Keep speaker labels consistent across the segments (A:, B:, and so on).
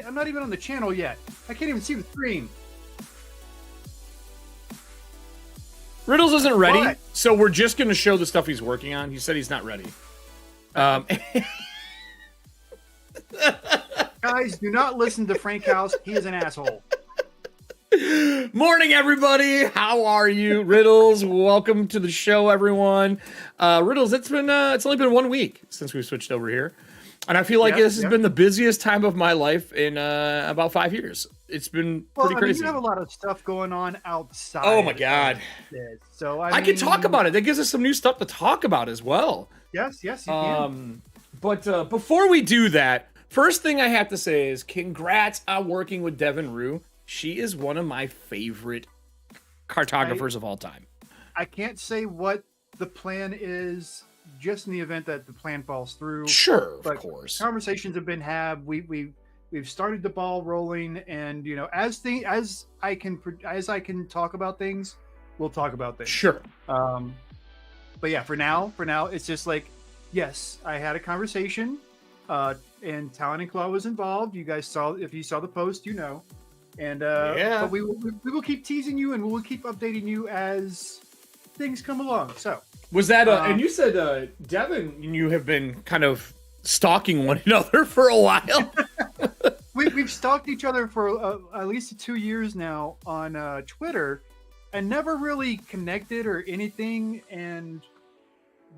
A: I'm not even on the channel yet. I can't even see the screen.
B: Riddles isn't ready,
A: What?
B: so we're just going to show the stuff he's working on. He said he's not ready.
A: Guys, do not listen to Frank House. He is an asshole.
B: Morning, everybody. How are you? Riddles, welcome to the show, everyone. Riddles, it's only been 1 week since we switched over here. And I feel like this has been the busiest time of my life in about 5 years. It's been pretty crazy.
A: You have a lot of stuff going on outside.
B: Oh my God.
A: So
B: I can talk about it. That gives us some new stuff to talk about as well.
A: Yes, you can.
B: But before we do that, first thing I have to say is congrats on working with Devin Rue. She is one of my favorite cartographers of all time.
A: I can't say what the plan is, just in the event that the plan falls through.
B: Sure, of course.
A: Conversations have been had. We've started the ball rolling, and you know, as I can talk about things, we'll talk about things.
B: Sure.
A: But yeah, for now, it's just like, yes, I had a conversation, and Talon and Claw was involved. You guys saw, if you saw the post, you know. And
B: yeah,
A: but we will keep teasing you, and we'll keep updating you as things come along. So
B: was that and you said Devin and you have been kind of stalking one another for a while.
A: we've stalked each other for at least 2 years now on Twitter, and never really connected or anything. And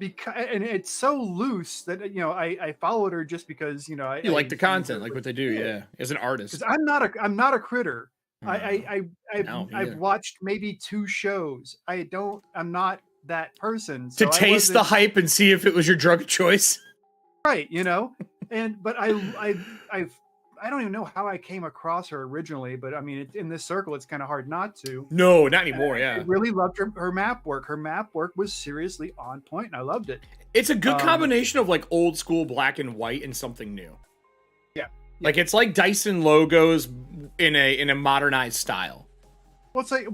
A: it's so loose that, you know, I followed her just because, you know,
B: you like the content, like what they do, yeah, as an artist.
A: Because I'm not a critter. I've watched maybe 2 shows. I'm not that person. So
B: to taste the hype and see if it was your drug of choice.
A: Right, you know, But I don't even know how I came across her originally, but I mean, in this circle, it's kind of hard not to.
B: No, not anymore.
A: I really loved her map work. Her map work was seriously on point, and I loved it.
B: It's a good combination of like old school black and white and something new.
A: Yeah.
B: Like it's like Dyson logos in a modernized style.
A: Well, it's like,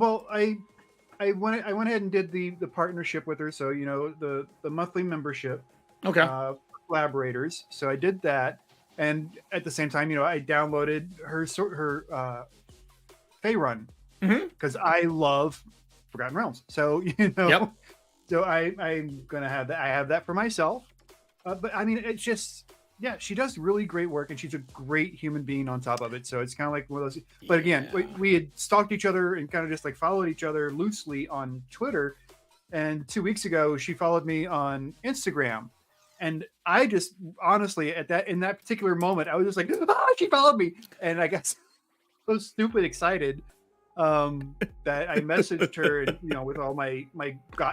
A: I went ahead and did the partnership with her, so the monthly membership.
B: Okay.
A: Collaborators. So I did that, and at the same time, I downloaded her Fey Run because I love Forgotten Realms. So
B: Yep.
A: So I'm gonna have that. I have that for myself. But I mean, it's just she does really great work, and she's a great human being on top of it. So it's kind of like one of those. But again, we had stalked each other and kind of just like followed each other loosely on Twitter. And 2 weeks ago, she followed me on Instagram. And I just honestly in that particular moment, I was just like, she followed me. And I got so stupid excited that I messaged her, and, with all my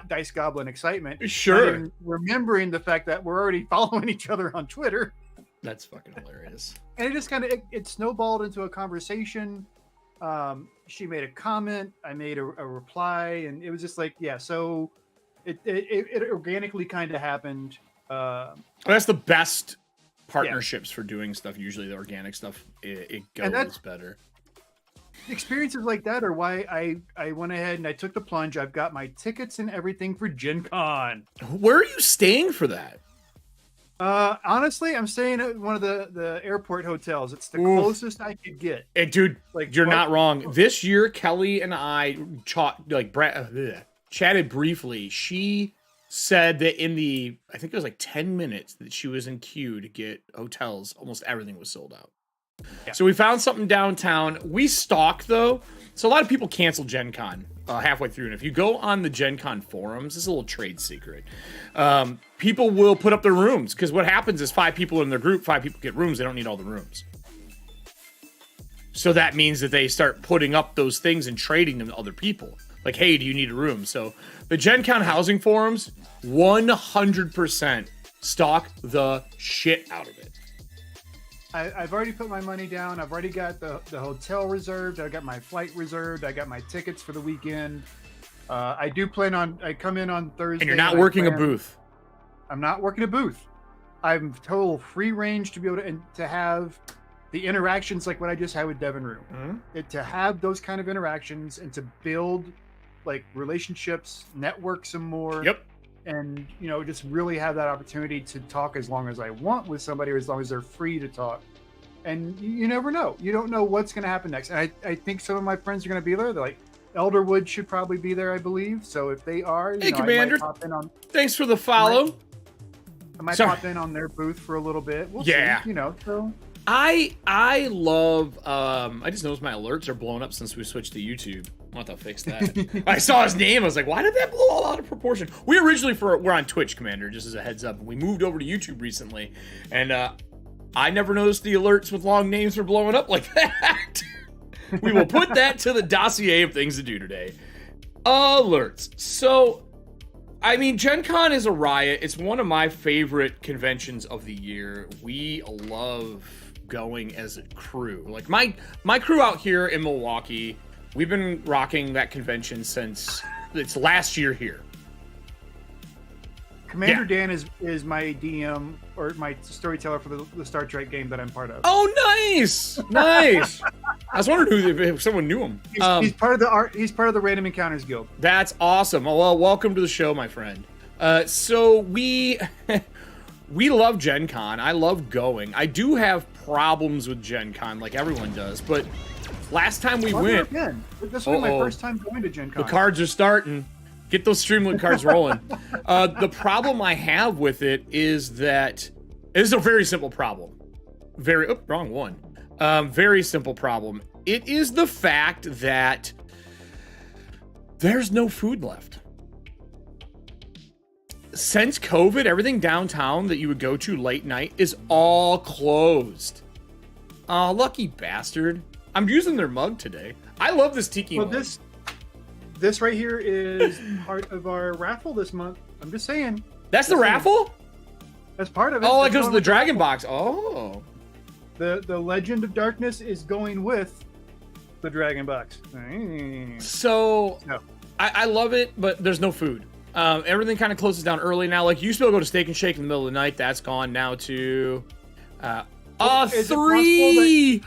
A: Dice Goblin excitement.
B: Sure.
A: Remembering the fact that we're already following each other on Twitter.
B: That's fucking hilarious.
A: And it just kind of, it snowballed into a conversation. She made a comment. I made a reply, and it was just like, so it organically kind of happened.
B: That's the best partnerships for doing stuff. Usually the organic stuff, it goes better.
A: Experiences like that are why I went ahead and I took the plunge. I've got my tickets and everything for Gen Con.
B: Where are you staying for that?
A: Honestly, I'm staying at one of the airport hotels. It's the closest I could get.
B: Hey, dude, you're not wrong. This year, Kelly and I chatted briefly. She said that I think it was like 10 minutes that she was in queue to get hotels. Almost everything was sold out. Yeah. So we found something downtown. We stalk though. So a lot of people cancel Gen Con halfway through. And if you go on the Gen Con forums, this is a little trade secret. People will put up their rooms because what happens is 5 people in their group, 5 people get rooms. They don't need all the rooms. So that means that they start putting up those things and trading them to other people. Like, hey, do you need a room? So the Gen Con housing forums, 100% stock the shit out of it.
A: I've already put my money down. I've already got the hotel reserved. I got my flight reserved. I got my tickets for the weekend. I do plan on, I come in on Thursday.
B: And you're not working a booth.
A: I'm not working a booth. I'm total free range to be able to have the interactions like what I just had with Devin Rue. To have those kind of interactions and to build like relationships, network some more.
B: Yep.
A: And, just really have that opportunity to talk as long as I want with somebody, or as long as they're free to talk. And you never know. You don't know what's going to happen next. And I think some of my friends are going to be there. They're like, Elderwood should probably be there, I believe. So if they are,
B: hey, Commander, thanks for the follow.
A: I might pop in on their booth for a little bit. We'll see, so.
B: I love, I just noticed my alerts are blowing up since we switched to YouTube. I'll have to fix that. I saw his name. I was like, why did that blow all out of proportion? We originally we're on Twitch, Commander, just as a heads up. We moved over to YouTube recently, and I never noticed the alerts with long names were blowing up like that. We will put that to the dossier of things to do today. Alerts. So, I mean, Gen Con is a riot. It's one of my favorite conventions of the year. We love going as a crew. Like my crew out here in Milwaukee, we've been rocking that convention since it's last year here.
A: Commander Dan is my DM or my storyteller for the Star Trek game that I'm part of.
B: Oh, nice. I was wondering if someone knew him.
A: He's part of the Random Encounters Guild.
B: That's awesome. Well, welcome to the show, my friend. So we love Gen Con. I love going. I do have problems with Gen Con, like everyone does, but last time we went,
A: this was my first time going to Gen Con.
B: The cards are starting. Get those StreamLoot cards rolling. The problem I have with it is that it is a very simple problem. Wrong one. Very simple problem. It is the fact that there's no food left. Since COVID, everything downtown that you would go to late night is all closed. Oh, lucky bastard. I'm using their mug today. I love this tiki mug.
A: This right here is part of our raffle this month. I'm just saying.
B: That's the raffle?
A: That's part of it.
B: Oh, it goes to the dragon box. Oh.
A: The Legend of Darkness is going with the dragon box.
B: So
A: no.
B: I love it, but there's no food. Everything kind of closes down early now. Like, you used to be able to go to Steak and Shake in the middle of the night. That's gone now to 3.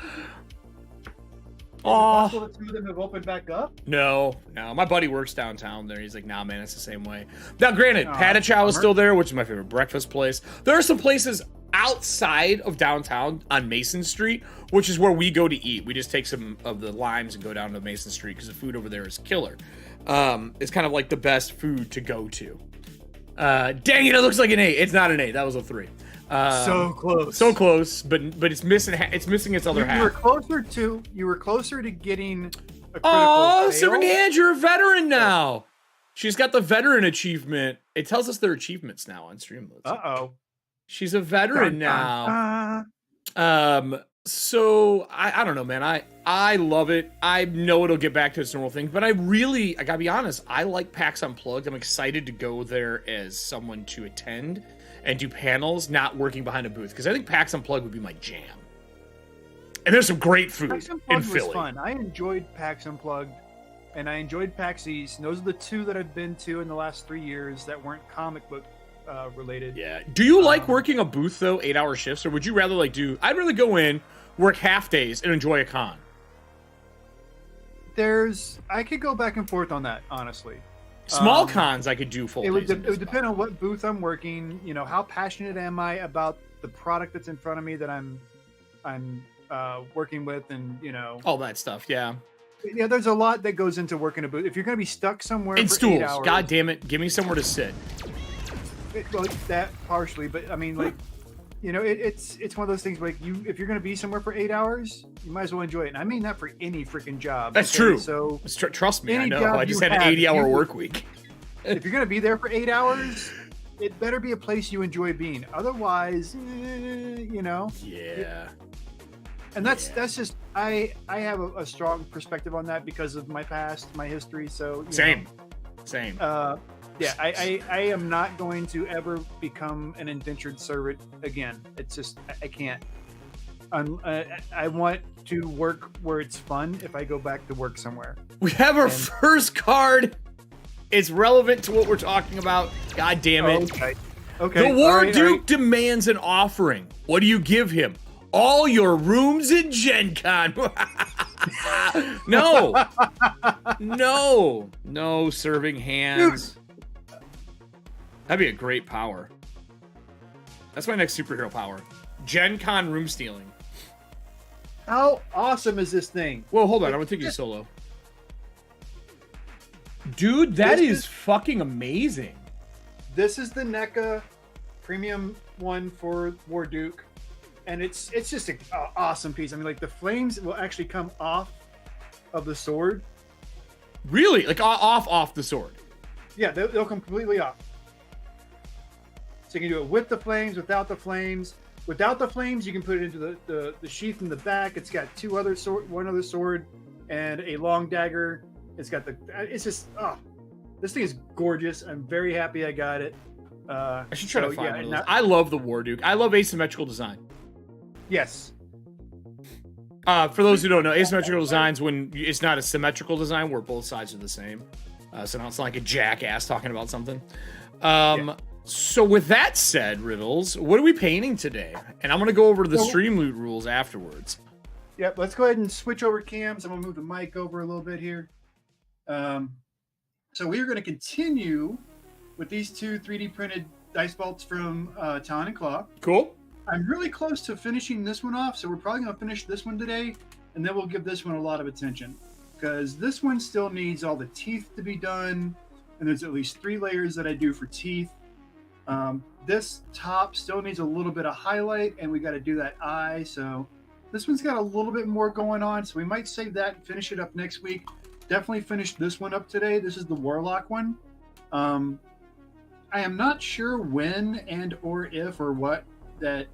A: Possible that some of them have opened back up?
B: No. My buddy works downtown there. He's like, nah, man, it's the same way. Now, granted, Pata Chow is still there, which is my favorite breakfast place. There are some places outside of downtown on Mason Street, which is where we go to eat. We just take some of the limes and go down to Mason Street because the food over there is killer. It's kind of like the best food to go to. Dang it looks like an 8. It's not an 8. That was a 3.
A: So
B: close, but it's missing its other half.
A: You were closer to getting a critical fail.
B: Serving Hand, you're a veteran now. She's got the veteran achievement. It tells us their achievements now on StreamLoots. She's a veteran now. So I don't know, man. I love it. I know it'll get back to its normal thing, but I gotta be honest, I like PAX Unplugged. I'm excited to go there as someone to attend and do panels, not working behind a booth, because I think PAX Unplugged would be my jam. And there's some great food in Philly.
A: Was fun. I enjoyed PAX Unplugged, and I enjoyed PAX East. And those are the 2 that I've been to in the last 3 years that weren't comic book related.
B: Yeah. Do you like working a booth though, 8-hour shifts, or would you rather I'd rather go in, work half days, and enjoy a con?
A: I could go back and forth on that, honestly.
B: Small cons I could do full days.
A: It would depend on what booth I'm working. You know, how passionate am I about the product that's in front of me that I'm working with, and
B: all that stuff. Yeah.
A: Yeah, there's a lot that goes into working a booth. If you're going to be stuck somewhere
B: in
A: for
B: stools,
A: 8 hours,
B: God damn it, give me somewhere to sit.
A: That partially, but I mean, it's one of those things. If you're going to be somewhere for 8 hours, you might as well enjoy it. And I mean that for any freaking job.
B: That's true.
A: So
B: trust me, I know. I just had an 80-hour work week.
A: If you're going to be there for 8 hours, it better be a place you enjoy being. Otherwise,
B: Yeah.
A: And that's just I have a strong perspective on that because of my past, my history. So
B: same.
A: Yeah, I am not going to ever become an indentured servant again. It's just I can't. I want to work where it's fun. If I go back to work somewhere,
B: we have our first card. It's relevant to what we're talking about. God damn it!
A: Okay.
B: The War Duke demands an offering. What do you give him? All your rooms in Gen Con. No, serving hands. That'd be a great power. That's my next superhero power. Gen Con room stealing.
A: How awesome is this thing?
B: Whoa, hold on. I'm gonna take you solo. Dude, that is fucking amazing.
A: This is the NECA premium one for War Duke. And it's just an awesome piece. I mean, the flames will actually come off of the sword.
B: Really? Off the sword?
A: Yeah, they'll come completely off. So you can do it with the flames, without the flames. Without the flames, you can put it into the sheath in the back. It's got one other sword, and a long dagger. It's got it's just, this thing is gorgeous. I'm very happy I got it.
B: I should try to find one of those. I love the War Duke. I love asymmetrical design.
A: Yes.
B: For those who don't know, asymmetrical designs when it's not a symmetrical design where both sides are the same. So now it's not like a jackass talking about something. So with that said, Riddles, what are we painting today? And I'm going to go over the StreamLoot rules afterwards.
A: Yep, let's go ahead and switch over cams. I'm going to move the mic over a little bit here. So we are going to continue with these 2 3D printed dice bolts from Talon and Claw.
B: Cool.
A: I'm really close to finishing this one off, so we're probably going to finish this one today, and then we'll give this one a lot of attention, because this one still needs all the teeth to be done, and there's at least 3 layers that I do for teeth. This top still needs a little bit of highlight, and we got to do that eye, so this one's got a little bit more going on, so we might save that and finish it up next week. Definitely finish this one up today. This is the Warlock one. I am not sure when and or if or what that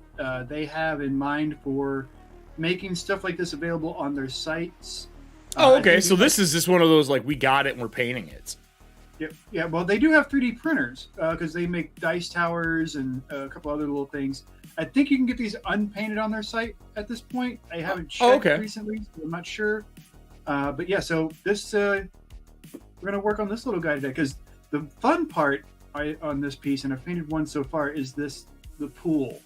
A: they have in mind for making stuff like this available on their sites.
B: Oh, okay. So this is just one of those, we got it and we're painting it.
A: Yeah. Well, they do have 3D printers because they make dice towers and a couple other little things. I think you can get these unpainted on their site at this point. I haven't checked recently, so I'm not sure. But yeah, so this we're gonna work on this little guy today because the fun part on this piece, and I've painted one so far, is the pool.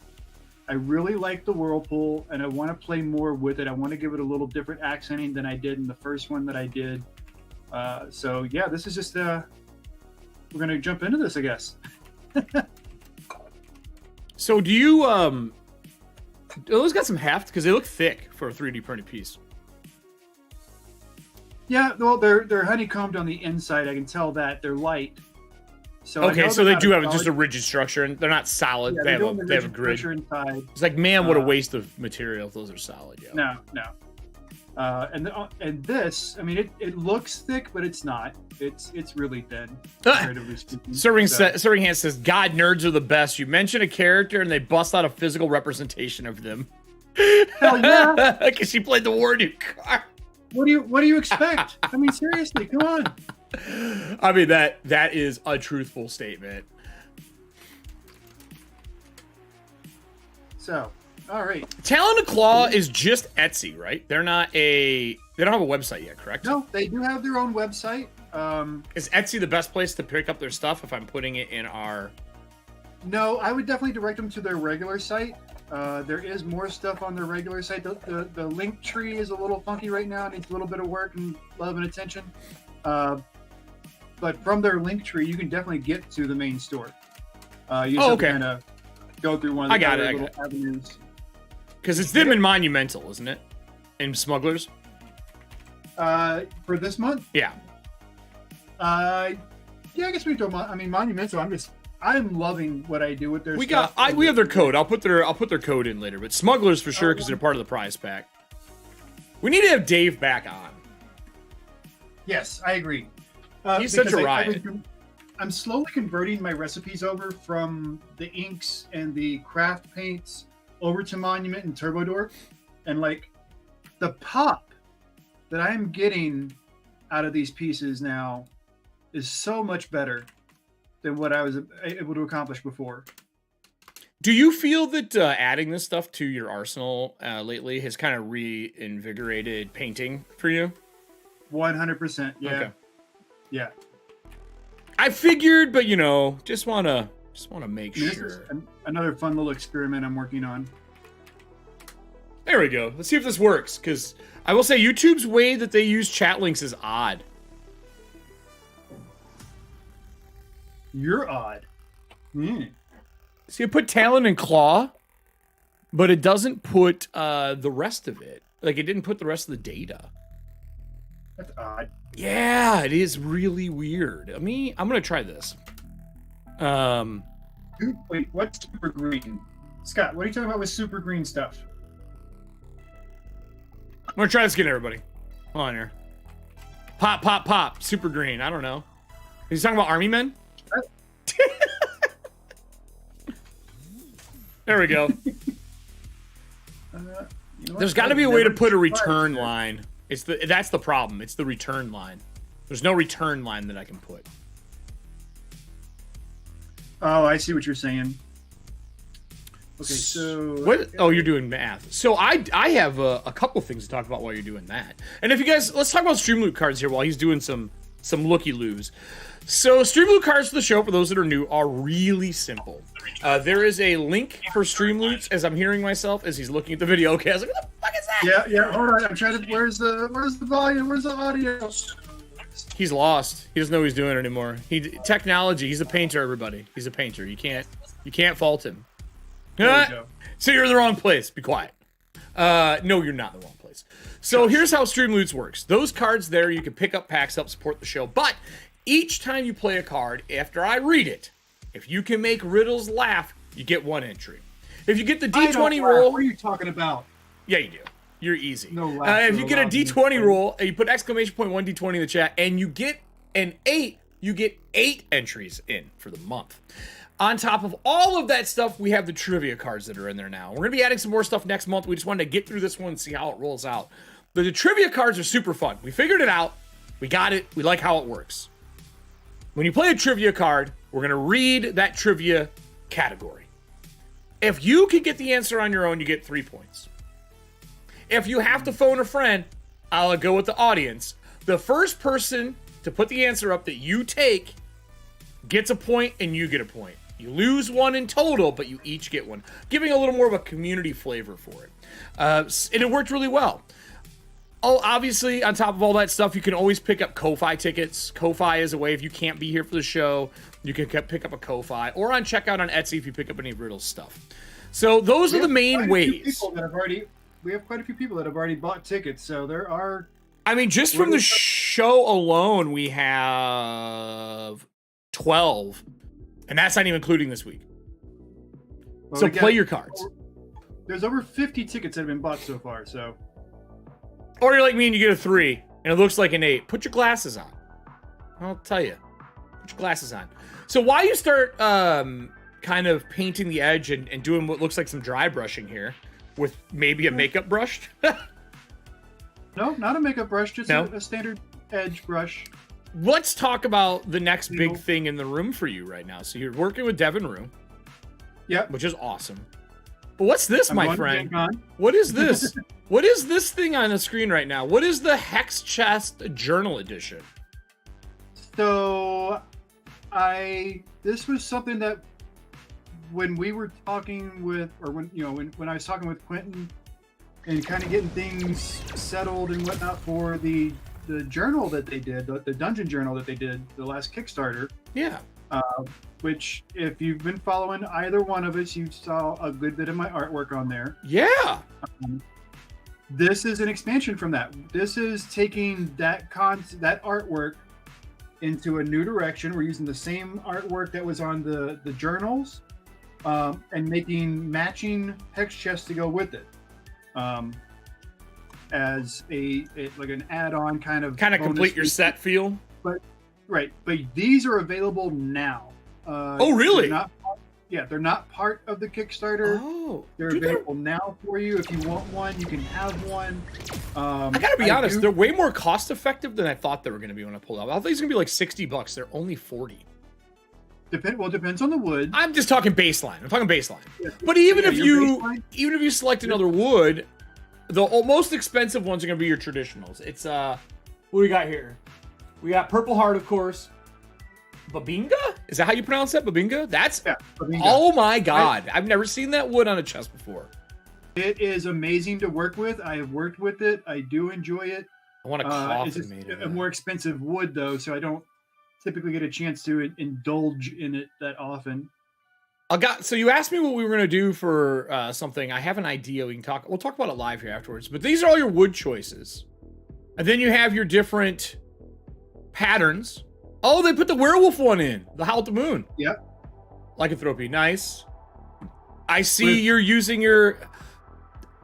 A: I really like the whirlpool, and I want to play more with it. I want to give it a little different accenting than I did in the first one that I did. So yeah, this is just we're gonna jump into this, I guess.
B: So do you those got some heft because they look thick for a 3D printed piece.
A: Yeah, well, they're honeycombed on the inside. I can tell that they're light. So
B: okay, so they do have just a rigid structure, and they're not solid.
A: Yeah,
B: they have a grid.
A: Inside.
B: It's like, man, what a waste of material if those are solid. Yeah.
A: No. And this, I mean, it looks thick, but it's not. It's really thin.
B: Serving Hand says, God, nerds are the best. You mention a character, and they bust out a physical representation of them.
A: Hell yeah!
B: Because she played the Wardu card.
A: What do you expect? I mean, seriously, come on.
B: I mean, that is a truthful statement.
A: So, all right.
B: Talon of Claw is just Etsy, right? They don't have a website yet, correct?
A: No, they do have their own website.
B: Is Etsy the best place to pick up their stuff if I'm putting it in our...
A: No, I would definitely direct them to their regular site. There is more stuff on their regular site. The link tree is a little funky right now. It needs a little bit of work and love and attention. But from their link tree, you can definitely get to the main store. You just have to kind of go through one of the little avenues.
B: Because it's them in Monumental, isn't it? In Smugglers?
A: For this month?
B: Yeah.
A: Yeah, I guess we can talk about, I mean, Monumental, I'm loving what I do with their stuff.
B: We have their code. I'll put their code in later. But Smugglers for sure, because they're part of the prize pack. We need to have Dave back on.
A: Yes, I agree.
B: He's such a riot.
A: I'm slowly converting my recipes over from the inks and the craft paints over to Monument and Turbodor, and like the pop that I'm getting out of these pieces now is so much better than what I was able to accomplish before.
B: Do you feel that adding this stuff to your arsenal lately has kind of reinvigorated painting for you?
A: 100%. Yeah.
B: Okay.
A: Yeah.
B: I figured, but just want to make sure.
A: This is another fun little experiment I'm working on.
B: There we go. Let's see if this works, because I will say YouTube's way that they use chat links is odd.
A: You're odd.
B: See, it put Talon and Claw, but it doesn't put the rest of it. Like, it didn't put the rest of the data.
A: That's odd.
B: Yeah, it is really weird. I'm gonna try this.
A: Wait, what's super green? Scott, what are you talking about with super green stuff?
B: I'm gonna try this again, everybody. Hold on here. Pop, pop, pop. Super green. I don't know. He's talking about army men? There we go. There's got to be a way to put a return line. That's the problem. It's the return line. There's no return line that I can put.
A: Oh, I see what you're saying. Okay, so
B: what? Oh, you're doing math. So I have a couple things to talk about while you're doing that. And if you guys, let's talk about StreamLoot cards here while he's doing some looky-loos. So StreamLoot cards for the show, for those that are new, are really simple. There is a link for StreamLoots, as I'm hearing myself as he's looking at the video. Okay, I was like, what the fuck is that?
A: Yeah. Hold on, I'm trying to. Where's the volume? Where's the audio?
B: He's lost. He doesn't know what he's doing anymore. Technology. He's a painter, everybody. He's a painter. You can't fault him. So you're in the wrong place. Be quiet. No, you're not in the wrong place. So here's how StreamLoots works. Those cards there, you can pick up packs, help support the show. But each time you play a card, after I read it, if you can make Riddles laugh, you get one entry. If you get the D20 roll...
A: What are you talking about?
B: Yeah, you do. You're easy.
A: No laugh.
B: If you get a D20 roll, and you put exclamation point 1 D20 in the chat, and you get an 8, you get 8 entries in for the month. On top of all of that stuff, we have the trivia cards that are in there now. We're going to be adding some more stuff next month. We just wanted to get through this one and see how it rolls out. The trivia cards are super fun. We figured it out. We got it. We like how it works. when you play a trivia card, we're going to read that trivia category. If you can get the answer on your own, you get 3 points. If you have to phone a friend, I'll go with the audience. The first person to put the answer up that you take gets a point, and you get a point. You lose one in total, but you each get one, giving a little more of a community flavor for it. And it worked really well. Oh, obviously, on top of all that stuff, you can always pick up Ko-Fi tickets. Ko-Fi is a way, if you can't be here for the show, you can pick up a Ko-Fi, or on checkout on Etsy if you pick up any Riddles stuff. So those are the main ways.
A: We have quite a few people that have already bought tickets, so there are...
B: I mean, just from the show alone, we have 12, and that's not even including this week. Well, so play your cards.
A: There's over 50 tickets that have been bought so far, so...
B: Or you're like me and you get a 3, and it looks like an 8. Put your glasses on. I'll tell you. Put your glasses on. So while you start kind of painting the edge and doing what looks like some dry brushing here, with maybe a makeup brush.
A: No, not a makeup brush, just a standard edge brush.
B: Let's talk about the next big thing in the room for you right now. So you're working with Devin Rue.
A: Yep.
B: Which is awesome. But what's this, my friend? What is this? What is this thing on the screen right now? What is the Hex Chest Journal Edition?
A: So, this was something that when we were talking with, or when I was talking with Quentin and kind of getting things settled and whatnot for the journal that they did, the dungeon journal that they did, the last Kickstarter.
B: Yeah.
A: Which, if you've been following either one of us, you saw a good bit of my artwork on there.
B: Yeah.
A: This is an expansion from that. This is taking that artwork into a new direction. We're using the same artwork that was on the journals, and making matching hex chests to go with it, as like an add-on kind of
B: complete your set feel.
A: But these are available now.
B: Oh, really?
A: They're not part of the Kickstarter.
B: Oh,
A: they're available now for you. If you want one, you can have one.
B: I gotta be honest, they're way more cost effective than I thought they were going to be when I pulled out. I thought it was going to be like $60. They're only $40.
A: Depends on the wood.
B: I'm just talking baseline. I'm talking baseline.
A: Yeah.
B: But even if you select another wood, the most expensive ones are going to be your traditionals. It's what do we got here? We got Purple Heart, of course. Babinga? Is that how you pronounce that? Babinga?
A: Babinga.
B: Oh my god. I've never seen that wood on a chest before.
A: It is amazing to work with. I have worked with it. I do enjoy it.
B: I want a coffin
A: it's
B: made of
A: a more expensive wood, though, so I don't typically get a chance to indulge in it that often.
B: So you asked me what we were going to do for something. I have an idea. We'll talk about it live here afterwards. But these are all your wood choices. And then you have your different patterns. Oh, they put the werewolf one in. The Howl at the Moon.
A: Yep.
B: Lycanthropy. Nice. I see you're using your...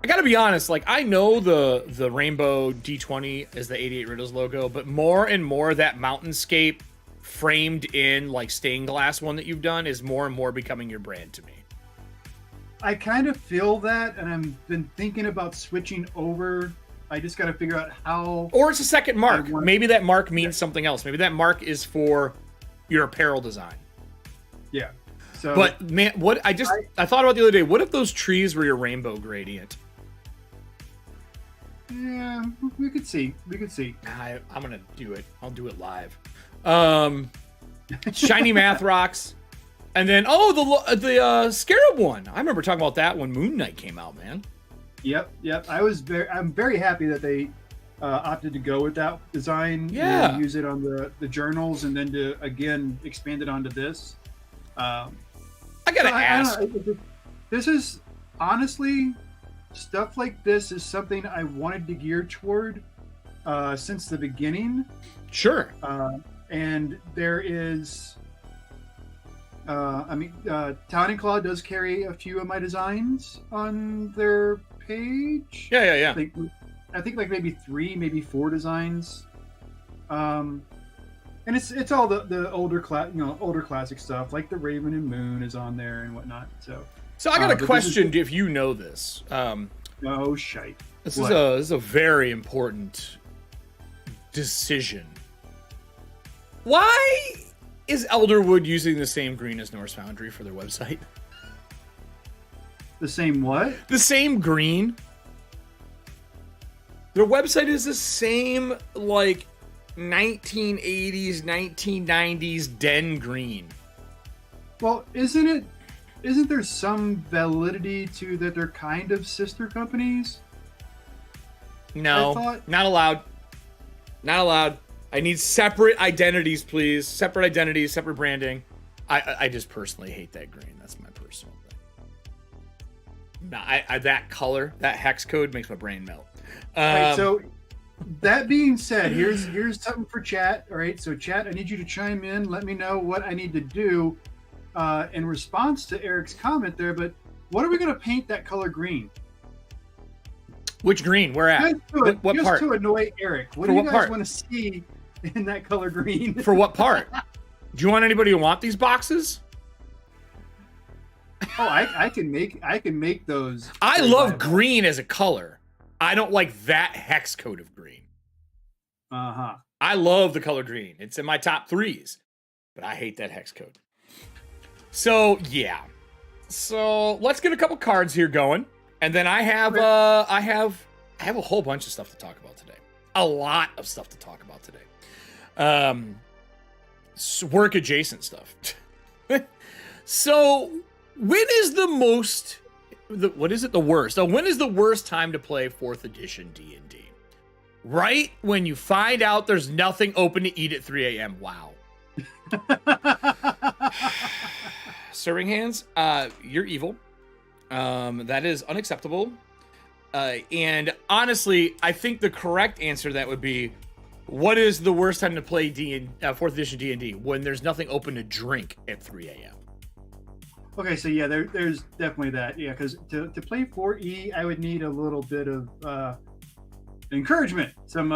B: I gotta be honest, like, I know the Rainbow D20 is the 88 Riddles logo, but more and more that mountainscape framed in, like, stained glass one that you've done is more and more becoming your brand to me.
A: I kind of feel that, and I've been thinking about switching over. I just got to figure out how... Or
B: it's a second mark. Maybe that mark means something else. Maybe that mark is for your apparel design.
A: Yeah. So,
B: but, man, I thought about the other day, what if those trees were your rainbow gradient?
A: Yeah, we could see.
B: I'm going to do it. I'll do it live. Shiny Math Rocks. And then, the Scarab one. I remember talking about that when Moon Knight came out, man.
A: Yep. I'm very happy that they opted to go with that design.
B: Yeah.
A: Use it on the journals, and then to again expand it onto this.
B: I gotta ask.
A: This is honestly stuff like this is something I wanted to gear toward since the beginning.
B: Sure.
A: And there is. Town and Claw does carry a few of my designs on their page.
B: Yeah.
A: I think like maybe 3, maybe 4 designs. And it's all the older classic stuff, like the Raven and Moon is on there and whatnot. So
B: I got a question if you know this.
A: Oh shite.
B: This is a very important decision. Why is Elderwood using the same green as Norse Foundry for their website?
A: The same what?
B: The same green. Their website is the same, like, 1980s, 1990s den green.
A: Well, isn't there some validity to that they're kind of sister companies?
B: No, not allowed. Not allowed. I need separate identities, please. Separate identities, separate branding. I just personally hate that green. That's my personal thing. Nah, that color, that hex code makes my brain melt.
A: Right, so that being said, here's something for chat. All right, so chat, I need you to chime in. Let me know what I need to do in response to Eric's comment there. But what are we going to paint that color green?
B: Which green? Where at? What part?
A: Just to annoy Eric. What do you guys want to see in that color green?
B: For what part? Do you want anybody to want these boxes?
A: Oh, I can make those.
B: I love green as a color. I don't like that hex code of green.
A: Uh-huh.
B: I love the color green. It's in my top 3s. But I hate that hex code. So, yeah. So, let's get a couple cards here going. And then I have a whole bunch of stuff to talk about today. A lot of stuff to talk about today. Work adjacent stuff. So, when is the worst? When is the worst time to play 4th edition D&D? Right when you find out there's nothing open to eat at 3 a.m. Wow. Serving hands, you're evil. That is unacceptable. And honestly, I think the correct answer to that would be, what is the worst time to play 4th edition D&D? When there's nothing open to drink at 3 a.m.
A: Okay, so yeah, there's definitely that. Yeah, because to play 4E, I would need a little bit of encouragement, some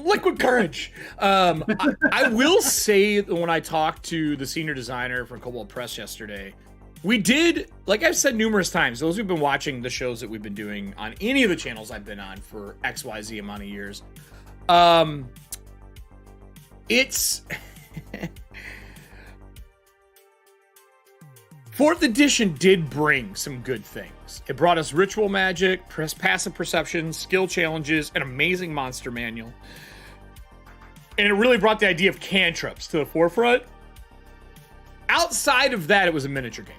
B: liquid courage. I will say that when I talked to the senior designer from Cobalt Press yesterday, we did, like I've said numerous times, those who've been watching the shows that we've been doing on any of the channels I've been on for XYZ amount of years, it's 4th edition did bring some good things. It brought us ritual magic, passive perception, skill challenges, an amazing monster manual. And it really brought the idea of cantrips to the forefront. Outside of that, it was a miniature game.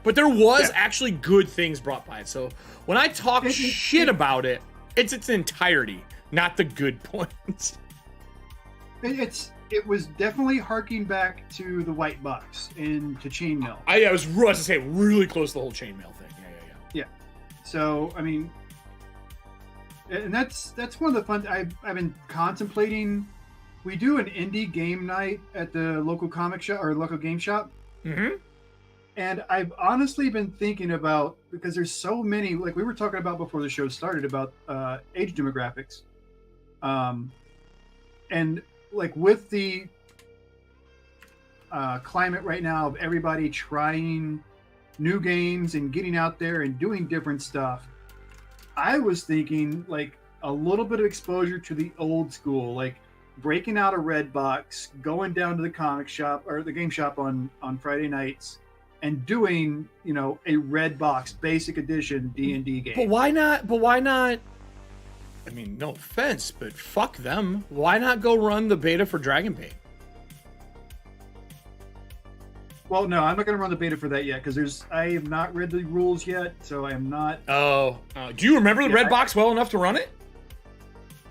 B: But there was actually good things brought by it. So when I talk shit about it, it's its entirety, not the good points.
A: It was definitely harking back to the white box and to chainmail.
B: I was to say really close to the whole chainmail thing.
A: Yeah. So I mean, and that's one of the fun. I've been contemplating. We do an indie game night at the local comic shop or local game shop.
B: Mm-hmm.
A: And I've honestly been thinking about, because there's so many, like we were talking about before the show started, about age demographics, and like with the climate right now of everybody trying new games and getting out there and doing different stuff, I was thinking like a little bit of exposure to the old school, like breaking out a red box, going down to the comic shop or the game shop on Friday nights, and doing, you know, a red box basic edition D&D game.
B: But why not? I mean, no offense, but fuck them. Why not go run the beta for Dragonbait?
A: Well, no, I'm not going to run the beta for that yet because I have not read the rules yet, so I am not.
B: Oh, do you remember the red box well enough to run it?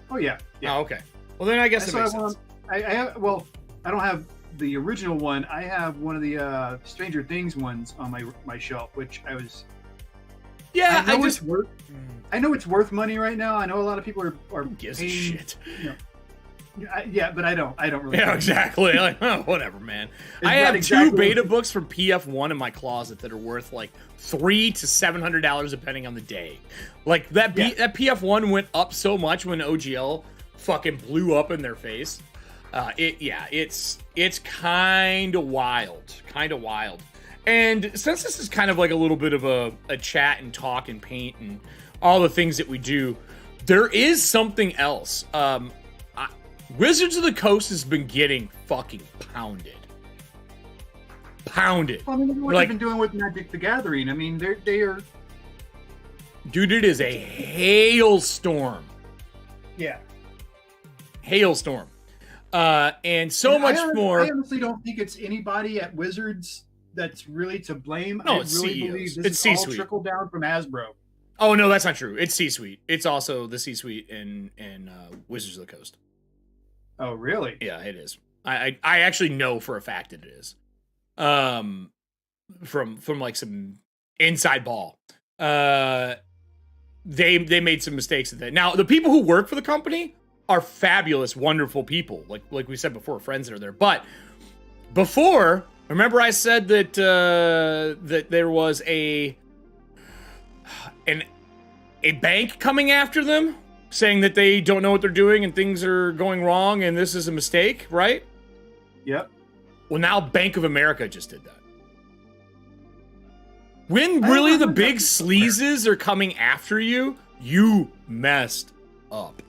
A: Oh yeah.
B: Oh, okay. Well, then I guess it makes sense.
A: I don't have the original one. I have one of the Stranger Things ones on my shelf, which I was.
B: Yeah,
A: I know it's worth money right now. I know a lot of people are
B: Who gives a shit?
A: You know, yeah, but I don't really.
B: Yeah, exactly. Like, oh, whatever, man. I have two beta books from PF1 in my closet that are worth like $300 to $700 depending on the day. Like that PF1 went up so much when OGL fucking blew up in their face. It's kind of wild. And since this is kind of like a little bit of a chat and talk and paint and all the things that we do, there is something else. Wizards of the Coast has been getting fucking pounded. pound it.
A: Well, I mean, what
B: like,
A: they've been doing with Magic the Gathering. I mean, they are.
B: Dude, it is a hailstorm.
A: Yeah.
B: Hailstorm. And so much more.
A: I honestly don't think it's anybody at Wizards that's really to blame.
B: No,
A: I
B: it's
A: really
B: CEOs.
A: believe this
B: It's
A: is all
B: C-suite.
A: trickled down from Hasbro.
B: Oh no, that's not true. It's C-suite. It's also the C-suite in Wizards of the Coast.
A: Oh really?
B: Yeah, it is. I actually know for a fact that it is. From like some inside ball. They made some mistakes at that. Now the people who work for the company are fabulous, wonderful people. Like we said before, friends that are there. But before, remember I said that that there was a bank coming after them, saying that they don't know what they're doing and things are going wrong and this is a mistake, right?
A: Yep.
B: Well, now Bank of America just did that. When really the big sleazes are coming after you, you messed up.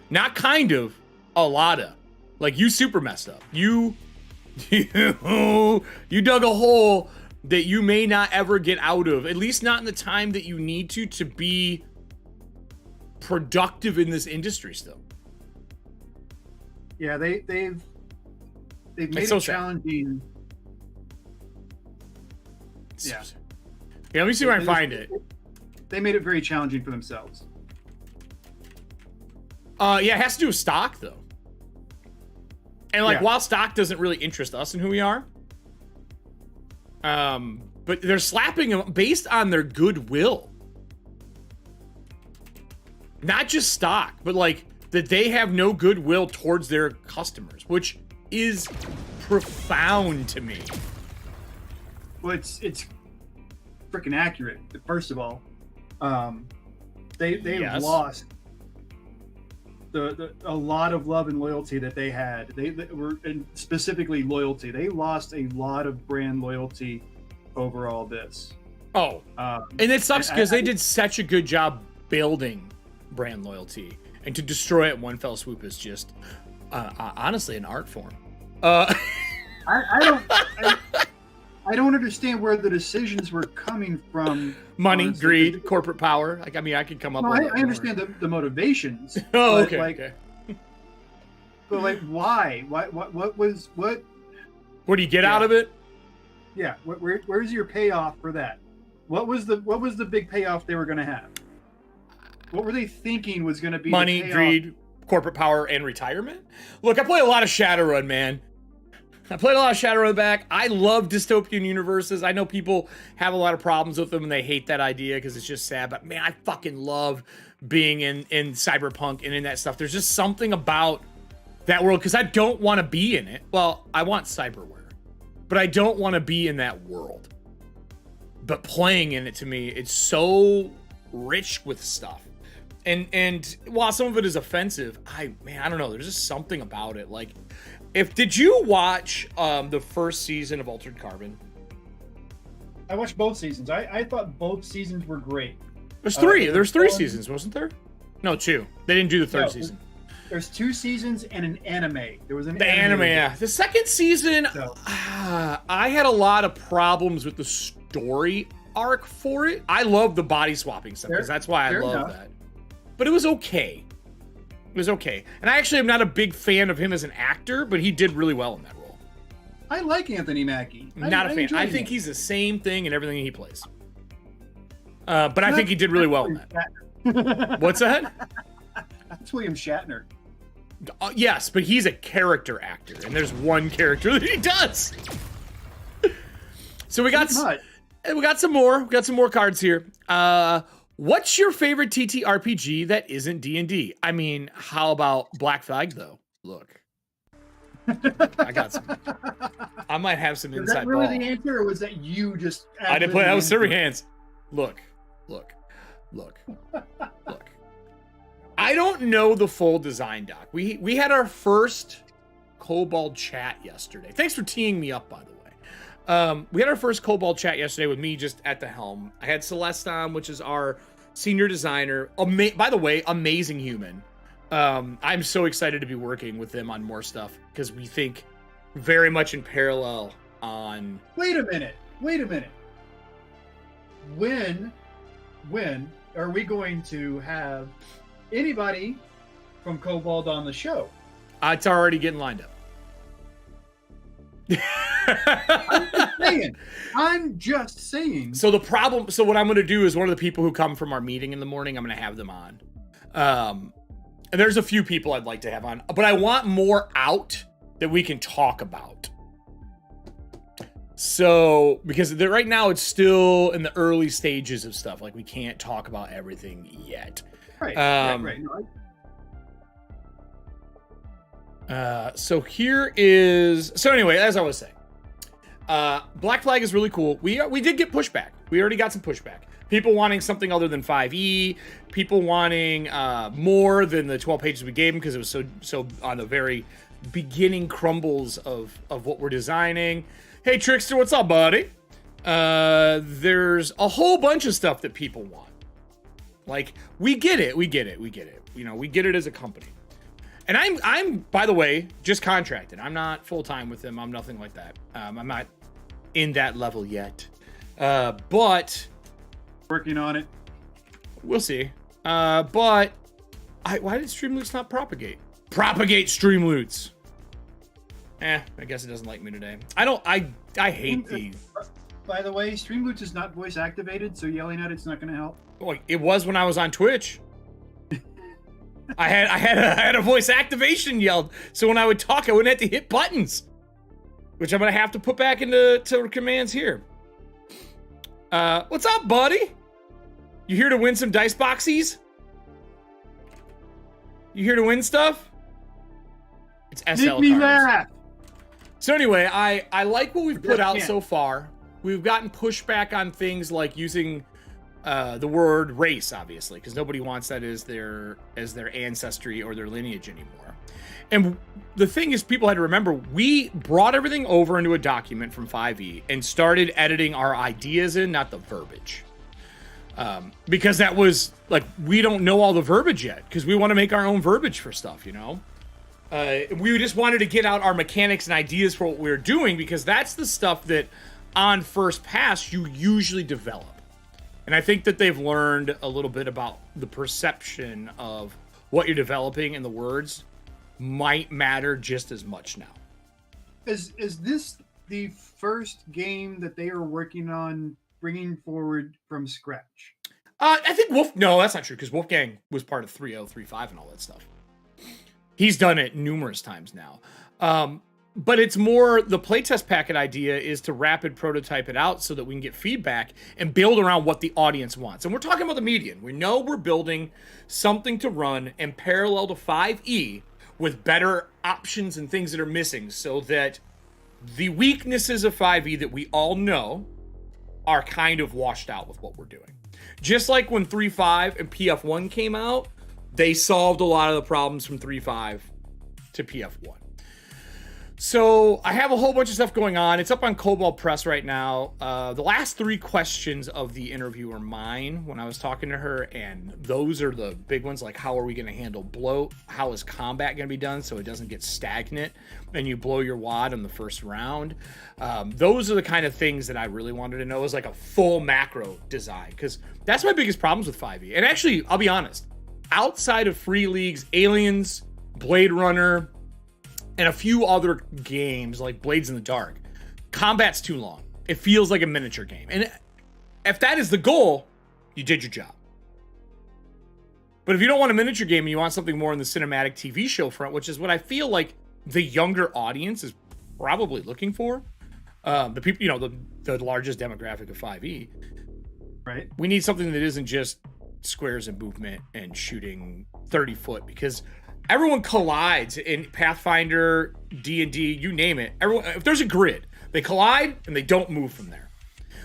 B: Not kind of, a lot of. Like, you super messed up. You dug a hole that you may not ever get out of, at least not in the time that you need to be productive in this industry still.
A: Yeah, they've made
B: It's
A: it
B: so sad.
A: challenging.
B: Yeah. Yeah, let me see where I can find it.
A: They made it very challenging for themselves.
B: Yeah, it has to do with stock though. And like,
A: Yeah.
B: while stock doesn't really interest us in who we are, but they're slapping them based on their goodwill. Not just stock, but like that they have no goodwill towards their customers, which is profound to me.
A: Well, it's freaking accurate. First of all, they've
B: Yes.
A: lost a lot of love and loyalty that they had. They were, and specifically loyalty. They lost a lot of brand loyalty over all this.
B: Oh, and it sucks because they did such a good job building brand loyalty, and to destroy it in one fell swoop is just honestly an art form.
A: I don't understand where the decisions were coming from.
B: Money,
A: honestly.
B: greed, corporate power. Like, I mean, I could come up
A: No,
B: with
A: I understand the motivations.
B: Oh,
A: but
B: okay.
A: Like,
B: Okay.
A: but like, why? What was what?
B: What do you get out of it?
A: Yeah, where's your payoff for that? What was the big payoff they were going to have? What were they thinking was going to be
B: Money,
A: the payoff?
B: greed, corporate power, and retirement? Look, I play a lot of Shadowrun, man. I played a lot of Shadowrun back. I love dystopian universes. I know people have a lot of problems with them and they hate that idea because it's just sad. But man, I fucking love being in cyberpunk and in that stuff. There's just something about that world because I don't want to be in it. Well, I want cyberware, but I don't want to be in that world. But playing in it, to me, it's so rich with stuff. And while some of it is offensive, I don't know. There's just something about it. Like, did you watch the first season of Altered Carbon?
A: I watched both seasons. I thought both seasons were great.
B: There's three. There's three seasons, wasn't there? No, two. They didn't do the third season.
A: There's 2 seasons and an anime. There was an
B: anime. Yeah. The second season,
A: So.
B: I had a lot of problems with the story arc for it. I love the body swapping stuff because that's why I love that. But it was okay. It was okay. And I actually am not a big fan of him as an actor, but he did really well in that role.
A: I like Anthony Mackie.
B: Not a fan. I think he's the same thing in everything he plays. But I think he did really well in that. What's that?
A: That's William Shatner.
B: Yes, but he's a character actor, and there's one character that he does. So we got some more. We got some more cards here. What's your favorite TTRPG that isn't D&D? I mean, how about Black Flag though? Look, I got some. I might have some inside.
A: Was that really
B: ball.
A: the answer, or was that you just?
B: I didn't play. That was serving hands. Look. I don't know the full design doc. We had our first Kobold chat yesterday. Thanks for teeing me up, by the way. We had our first Kobold chat yesterday with me just at the helm. I had Celeste on, which is our senior designer. By the way, amazing human. I'm so excited to be working with them on more stuff because we think very much in parallel on.
A: Wait a minute. When are we going to have anybody from Cobalt on the show?
B: It's already getting lined up.
A: I'm just saying.
B: So what I'm going to do is one of the people who come from our meeting in the morning, I'm going to have them on. And there's a few people I'd like to have on, but I want more out that we can talk about. So, because right now it's still in the early stages of stuff. Like, we can't talk about everything yet.
A: Right.
B: So anyway, as I was saying, Black Flag is really cool. We did get pushback. We already got some pushback. People wanting something other than 5e. People wanting more than the 12 pages we gave them because it was so on the very beginning crumbles of what we're designing. Hey, Trickster, what's up, buddy? There's a whole bunch of stuff that people want. Like, we get it. You know, we get it as a company. And I'm by the way, just contracted. I'm not full-time with them. I'm nothing like that. I'm not in that level yet. But
A: working on it.
B: We'll see. But why did StreamLoots not propagate? Propagate StreamLoots. I guess it doesn't like me today. I hate these.
A: By the way, StreamLoots is not voice activated, so yelling at it's not going to help.
B: Well, it was when I was on Twitch. I had a voice activation yelled, so when I would talk, I wouldn't have to hit buttons, which I'm gonna have to put back into commands here. What's up, buddy? You here to win some dice boxies? You here to win stuff? It's SL
A: Make me
B: cards.
A: laugh.
B: So anyway, I like what we've put out so far. We've gotten pushback on things like using the word race, obviously, because nobody wants that as their ancestry or their lineage anymore. And the thing is, people had to remember, we brought everything over into a document from 5e and started editing our ideas in, not the verbiage. Because that was, like, we don't know all the verbiage yet, because we want to make our own verbiage for stuff, you know? We just wanted to get out our mechanics and ideas for what we were doing, because that's the stuff that, on first pass, you usually develop. And I think that they've learned a little bit about the perception of what you're developing, and the words might matter just as much now.
A: Is this the first game that they are working on bringing forward from scratch?
B: I think no, that's not true, because Wolfgang was part of 3.0, 3.5 and all that stuff. He's done it numerous times now. But it's more, the playtest packet idea is to rapid prototype it out so that we can get feedback and build around what the audience wants. And we're talking about the median. We know we're building something to run in parallel to 5e with better options and things that are missing, so that the weaknesses of 5e that we all know are kind of washed out with what we're doing. Just like when 3.5 and PF1 came out, they solved a lot of the problems from 3.5 to PF1. So I have a whole bunch of stuff going on. It's up on Cobalt Press right now. The last 3 questions of the interview are mine when I was talking to her, and those are the big ones, like how are we going to handle bloat? How is combat going to be done so it doesn't get stagnant and you blow your wad in the first round? Those are the kind of things that I really wanted to know, is like a full macro design, because that's my biggest problems with 5e. And actually, I'll be honest, outside of Free League's Aliens, Blade Runner, and a few other games like Blades in the Dark, combat's too long. It feels like a miniature game. And if that is the goal, you did your job. But if you don't want a miniature game and you want something more in the cinematic TV show front, which is what I feel like the younger audience is probably looking for, the people, you know, the largest demographic of 5e,
A: right? We
B: need something that isn't just squares and movement and shooting 30 foot, because everyone collides in Pathfinder, D&D, you name it. Everyone, if there's a grid, they collide and they don't move from there.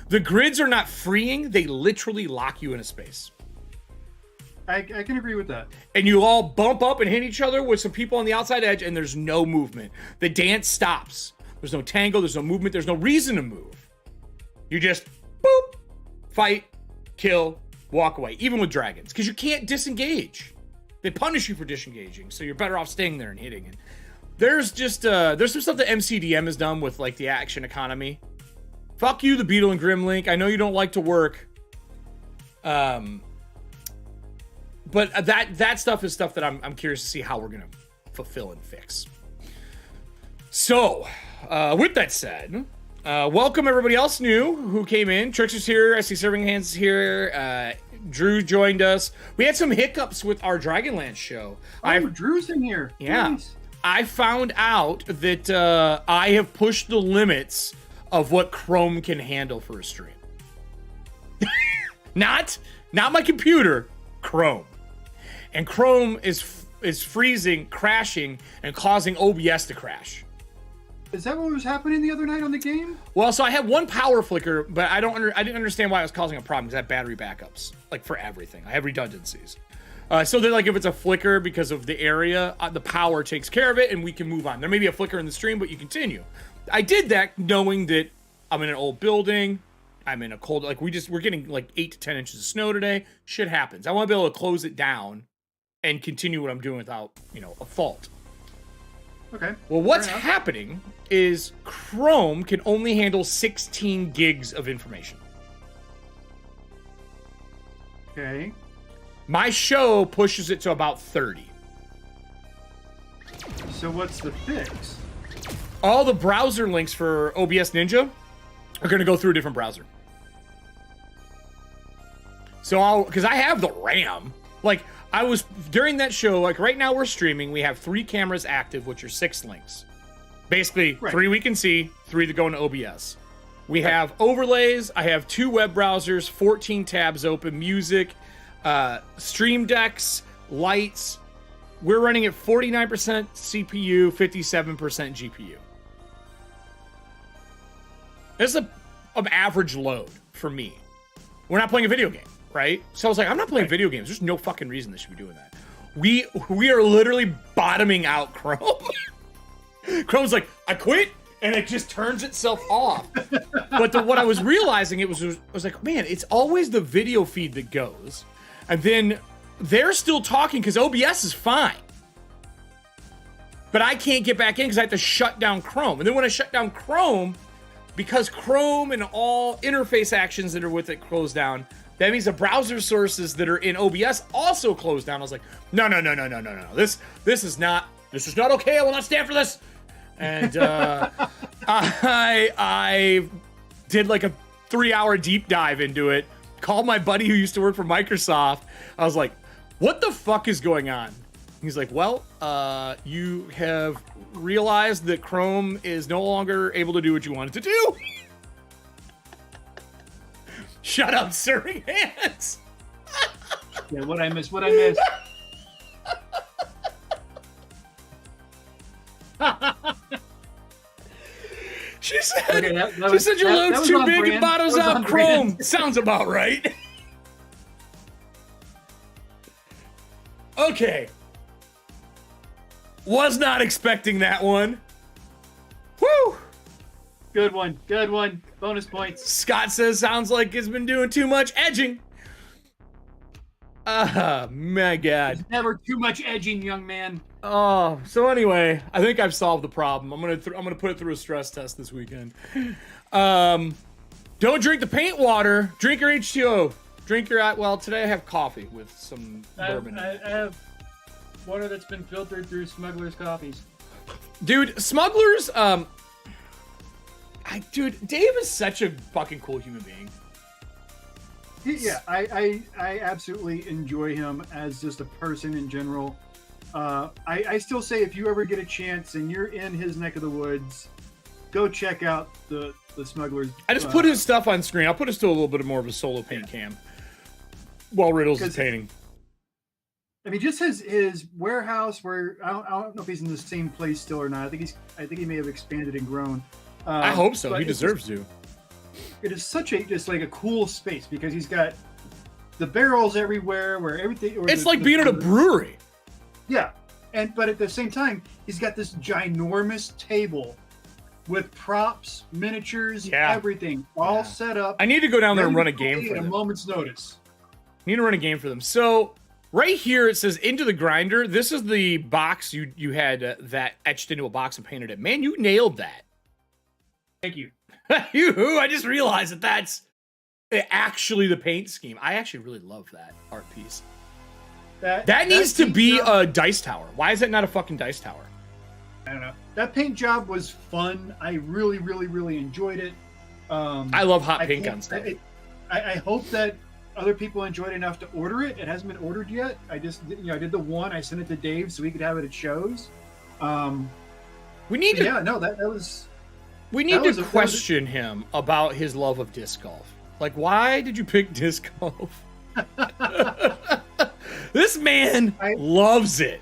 B: The grids are not freeing, they literally lock you in a space.
A: I can agree with that.
B: And you all bump up and hit each other with some people on the outside edge, and there's no movement. The dance stops. There's no tango, there's no movement, there's no reason to move. You just, boop, fight, kill, walk away, even with dragons, because you can't disengage. They punish you for disengaging, so you're better off staying there and hitting. And there's some stuff that MCDM has done with like the action economy. Fuck you, the Beetle and Grimlink. I know you don't like to work. But that stuff is stuff that I'm curious to see how we're gonna fulfill and fix. So, with that said, welcome everybody else new who came in. Trickster's here. I see Serving Hands is here. Drew joined us. We had some hiccups with our Dragonlance show.
A: Drew's in here.
B: Yeah.
A: Nice.
B: I found out that I have pushed the limits of what Chrome can handle for a stream. Not my computer, Chrome. And Chrome is freezing, crashing, and causing OBS to crash.
A: Is that what was happening the other night on the game?
B: Well, so I had one power flicker, but I didn't understand why it was causing a problem because I have battery backups, like for everything. I have redundancies. So they're like, if it's a flicker because of the area, the power takes care of it and we can move on. There may be a flicker in the stream, but you continue. I did that knowing that I'm in an old building. I'm in a cold, like we're getting like 8 to 10 inches of snow today. Shit happens. I want to be able to close it down and continue what I'm doing without, a fault.
A: Okay.
B: Well, what's happening is Chrome can only handle 16 gigs of information.
A: Okay.
B: My show pushes it to about 30.
A: So what's the fix?
B: All the browser links for OBS Ninja are going to go through a different browser. So because I have the RAM, like I was during that show, like right now we're streaming, we have 3 cameras active, which are 6 links. Basically, 3 we can see, 3 that go into OBS. We have overlays. I have 2 web browsers, 14 tabs open, music, stream decks, lights. We're running at 49% CPU, 57% GPU. This is an average load for me. We're not playing a video game, right? So I was like, I'm not playing video games. There's no fucking reason they should be doing that. We are literally bottoming out Chrome. Chrome's like, I quit, and it just turns itself off. But what I was realizing, I was like, man, it's always the video feed that goes. And then they're still talking because OBS is fine. But I can't get back in because I have to shut down Chrome. And then when I shut down Chrome, because Chrome and all interface actions that are with it close down, that means the browser sources that are in OBS also close down. I was like, no. This is not okay. I will not stand for this. And I did like a 3-hour deep dive into it. Called my buddy who used to work for Microsoft. I was like, what the fuck is going on? He's like, well, you have realized that Chrome is no longer able to do what you wanted to do. Shut up, Serving Hands.
A: Yeah, what I missed.
B: She said, your load's too big and bottoms out Chrome. Sounds about right. Okay. Was not expecting that one. Woo!
A: Good one. Bonus points.
B: Scott says, sounds like it's been doing too much edging. My God.
A: There's never too much edging, young man.
B: Oh, so anyway, I think I've solved the problem. I'm gonna put it through a stress test this weekend. Don't drink the paint water. Drink your H2O. Drink your today I have coffee with some bourbon.
A: I have water that's been filtered through Smuggler's coffees.
B: Dude, Smugglers. Dave is such a fucking cool human being.
A: Yeah, I absolutely enjoy him as just a person in general. I still say if you ever get a chance and you're in his neck of the woods, go check out the Smugglers.
B: I just put his stuff on screen. I'll put us to a little bit more of a solo paint cam while Riddles is painting.
A: I mean, just his warehouse where I don't know if he's in the same place still or not. I think he may have expanded and grown.
B: I hope so. He deserves to.
A: It is such a cool space because he's got the barrels everywhere where everything.
B: It's like being at a brewery.
A: Yeah, but at the same time, he's got this ginormous table with props, miniatures, everything all set up.
B: I need to go down there and run a game for them.
A: At a moment's notice.
B: I need to run a game for them. So Right here, it says into the grinder. This is the box you had that etched into a box and painted it. Man, you nailed that.
A: Thank you.
B: I just realized that that's actually the paint scheme. I actually really love that art piece. That needs to be a dice tower. Why is that not a fucking dice tower?
A: I don't know. That paint job was fun. I really, really, really enjoyed it.
B: I love hot pink on stuff.
A: I hope that other people enjoyed it enough to order it. It hasn't been ordered yet. I just, I did the one. I sent it to Dave so we could have it at shows.
B: We need to.
A: Yeah, no, that was.
B: We need to question him about his love of disc golf. Like, why did you pick disc golf? This man loves it.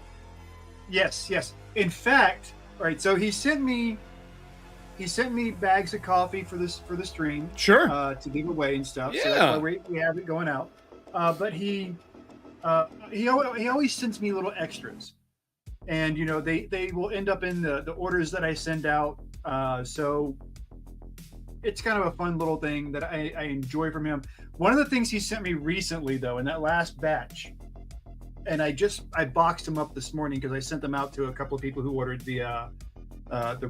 A: Yes. In fact, all right. So he sent me bags of coffee for the stream.
B: Sure.
A: To give away and stuff.
B: Yeah.
A: So that's why we have it going out. But he always sends me little extras, and they will end up in the orders that I send out. So it's kind of a fun little thing that I enjoy from him. One of the things he sent me recently, though, in that last batch, and I boxed them up this morning because I sent them out to a couple of people who ordered the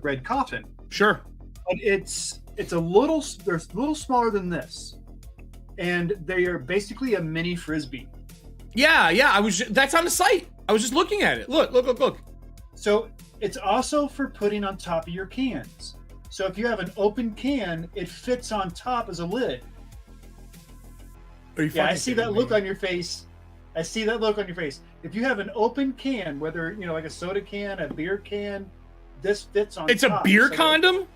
A: red coffin.
B: Sure.
A: But they're a little smaller than this, and they are basically a mini frisbee.
B: Yeah. That's on the site. I was just looking at it. Look.
A: So it's also for putting on top of your cans. So if you have an open can, it fits on top as a lid. I see that look on your face. If you have an open can, whether like a soda can, a beer can, this fits on.
B: It's top. A beer condom?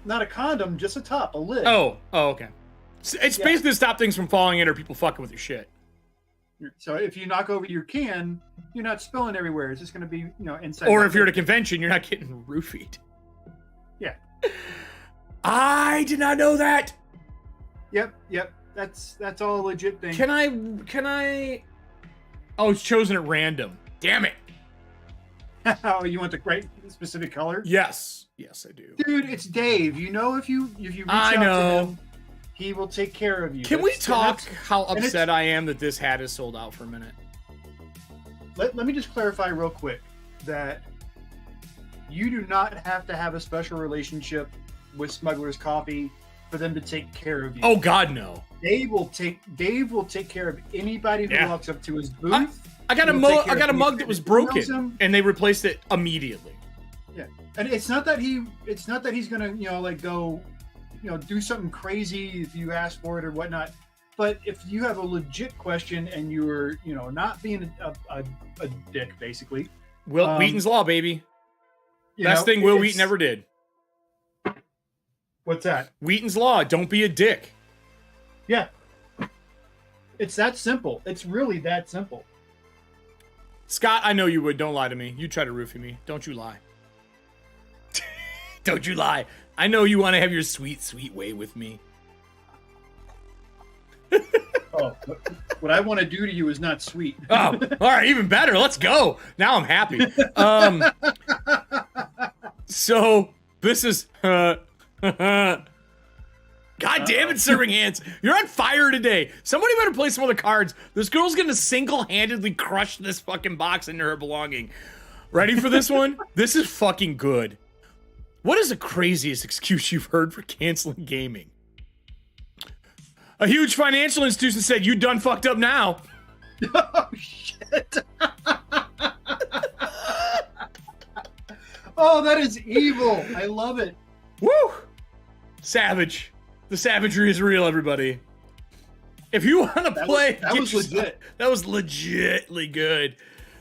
A: Not a condom, just a top, a lid.
B: Oh, okay. It's basically to stop things from falling in or people fucking with your shit.
A: So if you knock over your can, you're not spilling everywhere. It's just going to be, inside.
B: Or if you're at a convention, you're not getting roofied.
A: Yeah.
B: I did not know that.
A: Yep. That's all a legit thing.
B: Can I? Oh, it's chosen at random. Damn it.
A: Oh, you want the right specific color?
B: Yes, I do.
A: Dude, it's Dave. If you reach out to him, he will take care of you.
B: Can we talk how upset I am that this hat is sold out for a minute?
A: Let me just clarify real quick that you do not have to have a special relationship with Smuggler's Coffee for them to take care of you.
B: Oh God, no.
A: Dave will take care of anybody who walks up to his booth.
B: I got a mug that was broken, and they replaced it immediately.
A: Yeah, and it's not that he's gonna go do something crazy if you ask for it or whatnot. But if you have a legit question and you're not being a dick, basically.
B: Wheaton's Law, baby. Best thing Will Wheaton ever did.
A: What's that?
B: Wheaton's Law. Don't be a dick.
A: Yeah. It's that simple. It's really that simple.
B: Scott, I know you would. Don't lie to me. You try to roofie me. Don't you lie. Don't you lie. I know you want to have your sweet, sweet way with me.
A: Oh, what I want to do to you is not sweet.
B: Oh, all right. Even better. Let's go. Now I'm happy. So this is... God damn it, Serving Hands. You're on fire today. Somebody better play some other cards. This girl's going to single-handedly crush this fucking box into her belonging. Ready for this one? This is fucking good. What is the craziest excuse you've heard for canceling gaming? A huge financial institution said, you done fucked up now.
A: Oh, shit. Oh, that is evil. I love it.
B: Woo! Savage. The savagery is real, everybody. If you want to play...
A: That was legit.
B: That was legitly good.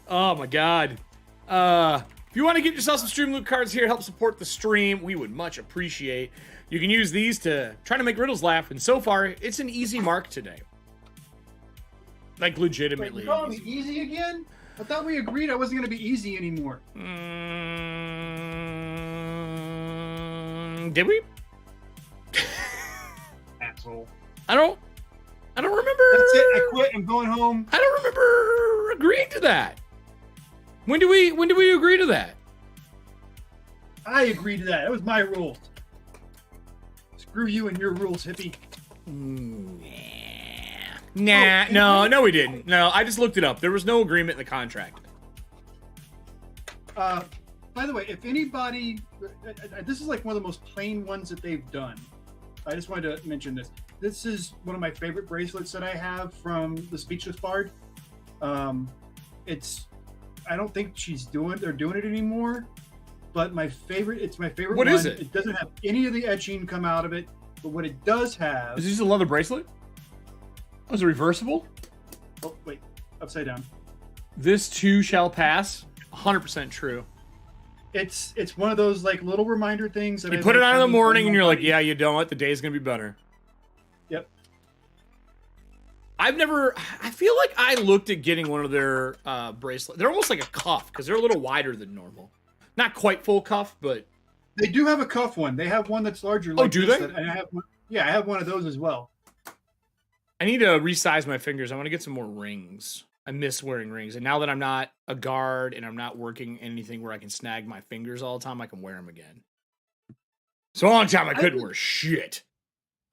B: Oh, my God. If you want to get yourself some Stream Loot cards here, help support the stream, we would much appreciate. You can use these to try to make Riddles laugh, and so far, it's an easy mark today. Like, legitimately.
A: Wait, you calling me easy again? I thought we agreed I wasn't going to be easy anymore.
B: Did we?
A: Asshole.
B: I don't remember.
A: That's it. I quit. I'm going home.
B: I don't remember agreeing to that. When do we agree to that?
A: I agreed to that. That was my rules. Screw you and your rules, hippie.
B: Yeah. Nah, no, we didn't. No, I just looked it up. There was no agreement in the contract.
A: By the way, if anybody, this is like one of the most plain ones that they've done. I just wanted to mention this. This is one of my favorite bracelets that I have from the Speechless Bard. I don't think they're doing it anymore, but it's my favorite
B: What
A: one.
B: Is it?
A: It doesn't have any of the etching come out of it, but what it does have...
B: Is this a leather bracelet? Oh, is it reversible?
A: Oh, wait, upside down.
B: This too shall pass. 100% true.
A: It's one of those like little reminder things that
B: you put it on in the morning and you're like, yeah, you don't. The day's gonna be better.
A: Yep.
B: I feel like I looked at getting one of their bracelets. They're almost like a cuff because they're a little wider than normal. Not quite full cuff, but
A: they do have a cuff one. They have one that's larger. Like
B: do they?
A: And I have one of those as well.
B: I need to resize my fingers. I want to get some more rings. I miss wearing rings. And now that I'm not a guard and I'm not working anything where I can snag my fingers all the time, I can wear them again. So a long time I couldn't wear shit.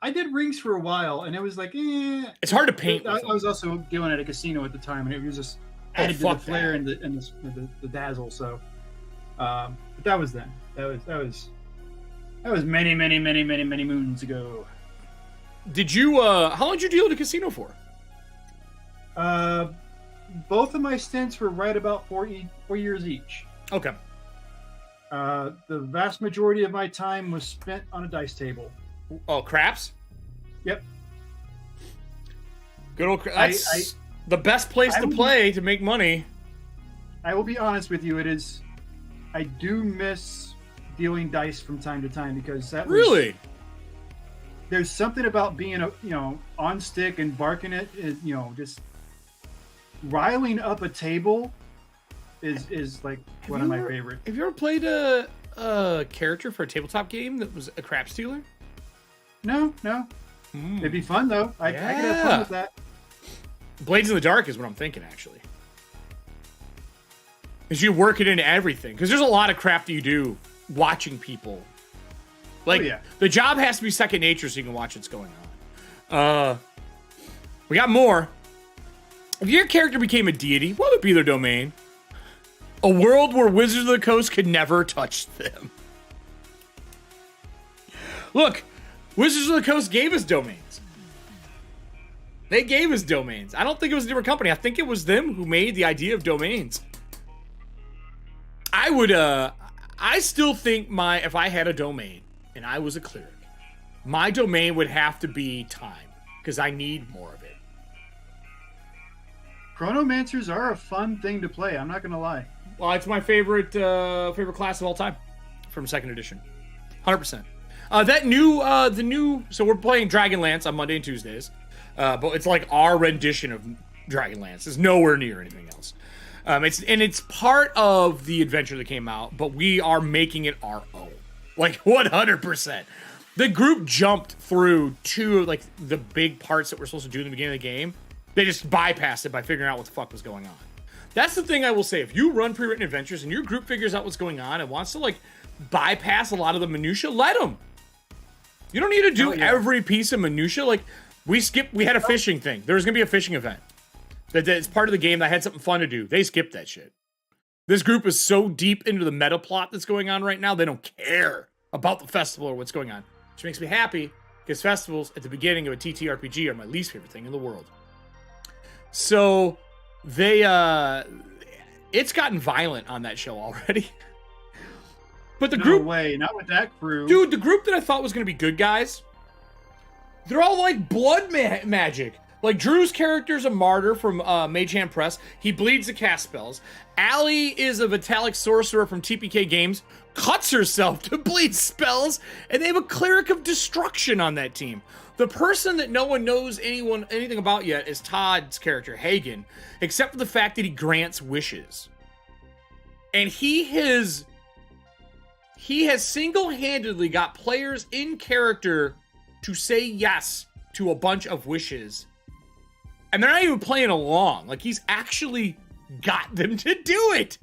A: I did rings for a while, and it was like,
B: It's hard to paint.
A: I was also doing it at a casino at the time, and it was just added to the flair and the dazzle. So, but that was then. That was many moons ago.
B: Did you? How long did you deal at a casino for?
A: Both of my stints were right about 4 years each.
B: Okay.
A: The vast majority of my time was spent on a dice table.
B: Oh, craps?
A: Yep.
B: Good old craps. That's the best place to play to make money.
A: I will be honest with you. I do miss dealing dice from time to time because that was...
B: Really?
A: There's something about being, on stick and barking it, just riling up a table is like one of my favorite.
B: Have you ever played a character for a tabletop game that was a crap stealer?
A: No. It'd be fun though. I could have fun with that.
B: Blades in the Dark is what I'm thinking actually. Is you work it into everything because there's a lot of crap that you do watching people. Like the job has to be second nature so you can watch what's going on. We got more. If your character became a deity, what would be their domain? A world where Wizards of the Coast could never touch them. Look, Wizards of the Coast gave us domains. They gave us domains. I don't think it was a different company. I think it was them who made the idea of domains. I still think if I had a domain and I was a cleric, my domain would have to be time because I need more of it.
A: Chronomancers are a fun thing to play. I'm not gonna lie.
B: Well, it's my favorite class of all time from 2nd edition, 100%. So we're playing Dragonlance on Monday and Tuesdays, but it's like our rendition of Dragonlance. It's nowhere near anything else. It's part of the adventure that came out, but we are making it our own, like 100%. The group jumped through two of like the big parts that we're supposed to do in the beginning of the game. They just bypassed it by figuring out what the fuck was going on. That's the thing I will say. If you run pre-written adventures and your group figures out what's going on and wants to like bypass a lot of the minutia, let them. You don't need to do every piece of minutia. Like we had a fishing thing. There was gonna be a fishing event. It's part of the game that had something fun to do. They skipped that shit. This group is so deep into the meta plot that's going on right now, they don't care about the festival or what's going on. Which makes me happy because festivals at the beginning of a TTRPG are my least favorite thing in the world. So it's gotten violent on that show already. But the group...
A: No way, not with that crew.
B: Dude, the group that I thought was going to be good guys, they're all like blood magic. Like Drew's character's a martyr from Mage Hand Press. He bleeds to cast spells. Allie is a Vitalic sorcerer from TPK Games. Cuts herself to bleed spells. And they have a cleric of destruction on that team. The person that no one knows anything about yet is Todd's character, Hagen. Except for the fact that he grants wishes. And he has single-handedly got players in character to say yes to a bunch of wishes. And they're not even playing along. Like, he's actually got them to do it.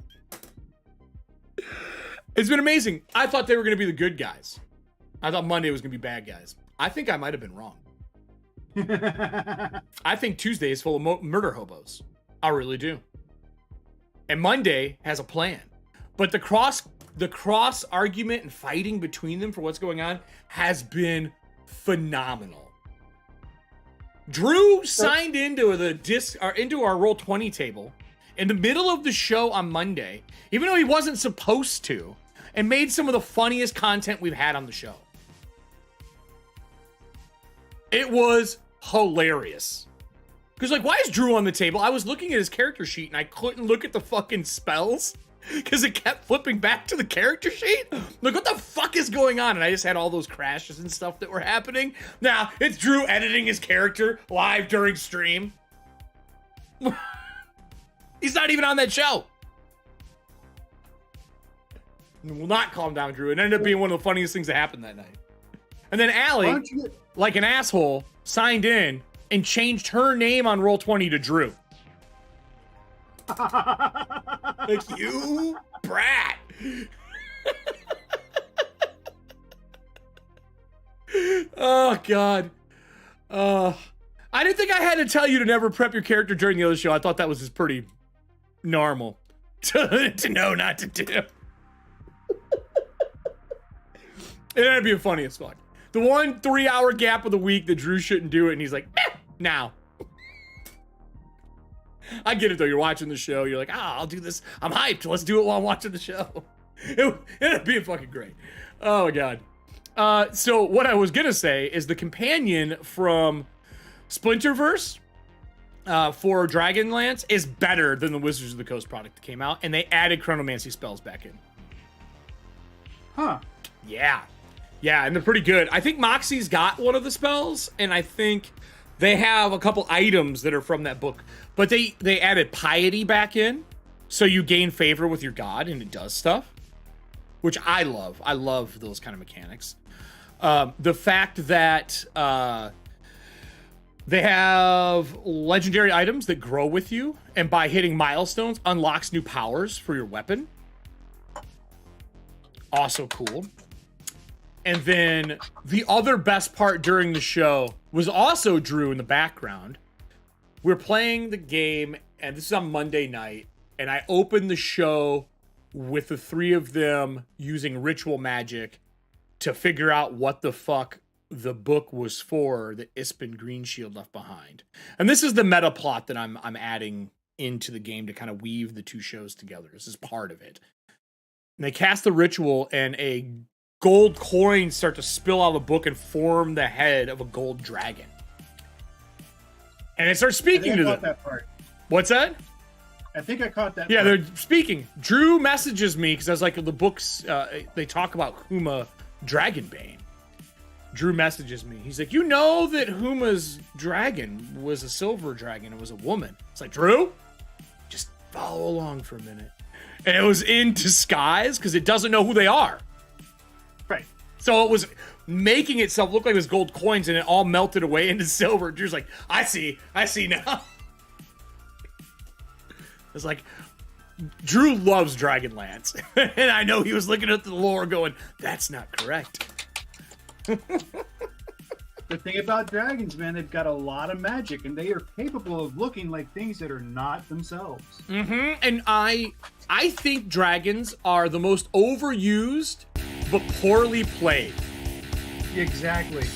B: It's been amazing. I thought they were going to be the good guys. I thought Monday was going to be bad guys. I think I might have been wrong. I think Tuesday is full of murder hobos. I really do. And Monday has a plan. But the cross argument and fighting between them for what's going on has been phenomenal. Drew signed into into our Roll20 table in the middle of the show on Monday, even though he wasn't supposed to, and made some of the funniest content we've had on the show. It was hilarious. Because, like, why is Drew on the table? I was looking at his character sheet and I couldn't look at the fucking spells because it kept flipping back to the character sheet. Like, what the fuck is going on? And I just had all those crashes and stuff that were happening. Now, it's Drew editing his character live during stream. He's not even on that show. Will not calm down, Drew. It ended up being one of the funniest things that happened that night. And then Allie, like an asshole, signed in and changed her name on Roll20 to Drew. Like, you brat. Oh, God. I didn't think I had to tell you to never prep your character during the other show. I thought that was just pretty normal to know not to do. It ended up being funny as fuck. The 1 3-hour gap of the week that Drew shouldn't do it, and he's like, now. I get it, though. You're watching the show. You're like, I'll do this. I'm hyped. Let's do it while I'm watching the show. It ended up being fucking great. Oh, my God. So what I was going to say is the companion from Splinterverse for Dragonlance is better than the Wizards of the Coast product that came out, and they added chronomancy spells back in.
A: Huh.
B: Yeah. Yeah, and they're pretty good. I think Moxie's got one of the spells, and I think they have a couple items that are from that book. But they added piety back in, so you gain favor with your god, and it does stuff, which I love. I love those kind of mechanics. The fact that they have legendary items that grow with you, and by hitting milestones, unlocks new powers for your weapon. Also cool. And then the other best part during the show was also Drew in the background. We're playing the game, and this is on Monday night, and I opened the show with the three of them using ritual magic to figure out what the fuck the book was for that Ispin Greenshield left behind. And this is the meta plot that I'm adding into the game to kind of weave the two shows together. This is part of it. And they cast the ritual, and a gold coins start to spill out of the book and form the head of a gold dragon. And it starts speaking to them.
A: That part.
B: What's that?
A: I think I caught that.
B: Yeah,
A: part.
B: They're speaking. Drew messages me because I was like, the books, they talk about Huma Dragonbane. Drew messages me. He's like, you know that Huma's dragon was a silver dragon. It was a woman. It's like, Drew, just follow along for a minute. And it was in disguise because it doesn't know who they are.
A: Right.
B: So it was making itself look like it was gold coins, and it all melted away into silver. Drew's like, I see now. It's like, Drew loves Dragonlance. And I know he was looking at the lore going, that's not correct.
A: The thing about dragons, man, they've got a lot of magic, and they are capable of looking like things that are not themselves.
B: Mm-hmm. And I think dragons are the most overused but poorly played.
A: Exactly.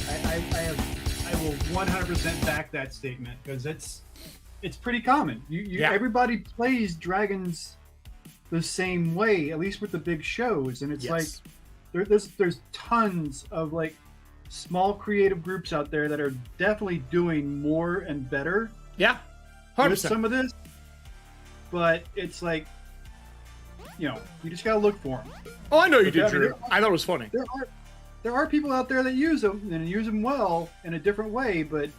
A: I will 100% back that statement because it's pretty common.
B: Yeah.
A: Everybody plays dragons the same way, at least with the big shows, and it's like there's tons of like small creative groups out there that are definitely doing more and better.
B: Yeah, 100%.
A: With some of this, but it's like, you just gotta look for them.
B: Oh, I know you did, Drew. I thought it was funny.
A: There are people out there that use them and use them well in a different way, but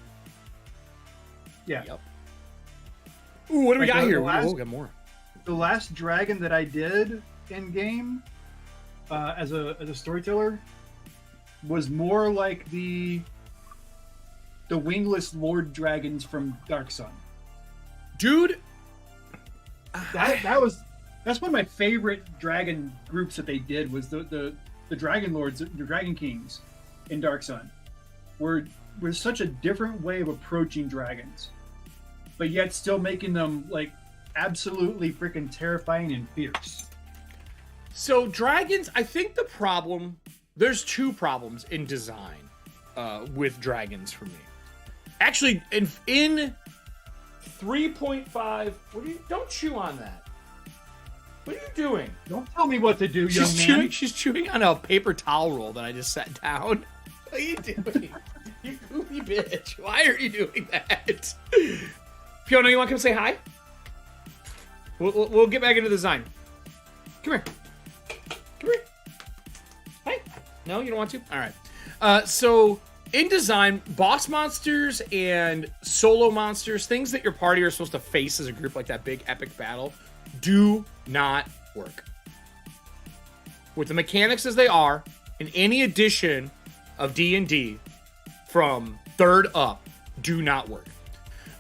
A: yeah.
B: Yep. Ooh, what do we got here? We'll get more.
A: The last dragon that I did in game as a storyteller was more like the wingless lord dragons from Dark Sun.
B: Dude,
A: that's one of my favorite dragon groups that they did was the dragon lords, the dragon kings in Dark Sun, where with such a different way of approaching dragons, but yet still making them like absolutely freaking terrifying and fierce.
B: So dragons, I think there's two problems in design with dragons for me. Actually, in 3.5, don't chew on that. What are you doing?
A: Don't tell me what to do, young man.
B: She's chewing on a paper towel roll that I just set down. What are you doing? You goofy bitch. Why are you doing that? Fiona, you want to come say hi? We'll get back into the design. Come here. Come here. Hi. No, you don't want to? All right. So in design, boss monsters and solo monsters, things that your party are supposed to face as a group, like that big epic battle, do not work. With the mechanics as they are, in any edition of D&D from 3rd up, do not work.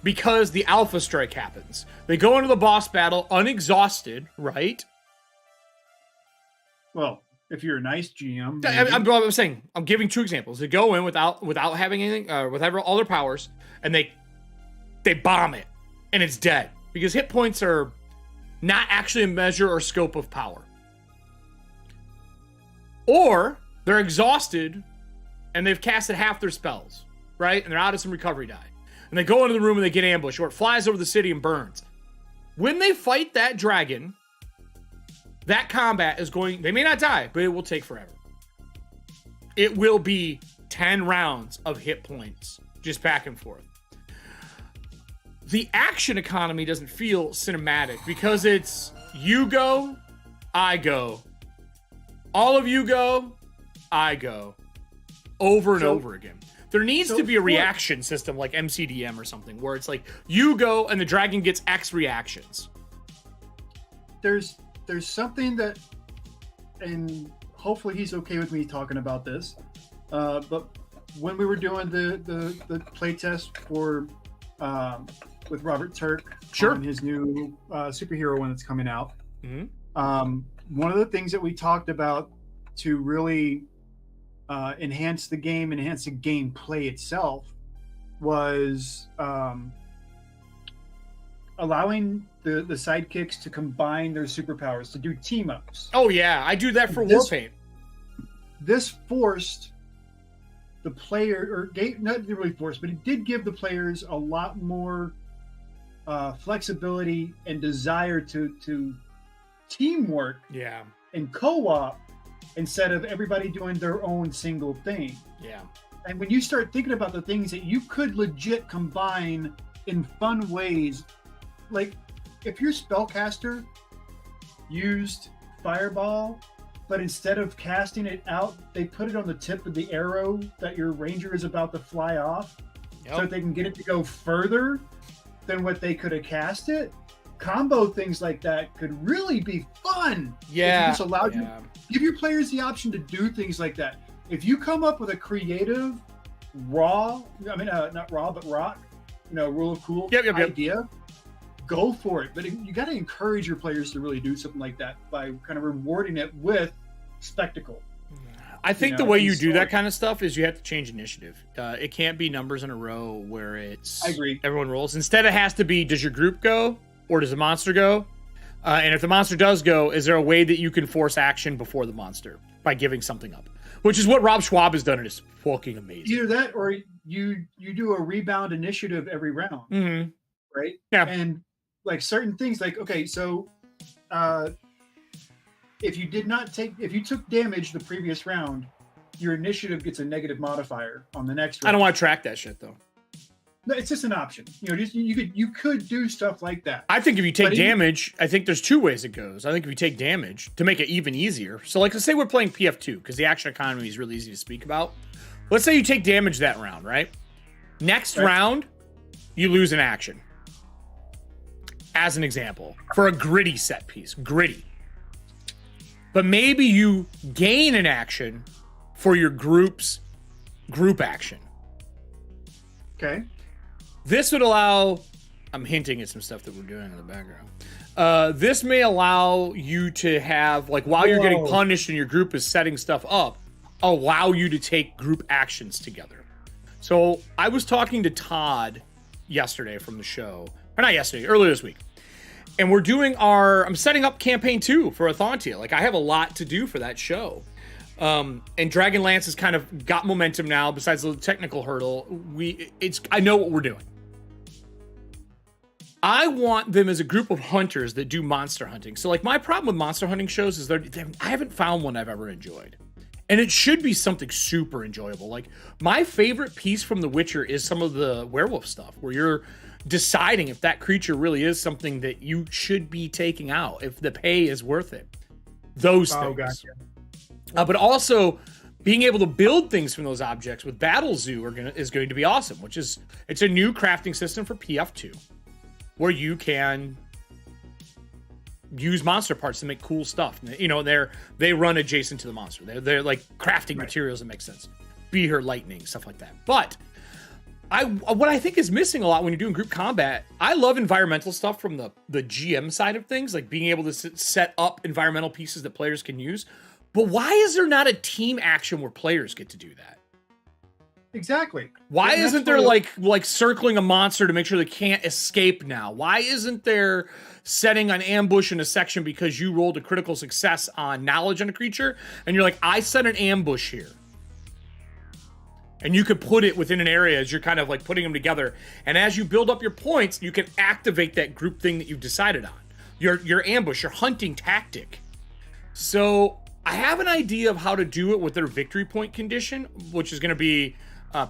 B: Because the alpha strike happens. They go into the boss battle unexhausted, right?
A: Well, if you're a nice GM,
B: I'm saying, I'm giving two examples. They go in without having anything, with all their powers, and they bomb it, and it's dead because hit points are not actually a measure or scope of power. Or they're exhausted, and they've casted half their spells, right? And they're out of some recovery die, and they go into the room and they get ambushed, or it flies over the city and burns. When they fight that dragon, that combat is going, they may not die, but it will take forever. It will be 10 rounds of hit points, just back and forth. The action economy doesn't feel cinematic because it's you go, I go. All of you go, I go. Over and over again. There needs to be a reaction system like MCDM or something where it's like you go and the dragon gets X reactions. There's
A: something that, and hopefully he's okay with me talking about this, but when we were doing the playtest for with Robert Turk on his new superhero one that's coming out, one of the things that we talked about to really enhance the game, enhance the gameplay itself, was allowing the sidekicks to combine their superpowers, to do team-ups.
B: Oh yeah, I do that for Warpaint.
A: This forced the player, or not really forced, but it did give the players a lot more flexibility and desire to teamwork and co-op instead of everybody doing their own single thing.
B: Yeah.
A: And when you start thinking about the things that you could legit combine in fun ways, like if your spellcaster used Fireball, but instead of casting it out, they put it on the tip of the arrow that your ranger is about to fly off, so that they can get it to go further than what they could have cast it. Combo things like that could really be fun.
B: Yeah.
A: If you just allowed you, give your players the option to do things like that. If you come up with a creative, not raw, but rock, rule of cool idea, go for it. But you got to encourage your players to really do something like that by kind of rewarding it with spectacle.
B: I think the way you do that kind of stuff is you have to change initiative. It can't be numbers in a row where it's
A: I agree.
B: Everyone rolls. Instead, it has to be, does your group go or does the monster go? And if the monster does go, is there a way that you can force action before the monster by giving something up? Which is what Rob Schwab has done, and it's fucking amazing.
A: Either that or you do a rebound initiative every round.
B: Mm-hmm.
A: Right?
B: Yeah.
A: And like certain things, like, okay, so if you took damage the previous round, your initiative gets a negative modifier on the next round.
B: I don't want to track that shit though.
A: No, it's just an option. You could do stuff like that.
B: I think if you take damage, I think there's two ways it goes. I think if you take damage to make it even easier. So like, let's say we're playing PF2 because the action economy is really easy to speak about. Let's say you take damage that round, right? Next round, you lose an action. As an example, for a gritty set piece, gritty. But maybe you gain an action for your group action.
A: Okay.
B: This would allow, I'm hinting at some stuff that we're doing in the background. This may allow you to have, like, while you're getting punished and your group is setting stuff up, allow you to take group actions together. So I was talking to Todd yesterday from the show, or not yesterday, earlier this week. And we're doing I'm setting up campaign 2 for Athantia. Like, I have a lot to do for that show. And Dragonlance has kind of got momentum now, besides the technical hurdle. I know what we're doing. I want them as a group of hunters that do monster hunting. So, like, my problem with monster hunting shows is I haven't found one I've ever enjoyed. And it should be something super enjoyable. Like, my favorite piece from The Witcher is some of the werewolf stuff, where you're deciding if that creature really is something that you should be taking out, if the pay is worth it. Those things. Gotcha. But also, being able to build things from those objects with Battle Zoo is going to be awesome, it's a new crafting system for PF2, where you can use monster parts to make cool stuff. You know, they run adjacent to the monster. They're like crafting materials that make sense. Be her lightning, stuff like that. But what I think is missing a lot when you're doing group combat, I love environmental stuff from the GM side of things, like being able to set up environmental pieces that players can use. But why is there not a team action where players get to do that?
A: Exactly.
B: Why isn't there like circling a monster to make sure they can't escape now? Why isn't there setting an ambush in a section because you rolled a critical success on knowledge on a creature and you're like, I set an ambush here. And you could put it within an area as you're kind of like putting them together. And as you build up your points, you can activate that group thing that you've decided on. Your ambush, your hunting tactic. So I have an idea of how to do it with their victory point condition, which is going to be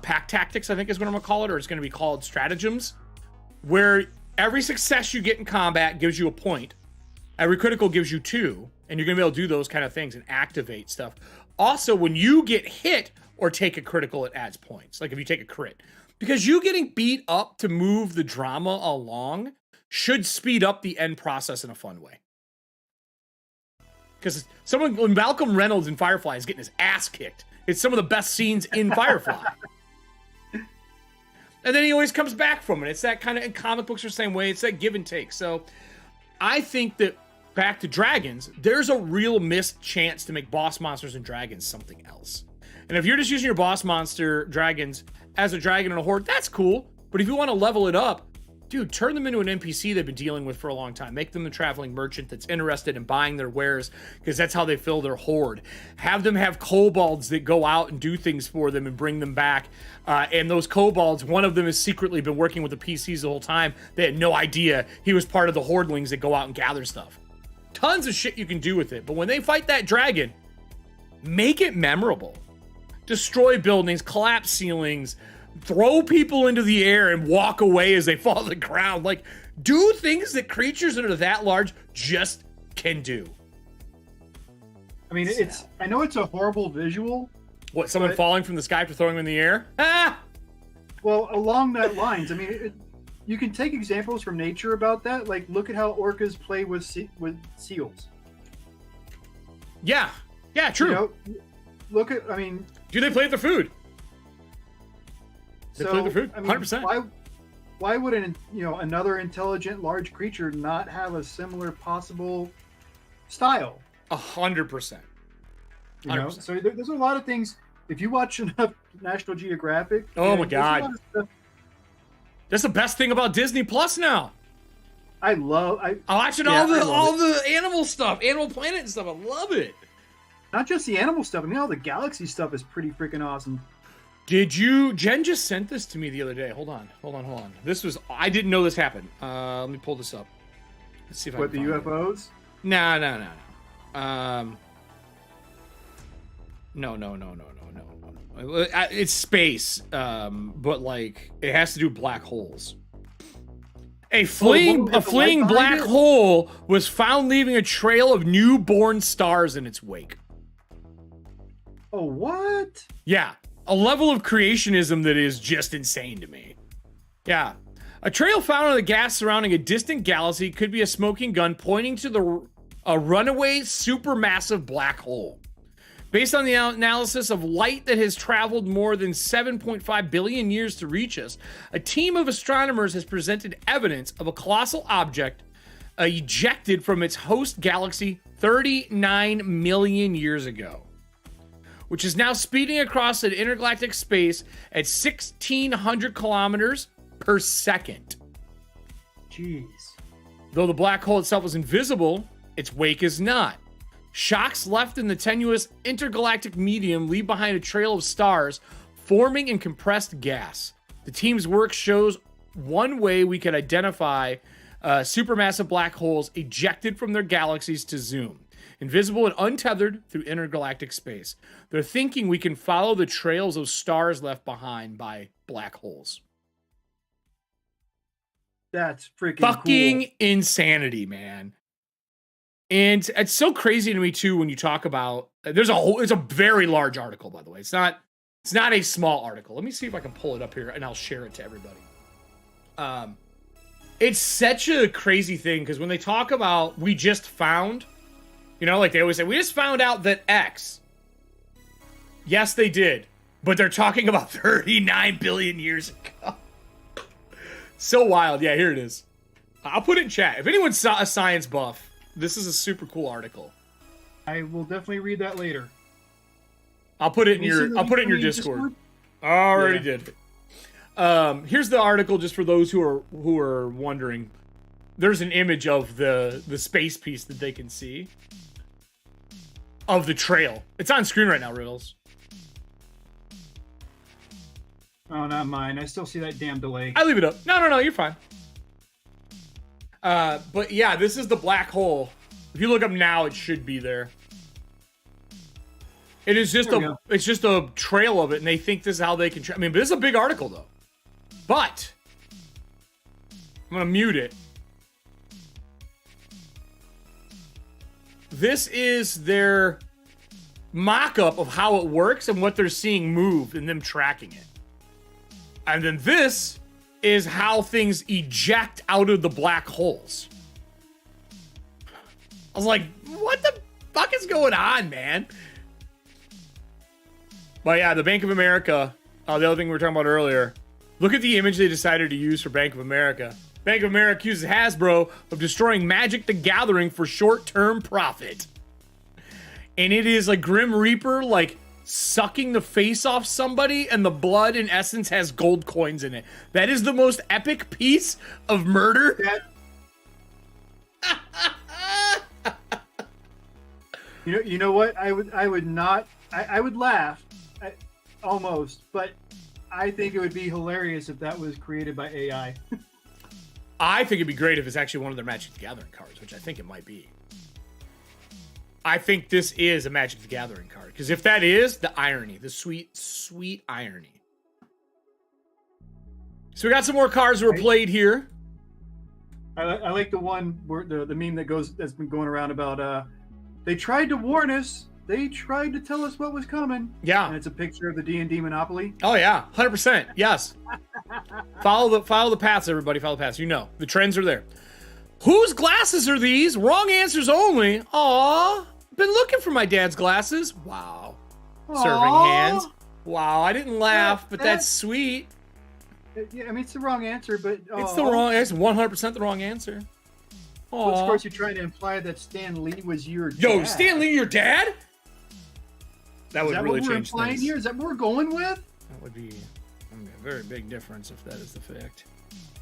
B: pack tactics, I think is what I'm going to call it, or it's going to be called stratagems, where every success you get in combat gives you a point. Every critical gives you 2, and you're going to be able to do those kind of things and activate stuff. Also, when you get hit or take a critical, it adds points. Like if you take a crit. Because you getting beat up to move the drama along should speed up the end process in a fun way. Because when Malcolm Reynolds in Firefly is getting his ass kicked, it's some of the best scenes in Firefly. And then he always comes back from it. It's that kind of, in comic books are the same way. It's that give and take. So I think that back to dragons, there's a real missed chance to make boss monsters and dragons something else. And if you're just using your boss monster dragons as a dragon and a horde, that's cool. But if you want to level it up, dude, turn them into an NPC they've been dealing with for a long time. Make them a traveling merchant that's interested in buying their wares, because that's how they fill their horde. Have them have kobolds that go out and do things for them and bring them back. And those kobolds, one of them has secretly been working with the PCs the whole time. They had no idea he was part of the hordelings that go out and gather stuff. Tons of shit you can do with it. But when they fight that dragon, make it memorable. Destroy buildings, collapse ceilings, throw people into the air and walk away as they fall to the ground. Like, do things that creatures that are that large just can do.
A: I mean, I know it's a horrible visual.
B: What, someone falling from the sky for throwing them in the air? Ah!
A: Well, along that lines, I mean, you can take examples from nature about that. Like, look at how orcas play with seals.
B: Yeah. Yeah, true.
A: You know, look at, I mean...
B: Do they play with their food? They play with their food,
A: I mean,
B: 100%.
A: Why would another intelligent large creature not have a similar possible style?
B: 100%.
A: You know, so there's a lot of things. If you watch enough National Geographic,
B: oh my god, that's the best thing about Disney Plus now.
A: I'm
B: watching all the animal stuff, Animal Planet and stuff. I love it.
A: Not just the animal stuff. I mean, all the galaxy stuff is pretty freaking awesome.
B: Jen just sent this to me the other day. Hold on. I didn't know this happened. Let me pull this up. Let's see if I can find
A: UFOs?
B: It. No. No. It's space, but like it has to do with black holes. A fleeing black hole was found leaving a trail of newborn stars in its wake.
A: Oh, what?
B: Yeah. A level of creationism that is just insane to me. Yeah. A trail found in the gas surrounding a distant galaxy could be a smoking gun pointing to a runaway supermassive black hole. Based on the analysis of light that has traveled more than 7.5 billion years to reach us, a team of astronomers has presented evidence of a colossal object ejected from its host galaxy 39 million years ago. which is now speeding across an intergalactic space at 1,600 kilometers per second.
A: Jeez.
B: Though the black hole itself is invisible, its wake is not. Shocks left in the tenuous intergalactic medium leave behind a trail of stars forming in compressed gas. The team's work shows one way we could identify supermassive black holes ejected from their galaxies to zoom, invisible and untethered through intergalactic space. They're thinking we can follow the trails of stars left behind by black holes.
A: That's freaking
B: fucking
A: cool.
B: Insanity, man. And it's so crazy to me too when you talk about it's a very large article, by the way. It's not a small article. Let me see if I can pull it up here and I'll share it to everybody. It's such a crazy thing because when they talk about we just found, like they always say, we just found out that X. Yes, they did. But they're talking about 39 billion years ago. So wild. Yeah, here it is. I'll put it in chat. If anyone's a science buff, this is a super cool article.
A: I will definitely read that later.
B: I'll put it in your Discord. I already did. Here's the article just for those who are wondering. There's an image of the space piece that they can see of the trail. It's on screen right now, Riddles.
A: Oh, not mine. I still see that damn delay.
B: I leave it up. No, you're fine. But yeah, this is the black hole. If you look up now, it should be there. It is just it's just a trail of it, and they think this is how they can. But this is a big article though. But I'm gonna mute it. This is their mock-up of how it works and what they're seeing move and them tracking it. And then this is how things eject out of the black holes. I was like, what the fuck is going on, man? But yeah, the Bank of America, the other thing we were talking about earlier, look at the image they decided to use for Bank of America. Bank of America accuses Hasbro of destroying Magic the Gathering for short-term profit. And it is a Grim Reaper, sucking the face off somebody, and the blood in essence has gold coins in it. That is the most epic piece of murder.
A: You know what? I would not. I would laugh, almost, but I think it would be hilarious if that was created by AI.
B: I think it'd be great if it's actually one of their Magic the Gathering cards, which I think it might be. I think this is a Magic the Gathering card. Because if that is, the irony. The sweet, sweet irony. So we got some more cards that were played here.
A: I like the one where the meme that's been going around about they tried to warn us. They tried to tell us what was coming.
B: Yeah.
A: And it's a picture of the D&D Monopoly.
B: Oh yeah, 100%. Yes. Follow the paths, everybody. Follow the paths. The trends are there. Whose glasses are these? Wrong answers only. Aw. Been looking for my dad's glasses. Wow. Aww. Serving hands. Wow, I didn't laugh, but that's sweet.
A: Yeah, it's the wrong answer, but
B: it's 100% the wrong answer.
A: Well, of course, you're trying to imply that Stan Lee was your dad.
B: Yo, Stan Lee, your dad? That would really change things.
A: Here? Is that what we're going with?
B: That would be a very big difference if that is the fact.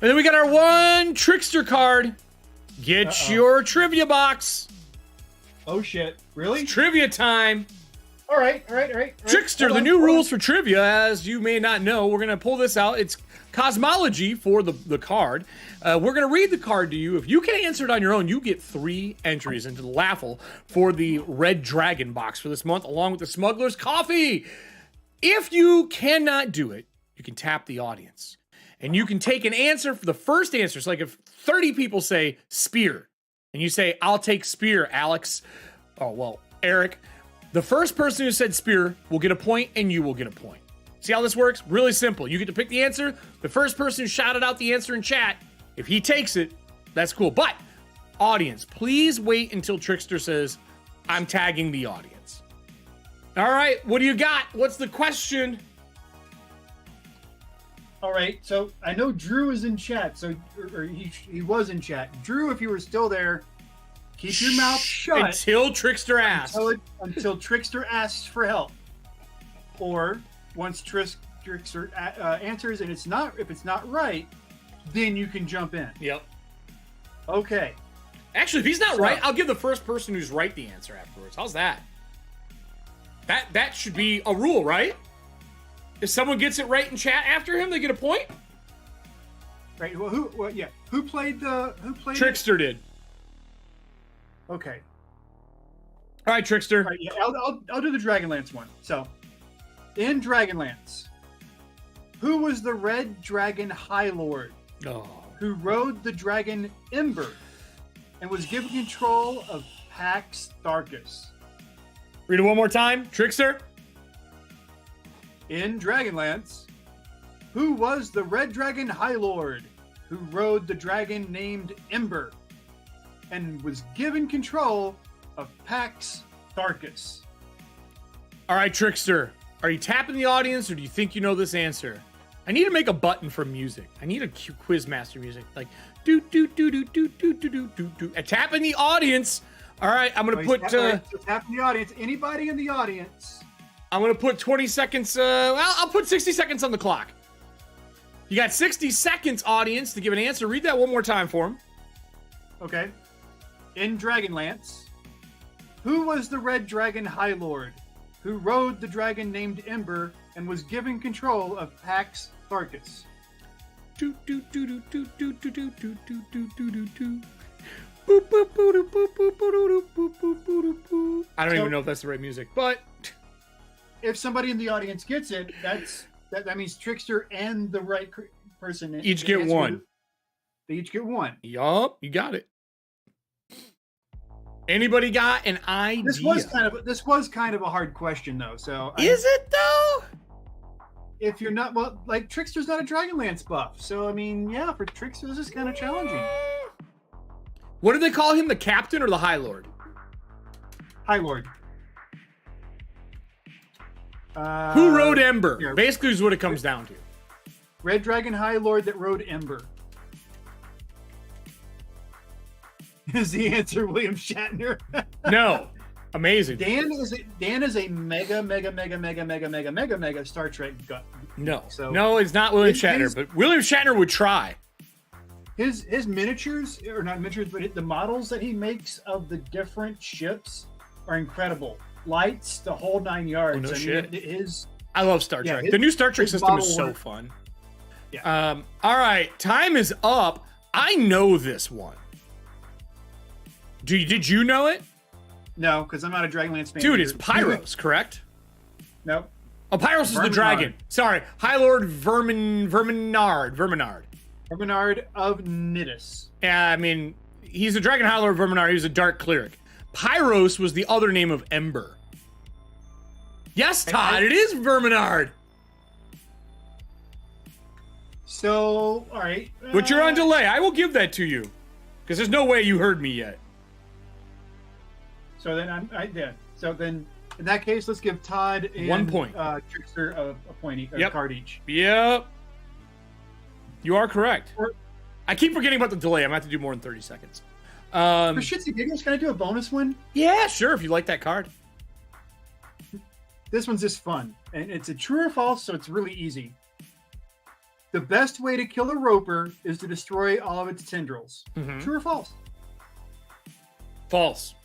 B: And then we got our one trickster card. Get your trivia box.
A: Oh shit! Really?
B: It's trivia time.
A: All right.
B: Trickster, the new rules for trivia, as you may not know, we're gonna pull this out. It's cosmology for the card. We're gonna read the card to you. If you can answer it on your own, you get 3 entries into the raffle for the Red Dragon box for this month, along with the Smuggler's Coffee. If you cannot do it, you can tap the audience. And you can take an answer for the first answer. So if 30 people say spear, and you say, I'll take spear, Alex. Oh, well, Eric. The first person who said spear will get a point, and you will get a point. See how this works? Really simple. You get to pick the answer. The first person who shouted out the answer in chat, if he takes it, that's cool. But, audience, please wait until Trickster says, I'm tagging the audience. All right, what do you got? What's the question?
A: All right, so I know Drew is in chat, or he was in chat. Drew, if you were still there, keep your mouth shut
B: until Trickster asks.
A: Until Trickster asks for help. Or once Trickster answers and if it's not right, then you can jump in.
B: Yep.
A: Okay.
B: Actually, if he's not right, I'll give the first person who's right the answer afterwards. How's that? That should be a rule, right? If someone gets it right in chat after him, they get a point.
A: Right. Well, who played
B: Trickster did.
A: Okay.
B: All right, Trickster.
A: All right, yeah, I'll do the Dragonlance one. So, in Dragonlance, who was the Red Dragon High Lord who rode the dragon Ember and was given control of Pax Tharkus?
B: Read it one more time, Trickster.
A: In Dragonlance, who was the Red Dragon High Lord who rode the dragon named Ember and was given control of Pax Tharkus?
B: All right, Trickster. Are you tapping the audience, or do you think you know this answer? I need to make a button for music. I need a quiz master music, like do do do do do do do do do do. Tapping the audience. All right, I'm gonna put.
A: Tapping the audience. Anybody in the audience?
B: I'm gonna put 20 seconds. Well, I'll put 60 seconds on the clock. You got 60 seconds, audience, to give an answer. Read that one more time for him.
A: Okay. In Dragonlance, who was the Red Dragon High Lord who rode the dragon named Ember and was given control of Pax Tharkus?
B: I don't even know if that's the right music, but
A: if somebody in the audience gets it, that means Trickster and the right person
B: each get one.
A: They each get one.
B: Yup, you got it. Anybody got an idea?
A: This was kind of a hard question though. So
B: is it though?
A: If you're not like Trickster's not a Dragonlance buff, so I mean, yeah, for Trickster this is kind of challenging.
B: What do they call him? The Captain or the High Lord?
A: High Lord.
B: Who rode Ember?
A: Yeah.
B: Basically, is what it comes down to.
A: Red Dragon High Lord that rode Ember. Is the answer William Shatner?
B: No. Amazing.
A: Dan is a mega Star Trek gut.
B: No.
A: So
B: no, it's not William Shatner, but William Shatner would try.
A: His miniatures, or not miniatures, but the models that he makes of the different ships are incredible. Lights, the whole 9 yards.
B: Oh, no shit.
A: I
B: love Star Trek. The new Star Trek system is so fun.
A: Yeah.
B: All right, time is up. I know this one. Did you know it?
A: No, because I'm not a Dragonlance fan.
B: Dude, it's Pyros, correct?
A: Nope.
B: Oh, Pyros is the dragon. Sorry, High Lord Verminard.
A: Verminard of Nidus.
B: Yeah, I mean, he's a dragon High Lord Verminard. He was a dark cleric. Pyros was the other name of Ember. Yes, Todd, it is Verminard.
A: So, all right.
B: But you're on delay. I will give that to you. Because there's no way you heard me yet.
A: So then So then, in that case, let's give Todd and
B: 1 point.
A: Trickster a point, card each.
B: Yep. You are correct. I keep forgetting about the delay. I'm going to have to do more than 30 seconds.
A: For shits and giggles, can I do a bonus one?
B: Yeah, sure, if you like that card.
A: This one's just fun. And it's a true or false, so it's really easy. The best way to kill a roper is to destroy all of its tendrils. Mm-hmm. True or false?
B: False.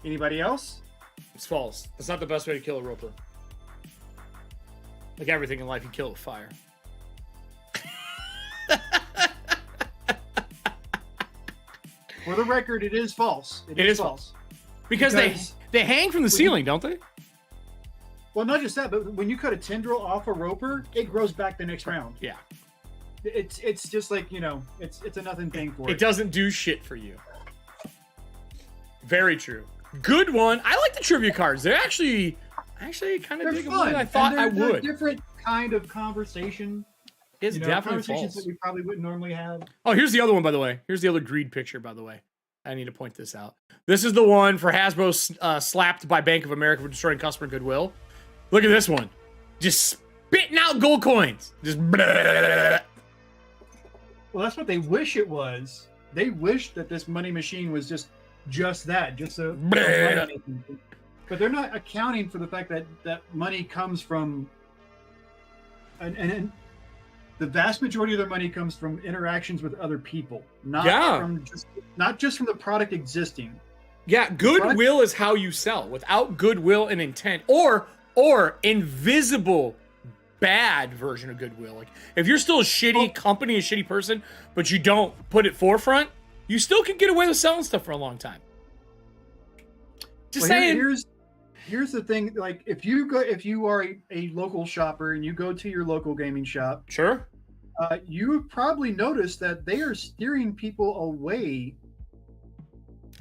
A: Anybody else?
B: It's false. That's not the best way to kill a roper. Like everything in life, you kill with fire.
A: For the record, it is false. It is false.
B: Because they hang from the ceiling, don't they?
A: Well, not just that, but when you cut a tendril off a roper, it grows back the next round.
B: Yeah.
A: It's just like, it's a nothing thing for it.
B: It doesn't do shit for you. Very true. Good one. I like the trivia cards. They're actually kind of dig them more than I thought I would.
A: They're a different kind of conversation.
B: It's definitely
A: conversations
B: false.
A: that we probably wouldn't normally have.
B: Oh, here's the other one, by the way. Here's the other greed picture, by the way. I need to point this out. This is the one for Hasbro slapped by Bank of America for destroying customer goodwill. Look at this one. Just spitting out gold coins. Just blah.
A: Well, that's what they wish it was. They wish that this money machine was just that. Just a... but they're not accounting for the fact that money comes from, and the vast majority of their money comes from interactions with other people, not just from the product existing.
B: Yeah, goodwill is how you sell. Without goodwill and intent, or invisible bad version of goodwill. Like if you're still a shitty company, a shitty person, but you don't put it forefront, you still can get away with selling stuff for a long time. Just saying.
A: Here's the thing. Like if you are a local shopper and you go to your local gaming shop,
B: sure,
A: you probably noticed that they are steering people away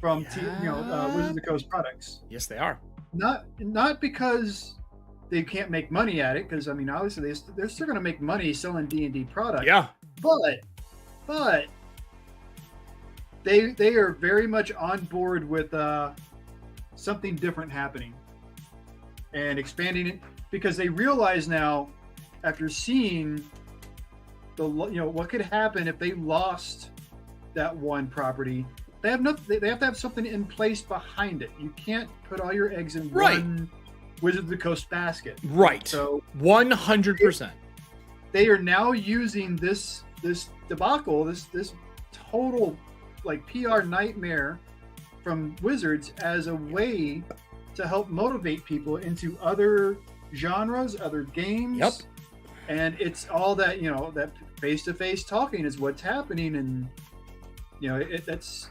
A: from Wizards of the Coast products.
B: Yes, they are.
A: Not because they can't make money at it, because I mean, obviously they're still going to make money selling D&D products.
B: Yeah,
A: but they are very much on board with something different happening and expanding it, because they realize now, after seeing what could happen if they lost that one property. They have to have something in place behind it. You can't put all your eggs in one Wizard of the Coast basket.
B: Right.
A: So
B: 100%.
A: They are now using this debacle, this total like PR nightmare from Wizards as a way to help motivate people into other genres, other games.
B: Yep.
A: And it's all that, that face-to-face talking is what's happening, and that's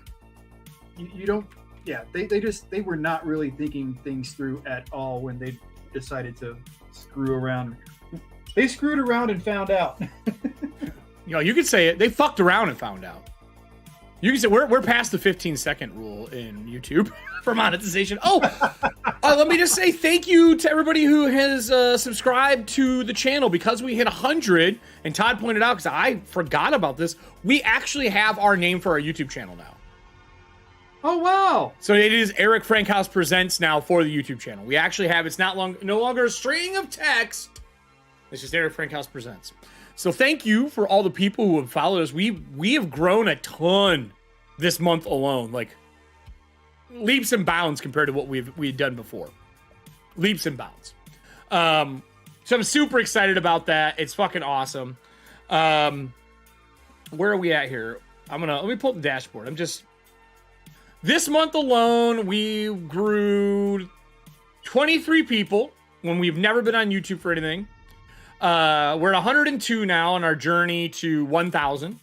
A: you don't. Yeah, they were not really thinking things through at all when they decided to screw around. They screwed around and found out.
B: You could say it. They fucked around and found out. You can say we're past the 15-second rule in YouTube for monetization. Let me just say thank you to everybody who has subscribed to the channel, because we hit 100. And Todd pointed out, because I forgot about this, we actually have our name for our YouTube channel now.
A: Oh wow!
B: So it is Eric Frankhouse Presents now for the YouTube channel. We actually have, it's no longer a string of text. It's just Eric Frankhouse Presents. So thank you for all the people who have followed us. We have grown a ton this month alone, like leaps and bounds compared to what we've done before. Leaps and bounds. So I'm super excited about that. It's fucking awesome. Where are we at here? Let me pull up the dashboard. This month alone, we grew 23 people when we've never been on YouTube for anything. We're at 102 now on our journey to 1,000.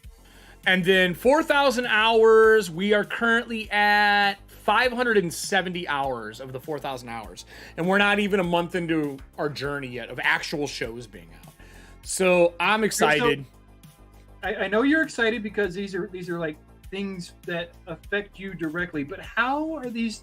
B: And then 4,000 hours, we are currently at 570 hours of the 4,000 hours. And we're not even a month into our journey yet of actual shows being out. So I'm excited.
A: So, I know you're excited because these are like things that affect you directly, but how are these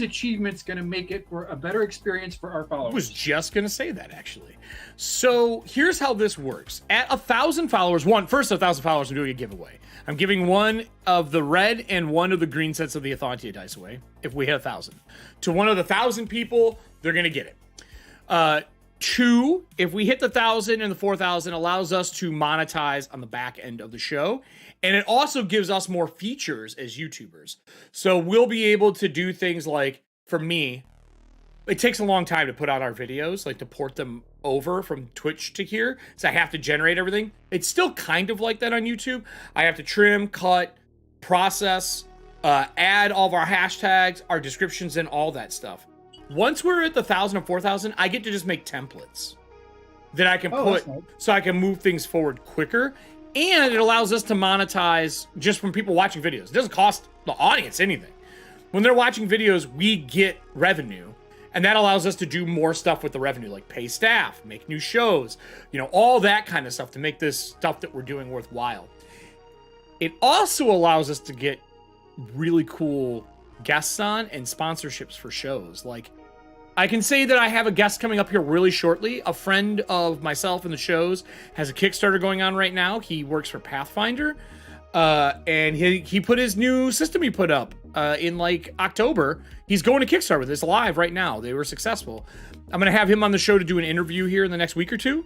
A: achievements going to make it for a better experience for our followers?
B: I was just going to say that, actually. So here's how this works. At 1,000 followers, first 1,000 followers, I'm doing a giveaway. I'm giving one of the red and one of the green sets of the Athantia dice away if we hit 1,000. To one of the 1,000 people, they're going to get it. 2, if we hit the 1,000 and the 4,000, allows us to monetize on the back end of the show. And it also gives us more features as YouTubers. So we'll be able to do things like, for me, it takes a long time to put out our videos, like to port them over from Twitch to here. So I have to generate everything. It's still kind of like that on YouTube. I have to trim, cut, process, add all of our hashtags, our descriptions, and all that stuff. Once we're at the 1,000 and 4,000, I get to just make templates that I can put so I can move things forward quicker. And it allows us to monetize just from people watching videos. It doesn't cost the audience anything. When they're watching videos, we get revenue. And that allows us to do more stuff with the revenue, like pay staff, make new shows, all that kind of stuff to make this stuff that we're doing worthwhile. It also allows us to get really cool guests on and sponsorships for shows. Like, I can say that I have a guest coming up here really shortly. A friend of myself and the shows has a Kickstarter going on right now. He works for Pathfinder, and he put his new system he put up in like October. He's going to Kickstarter with this live right now. They were successful. I'm going to have him on the show to do an interview here in the next week or two.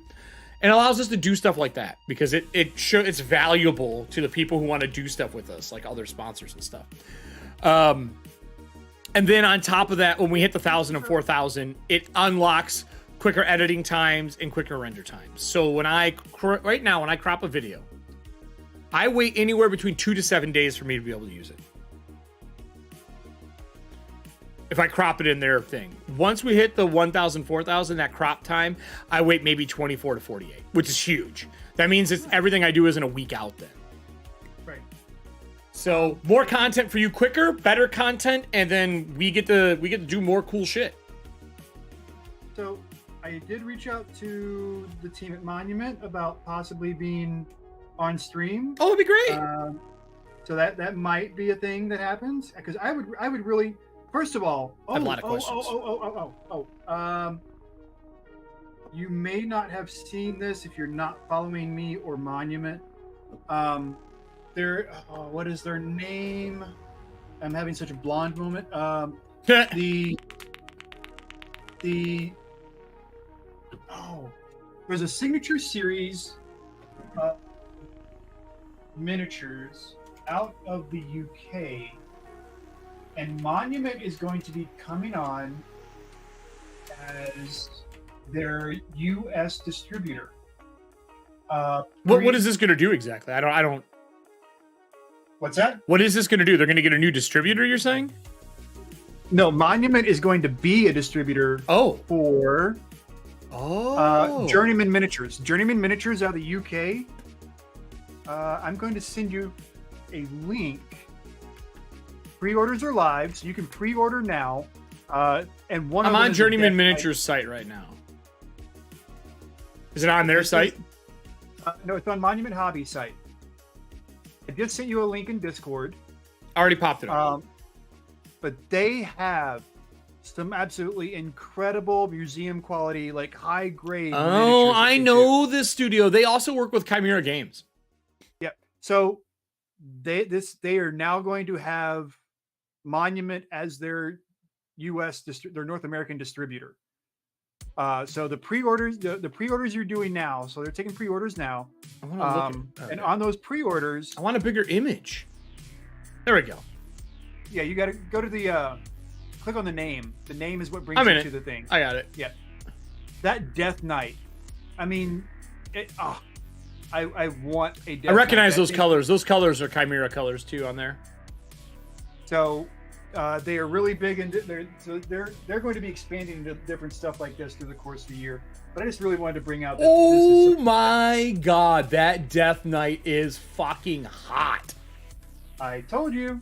B: And it allows us to do stuff like that because it's valuable to the people who want to do stuff with us, like other sponsors and stuff. And then on top of that, when we hit the 1,000 and 4,000, it unlocks quicker editing times and quicker render times. So when right now, when I crop a video, I wait anywhere between 2 to 7 days for me to be able to use it. If I crop it in their thing. Once we hit the 1,000, 4,000, that crop time, I wait maybe 24 to 48, which is huge. That means everything I do isn't a week out then.
A: Right.
B: So more content for you quicker, better content, and then we get to do more cool shit.
A: So I did reach out to the team at Monument about possibly being on stream.
B: Oh, that'd be great.
A: So that might be a thing that happens, because I would really. First of all,
B: I have a lot of questions.
A: You may not have seen this if you're not following me or Monument. What is their name? I'm having such a blonde moment. There's a signature series miniatures out of the UK. And Monument is going to be coming on as their U.S. distributor.
B: What is this going to do exactly? I don't.
A: What's that?
B: What is this going to do? They're going to get a new distributor, you're saying?
A: No, Monument is going to be a distributor. For Journeyman Miniatures. Journeyman Miniatures out of the UK. I'm going to send you a link. Pre-orders are live, so you can pre-order now. And I'm
B: on Journeyman Miniatures site right now. Is it on their site?
A: No, it's on Monument Hobby site. I just sent you a link in Discord.
B: Already popped it up.
A: But they have some absolutely incredible museum quality, like high grade.
B: Oh, I know this studio. They also work with Chimera Games.
A: Yep. So they are now going to have Monument as their their North American distributor. So the pre-orders you're doing now, so they're taking pre-orders now.
B: I want to look at,
A: and on those pre-orders,
B: I want a bigger image. There we go.
A: Yeah, you got to go to the click on the name. The name is what brings you to the thing.
B: I got it.
A: Yeah. That Death Knight. I mean, I want a Death
B: I recognize
A: Knight.
B: those colors. Those colors are Chimera colors too on there.
A: So they are really big, and they're going to be expanding into different stuff like this through the course of the year. But I just really wanted to bring out.
B: Oh my God, that Death Knight is fucking hot.
A: I told you.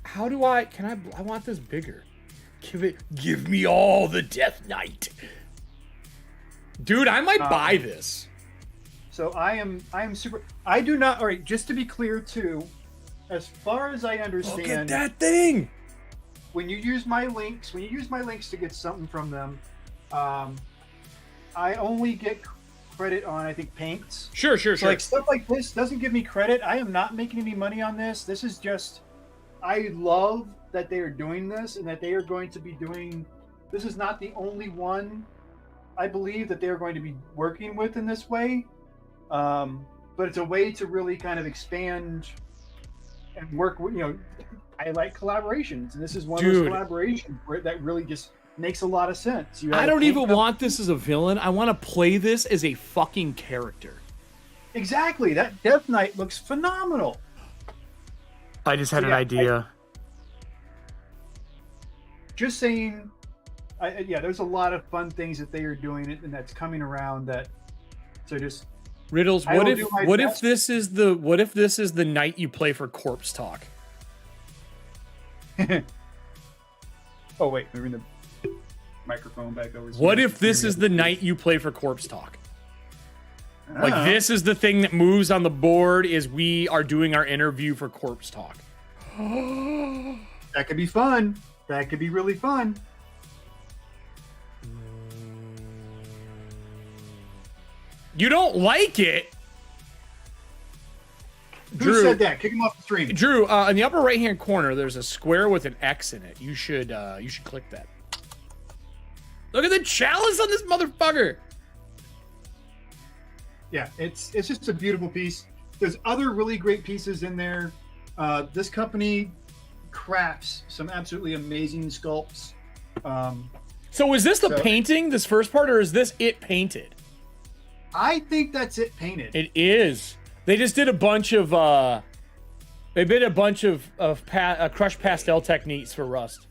B: How do I want this bigger. Give me all the Death Knight. Dude, I might buy this.
A: So I am super. I do not. All right, just to be clear too, as far as I understand,
B: look at that thing.
A: When you use my links to get something from them, I only get credit on, I think, paints.
B: Sure.
A: So like stuff like this doesn't give me credit. I am not making any money on this. This is just, I love that they are doing this and that they are going to be doing. This is not the only one, I believe, that they are going to be working with in this way. But it's a way to really kind of expand and work with, I like collaborations, and this is one of those collaborations where that really just makes a lot of sense.
B: I don't even want this as a villain. I want to play this as a fucking character.
A: Exactly. That Death Knight looks phenomenal.
B: I just had an idea.
A: Just saying, there's a lot of fun things that they are doing, and that's coming around. Just
B: Riddles. What if this is the night you play for Corpse Talk?
A: Oh wait, let me bring the microphone back over.
B: What if this is the night you play for Corpse Talk? Like this is the thing that moves on the board is we are doing our interview for Corpse Talk.
A: That could be fun. That could be really fun.
B: You don't like it?
A: Who said that? Kick him off the stream.
B: Drew, in the upper right-hand corner, there's a square with an X in it. You should click that. Look at the chalice on this motherfucker.
A: Yeah, it's just a beautiful piece. There's other really great pieces in there. This company crafts some absolutely amazing sculpts.
B: So is this the painting, this first part, or is this it painted?
A: I think that's it painted.
B: It is. They just did a bunch of crushed pastel techniques for Rust.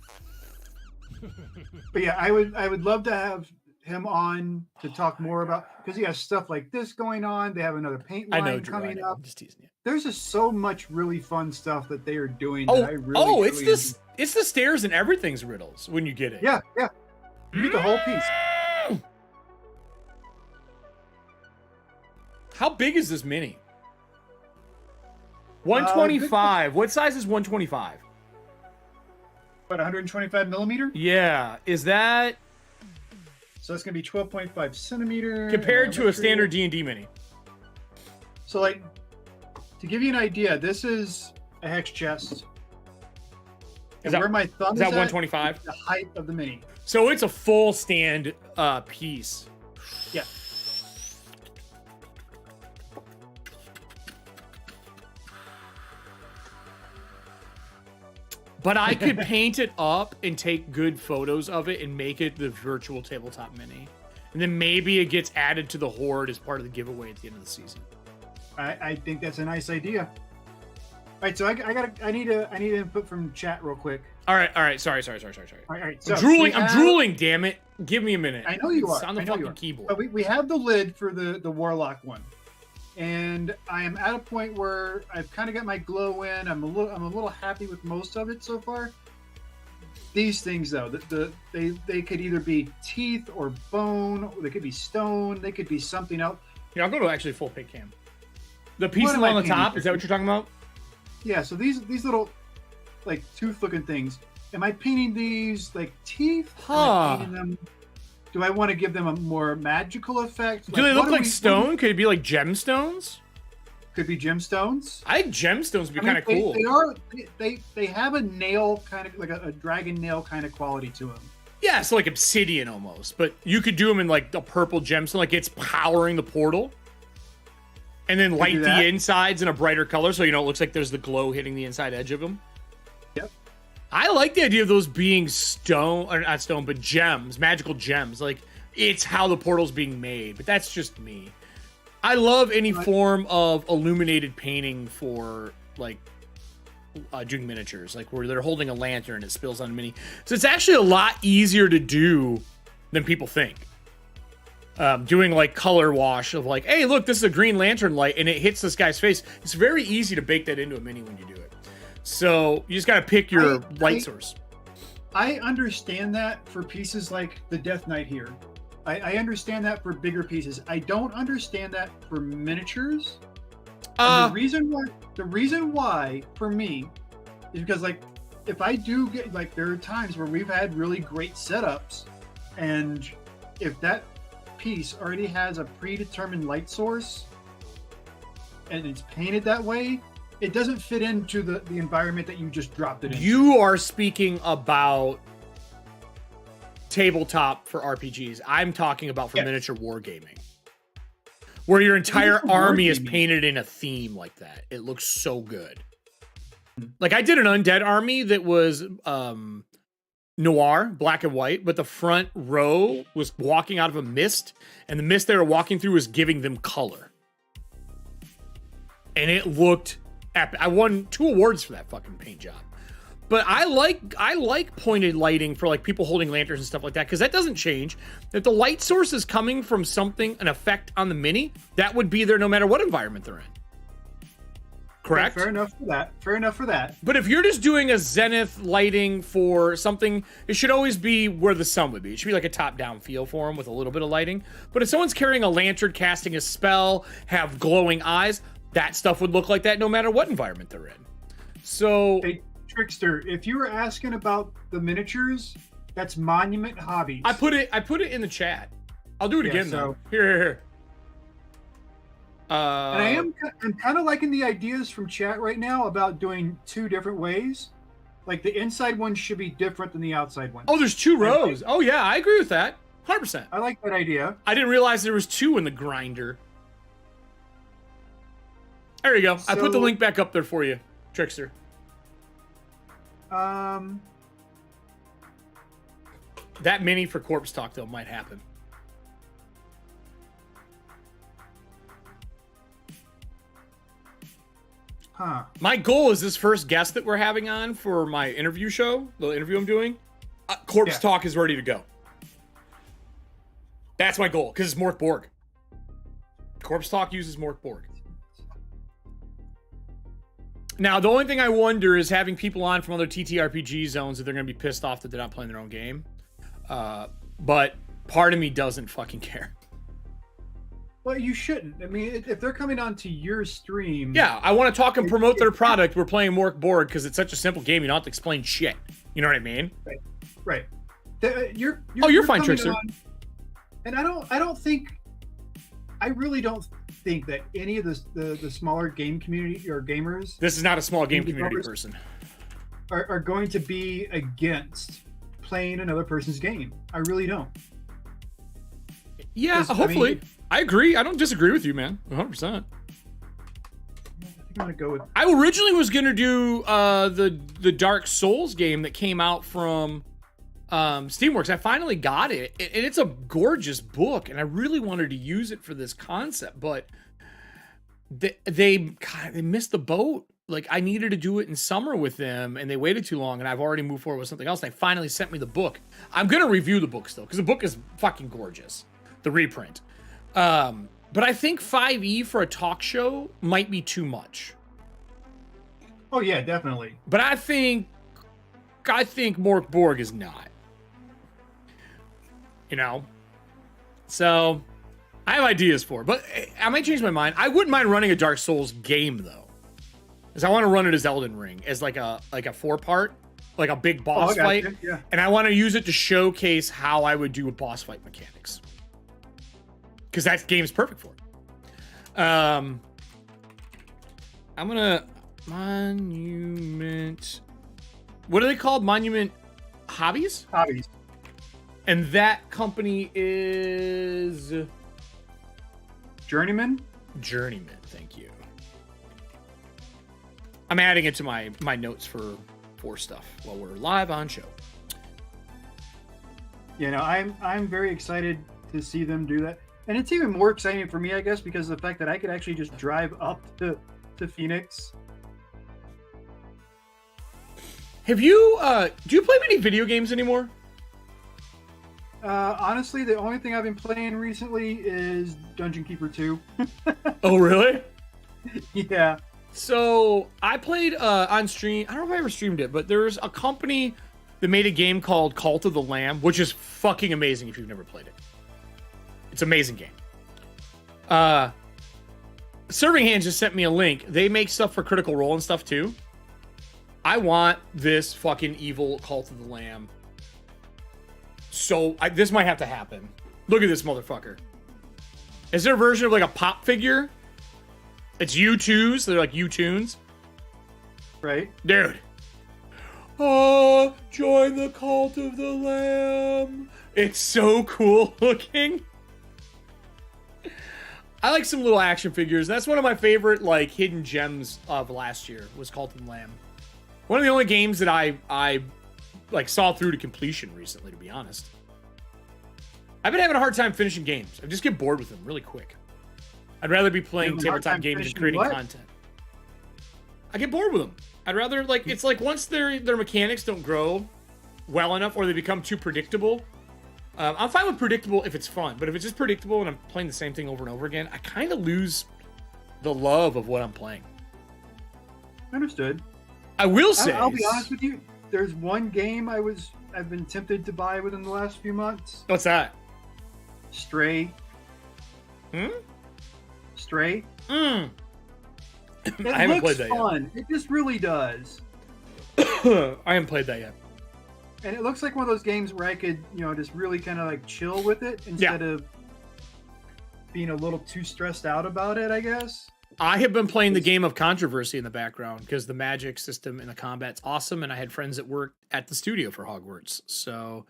A: But yeah, I would love to have him on to talk more about, because he has stuff like this going on. They have another paint line coming up.
B: I'm just teasing you.
A: There's just so much really fun stuff that they are doing.
B: Oh,
A: that I really,
B: it's the stairs and everything's riddles when you get it.
A: Yeah. You get the whole piece.
B: How big is this mini? 125. What size is 125?
A: What, 125 millimeter?
B: Yeah. Is that...
A: So that's going to be 12.5 centimeter.
B: Compared to a standard D&D mini.
A: So, like, to give you an idea, this is a hex chest. And where my thumb is
B: that
A: at,
B: 125?
A: the height of the mini.
B: So it's a full stand piece.
A: Yeah.
B: But I could paint it up and take good photos of it and make it the virtual tabletop mini. And then maybe it gets added to the Horde as part of the giveaway at the end of the season.
A: I think that's a nice idea. All right, so I need input from chat real quick.
B: All right. Sorry.
A: All right. So
B: I'm drooling, damn it. Give me a minute.
A: I know you are.
B: It's on the fucking keyboard.
A: But we have the lid for the Warlock one. And I am at a point where I've kind of got my glow in. I'm a little happy with most of it so far. These things though, they could either be teeth or bone, or they could be stone, they could be something else.
B: Yeah, I'll go to actually full pick cam. The pieces on the top, is that what you're talking about?
A: Yeah, so these little like tooth looking things. Am I painting these like teeth?
B: Huh.
A: Am I painting them? Do I want to give them a more magical effect?
B: Do they look like stone? Could it be like gemstones?
A: Could be gemstones.
B: I think gemstones would be kind of cool.
A: They have a nail kind of like a dragon nail kind of quality to them.
B: Yeah, it's like obsidian almost, but you could do them in like the purple gemstone, like it's powering the portal, and then light the insides in a brighter color, so it looks like there's the glow hitting the inside edge of them.
A: Yep.
B: I like the idea of those being stone, or not stone, but gems, magical gems. Like it's how the portal's being made, but that's just me. I love any form of illuminated painting for like doing miniatures, like where they're holding a lantern and it spills on a mini. So it's actually a lot easier to do than people think. Doing like color wash of like, hey, look, this is a green lantern light and it hits this guy's face. It's very easy to bake that into a mini when you do it. So you just got to pick your light source.
A: I understand that for pieces like the Death Knight here. I understand that for bigger pieces. I don't understand that for miniatures. The reason why for me is because like if I do get like there are times where we've had really great setups, and if that piece already has a predetermined light source and it's painted that way, it doesn't fit into the environment that you just dropped it in.
B: You are speaking about tabletop for RPGs. I'm talking about for miniature wargaming, where your entire army is painted in a theme like that. It looks so good. Like I did an undead army that was noir, black and white, but the front row was walking out of a mist, and the mist they were walking through was giving them color. And it looked epic. I won 2 awards for that fucking paint job. But I like pointed lighting for like people holding lanterns and stuff like that, because that doesn't change. If the light source is coming from something, an effect on the mini, that would be there no matter what environment they're in. Correct?
A: Fair enough for that.
B: But if you're just doing a zenith lighting for something, it should always be where the sun would be. It should be like a top-down feel for them with a little bit of lighting. But if someone's carrying a lantern, casting a spell, have glowing eyes, that stuff would look like that no matter what environment they're in. So...
A: Hey, Trickster, if you were asking about the miniatures, that's Monument Hobbies.
B: I put it in the chat. I'll do it again though. Here.
A: And I'm kind of liking the ideas from chat right now about doing 2 different ways. Like the inside one should be different than the outside one.
B: Oh, there's 2 rows. Oh yeah, I agree with that. 100%.
A: I like that idea.
B: I didn't realize there was 2 in the grinder. There you go. I put the link back up there for you, Trickster. That mini for Corpse Talk though might happen.
A: Huh.
B: My goal is this first guest that we're having on for my interview show, the interview I'm doing. Corpse Talk is ready to go. That's my goal because it's Mork Borg. Corpse Talk uses Mork Borg. Now, the only thing I wonder is having people on from other TTRPG zones that they're going to be pissed off that they're not playing their own game. But part of me doesn't fucking care.
A: Well, you shouldn't. I mean, if they're coming on to your stream...
B: Yeah, I want to talk and promote their product. We're playing Mork Borg because it's such a simple game. You don't have to explain shit. You know what I mean?
A: Right. You're
B: fine, Trickster.
A: And I really don't think that any of the smaller game community or gamers...
B: This is not a small game community person.
A: Are going to be against playing another person's game. I really don't.
B: Yeah, hopefully. I agree. I don't disagree with you, man. 100%.
A: I think I'm gonna go with...
B: I originally was gonna do the Dark Souls game that came out from Steamworks. I finally got it, and it's a gorgeous book, and I really wanted to use it for this concept, but they missed the boat. Like, I needed to do it in summer with them, and they waited too long, and I've already moved forward with something else. And they finally sent me the book. I'm gonna review the book still because the book is fucking gorgeous, the reprint. But I think 5e for a talk show might be too much.
A: Oh yeah, definitely.
B: But I think Mork Borg is not. You know? So I have ideas for it, but I might change my mind. I wouldn't mind running a Dark Souls game though. Because I want to run it as Elden Ring, as like a 4-part, like a big boss fight.
A: Yeah.
B: And I want to use it to showcase how I would do a boss fight mechanics. Because that game is perfect for it. I'm gonna Monument. What are they called? Monument Hobbies?
A: Hobbies.
B: And that company is
A: Journeyman?
B: Journeyman, thank you. I'm adding it to my notes for stuff while we're live on show.
A: You know, I'm very excited to see them do that. And it's even more exciting for me, I guess, because of the fact that I could actually just drive up to Phoenix.
B: Have you do you play many video games anymore?
A: Honestly, the only thing I've been playing recently is Dungeon Keeper 2.
B: Oh, really?
A: Yeah.
B: So I played on stream. I don't know if I ever streamed it, but there's a company that made a game called Cult of the Lamb, which is fucking amazing if you've never played it. It's an amazing game. Serving Hands just sent me a link. They make stuff for Critical Role and stuff too. I want this fucking evil Cult of the Lamb. So this might have to happen. Look at this motherfucker. Is there a version of like a pop figure? It's U2s. They're like U-tunes.
A: Right.
B: Dude. Oh, join the Cult of the Lamb. It's so cool looking. I like some little action figures. That's one of my favorite like hidden gems of last year was Cult of the Lamb. One of the only games that I like saw through to completion recently, to be honest. I've been having a hard time finishing games. I just get bored with them really quick. I'd rather be playing tabletop games and creating content. I get bored with them. I'd rather like it's like once their mechanics don't grow well enough or they become too predictable. I'm fine with predictable if it's fun, but if it's just predictable and I'm playing the same thing over and over again, I kind of lose the love of what I'm playing.
A: Understood.
B: I will say,
A: I'll be honest with you. There's one game I've been tempted to buy within the last few months.
B: What's that?
A: Stray. Stray.
B: I haven't played that
A: fun. Yet. It just really does.
B: I haven't played that yet.
A: And it looks like one of those games where I could, just really kind of like chill with it instead of being a little too stressed out about it, I guess.
B: I have been playing the game of controversy in the background because the magic system and the combat's awesome, and I had friends that worked at the studio for Hogwarts. So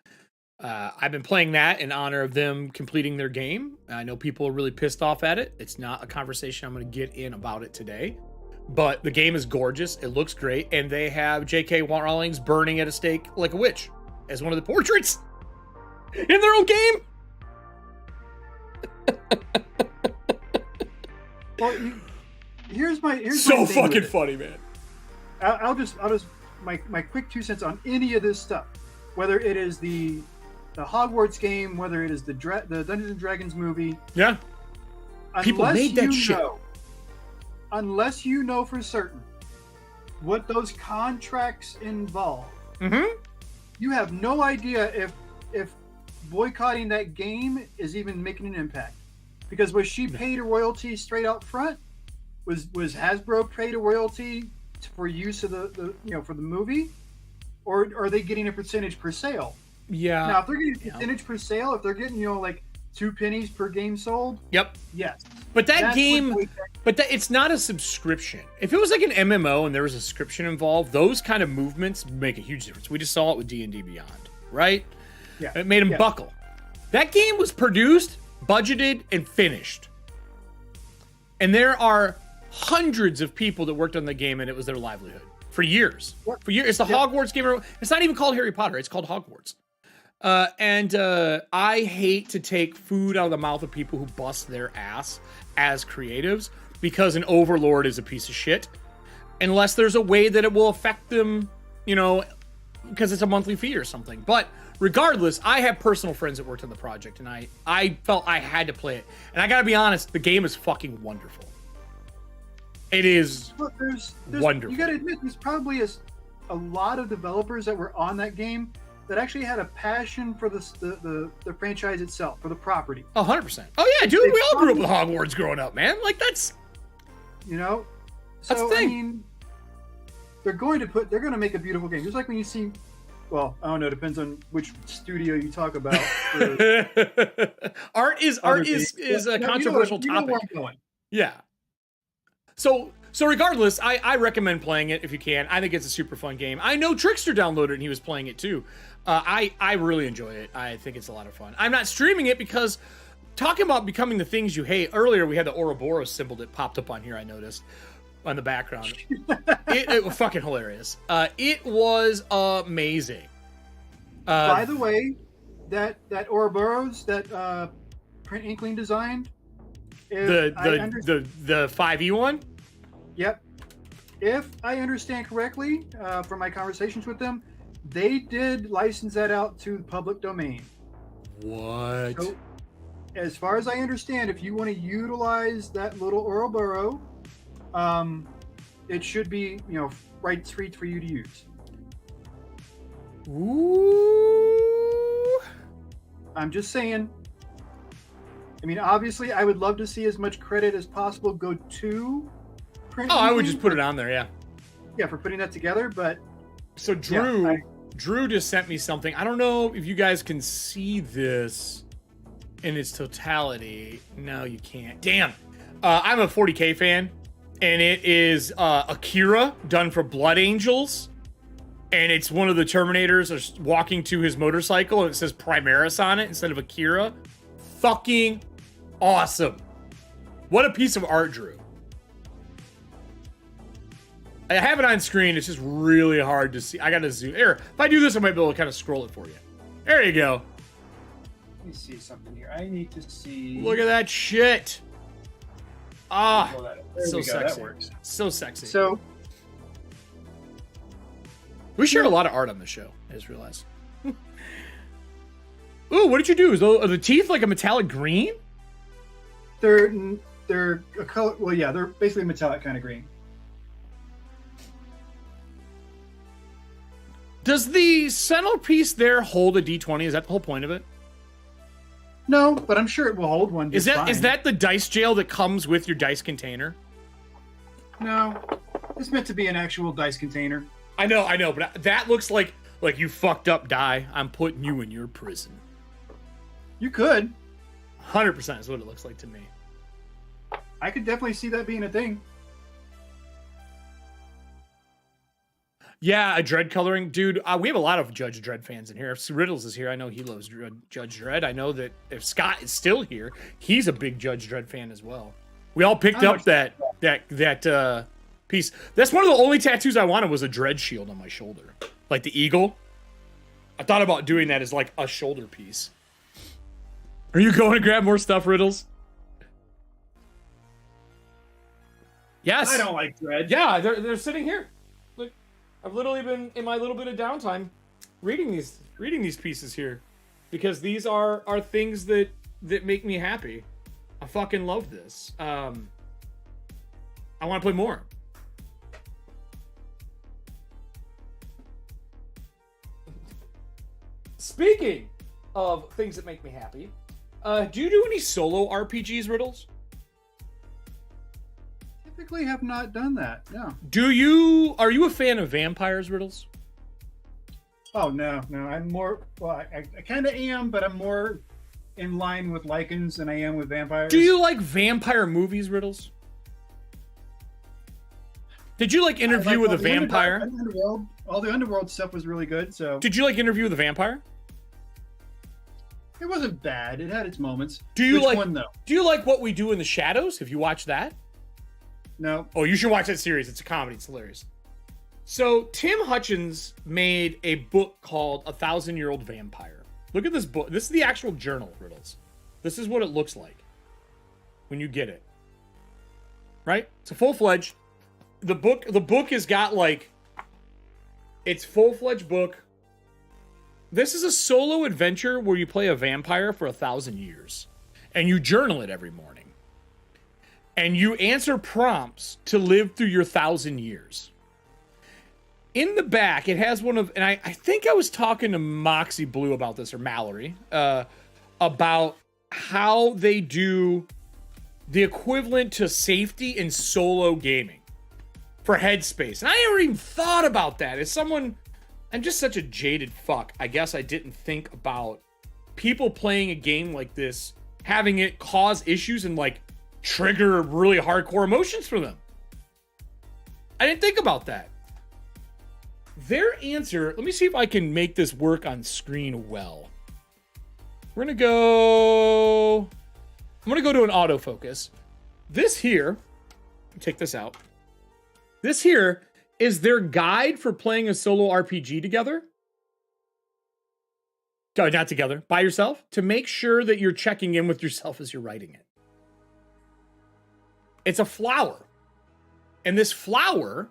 B: I've been playing that in honor of them completing their game. I know people are really pissed off at it. It's not a conversation I'm going to get in about it today. but the game is gorgeous. It looks great, and they have J.K. Rowling's burning at a stake like a witch as one of the portraits in their own game.
A: Well, here's
B: so
A: my thing
B: fucking
A: with it.
B: funny, man.
A: I'll just my quick 2 cents on any of this stuff, whether it is the Hogwarts game, whether it is the Dungeons and Dragons movie.
B: Yeah, people made that shit.
A: Unless you know for certain what those contracts involve, you have no idea if boycotting that game is even making an impact. Because was she paid a royalty straight out front? Was Hasbro paid a royalty for use of the for the movie, or are they getting a percentage per sale?
B: Yeah.
A: Now, if they're getting a percentage per sale, if they're getting like 2 pennies per game sold,
B: yep,
A: yes.
B: But that game, it's not a subscription. If it was like an MMO and there was a subscription involved, those kind of movements make a huge difference. We just saw it with D&D Beyond, right?
A: Yeah.
B: It made them buckle. That game was produced, budgeted, and finished. And there are hundreds of people that worked on the game, and it was their livelihood for years. For years, it's the Hogwarts game. It's not even called Harry Potter. It's called Hogwarts. And I hate to take food out of the mouth of people who bust their ass as creatives because an overlord is a piece of shit, unless there's a way that it will affect them, because it's a monthly fee or something. But regardless, I have personal friends that worked on the project, and I felt I had to play it. And I gotta be honest, the game is fucking wonderful. It is wonderful.
A: You gotta admit, there's probably a lot of developers that were on that game that actually had a passion for the franchise itself, for the property.
B: 100%. Oh yeah, dude, we all grew up with Hogwarts growing up, man. Like that's,
A: so
B: that's the thing.
A: I mean, they're going to make a beautiful game. Just like when you see, well, I don't know, it depends on which studio you talk about.
B: Art is a controversial topic.
A: Where I'm going.
B: Yeah. So regardless, I recommend playing it if you can. I think it's a super fun game. I know Trickster downloaded it and he was playing it too. I really enjoy it. I think it's a lot of fun. I'm not streaming it because talking about becoming the things you hate. Earlier we had the Ouroboros symbol that popped up on here. I noticed on the background. it was fucking hilarious. It was amazing.
A: By the way, that Ouroboros that Print Inkling designed.
B: The 5e one.
A: Yep. If I understand correctly, from my conversations with them, they did license that out to the public domain.
B: What?
A: So, as far as I understand, if you want to utilize that little Ouroboros, it should be, rights free for you to use.
B: Ooh.
A: I'm just saying. I mean, obviously, I would love to see as much credit as possible go to Print
B: I would just put it on there, yeah.
A: Yeah, for putting that together, but...
B: So Drew just sent me something. I don't know if you guys can see this in its totality. No, you can't. Damn. I'm a 40K fan, and it is Akira done for Blood Angels, and it's one of the Terminators walking to his motorcycle, and it says Primaris on it instead of Akira. Fucking awesome. What a piece of art, Drew. I have it on screen. It's just really hard to see. I gotta zoom. Here, if I do this, I might be able to kind of scroll it for you. There you go.
A: Let me see something here. I need to see.
B: Look at that shit. Ah, so sexy.
A: That works.
B: So sexy.
A: So
B: we share a lot of art on the show. I just realized. Ooh, what did you do? Are the teeth like a metallic green?
A: They're a color. Well, yeah, they're basically metallic kind of green.
B: Does the centerpiece there hold a D20? Is that the whole point of it?
A: No, but I'm sure it will hold one.
B: Is that the dice jail that comes with your dice container?
A: No, it's meant to be an actual dice container.
B: I know, but that looks like you fucked up, die. I'm putting you in your prison.
A: You could.
B: 100% is what it looks like to me.
A: I could definitely see that being a thing.
B: Yeah, a Dredd coloring. Dude, we have a lot of Judge Dredd fans in here. If Riddles is here, I know he loves Judge Dredd. I know that if Scott is still here, he's a big Judge Dredd fan as well. We all picked up that piece. That's one of the only tattoos I wanted was a dread shield on my shoulder. Like the eagle. I thought about doing that as like a shoulder piece. Are you going to grab more stuff, Riddles? Yes.
A: I don't like dread.
B: Yeah, they're sitting here. Look, I've literally been in my little bit of downtime reading these pieces here because these are things that make me happy. I fucking love this. I want to play more. Speaking of things that make me happy, do you do any solo RPGs, Riddles?
A: Typically have not done that. No.
B: Are you a fan of vampires, Riddles?
A: Oh no. I'm more. Well, I kind of am, but I'm more in line with Lycans than I am with vampires.
B: Do you like vampire movies, Riddles? Did you like Interview with a Vampire?
A: All the Underworld stuff was really good. So.
B: Did you like Interview with a Vampire?
A: It wasn't bad. It had its moments.
B: Which
A: one, though?
B: Do you like What We Do in the Shadows? Have you watched that?
A: No.
B: Oh, you should watch that series. It's a comedy. It's hilarious. So Tim Hutchins made a book called 1,000-Year-Old Vampire. Look at this book. This is the actual journal, Riddles. This is what it looks like when you get it. Right? It's a full-fledged. The book has got like, it's full-fledged book. This is a solo adventure where you play a vampire for 1,000 years. And you journal it every morning. And you answer prompts to live through your 1,000 years. In the back, it has one of, and I think I was talking to Moxie Blue about this, or Mallory, about how they do the equivalent to safety in solo gaming for Headspace. And I never even thought about that. As someone, I'm just such a jaded fuck. I guess I didn't think about people playing a game like this, having it cause issues and like trigger really hardcore emotions for them. I didn't think about that. Their answer, let me see if I can make this work on screen well. I'm going to go to an autofocus. This here, take this out. This here is their guide for playing a solo RPG together. No, not together, by yourself, to make sure that you're checking in with yourself as you're writing it. It's a flower. And this flower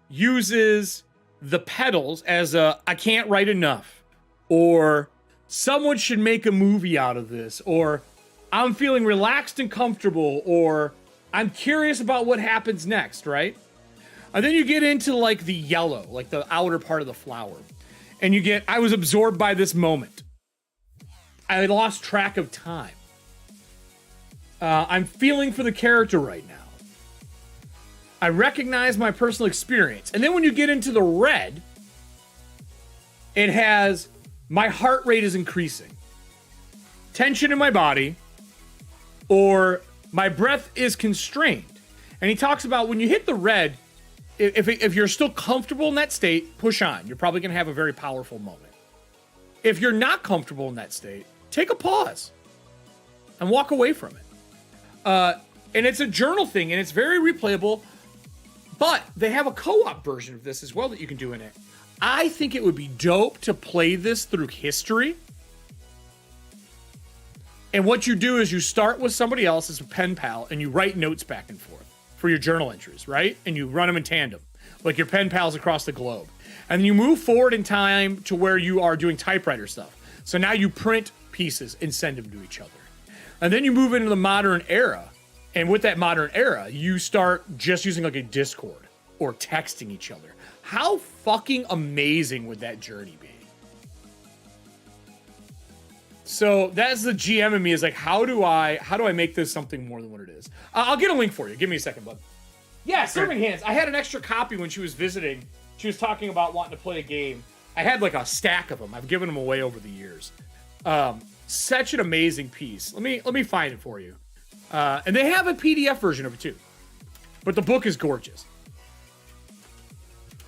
B: uses the petals as a, I can't write enough, or someone should make a movie out of this, or I'm feeling relaxed and comfortable, or I'm curious about what happens next, right? And then you get into like the yellow, like the outer part of the flower. And you get, I was absorbed by this moment. I lost track of time. I'm feeling for the character right now. I recognize my personal experience. And then when you get into the red, it has, my heart rate is increasing. Tension in my body, or my breath is constrained. And he talks about when you hit the red, if you're still comfortable in that state, push on. You're probably going to have a very powerful moment. If you're not comfortable in that state, take a pause and walk away from it. And it's a journal thing, and it's very replayable. But they have a co-op version of this as well that you can do in it. I think it would be dope to play this through history. And what you do is you start with somebody else as a pen pal, and you write notes back and forth for your journal entries, right? And you run them in tandem, like your pen pals across the globe. And then you move forward in time to where you are doing typewriter stuff. So now you print pieces and send them to each other. And then you move into the modern era. And with that modern era, you start just using like a Discord or texting each other. How fucking amazing would that journey be? So that's the GM in me, is like, how do I make this something more than what it is? I'll get a link for you. Give me a second, bud. Yeah, Serving Hands. I had an extra copy when she was visiting. She was talking about wanting to play a game. I had like a stack of them. I've given them away over the years. Such an amazing piece. Let me find it for you. And they have a PDF version of it too. But the book is gorgeous.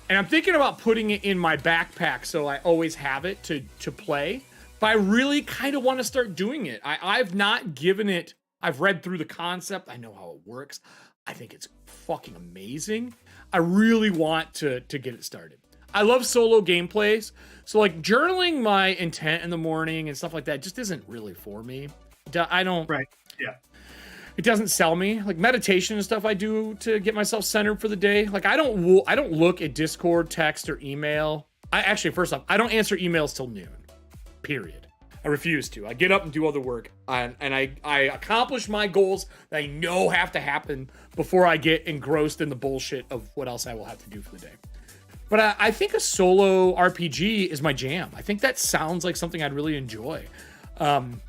B: And I'm thinking about putting it in my backpack so I always have it to play. But I really kind of want to start doing it. I've not given it, I've read through the concept. I know how it works. I think it's fucking amazing. I really want to get it started. I love solo gameplays. So like journaling my intent in the morning and stuff like that just isn't really for me. I don't.
A: Right. Yeah.
B: It doesn't sell me. Like meditation and stuff I do to get myself centered for the day. Like I don't look at Discord, text, or email. First off, I don't answer emails till noon. Period. I refuse to. I get up and do other work, and I accomplish my goals that I know have to happen before I get engrossed in the bullshit of what else I will have to do for the day. But I think a solo RPG is my jam. I think that sounds like something I'd really enjoy. And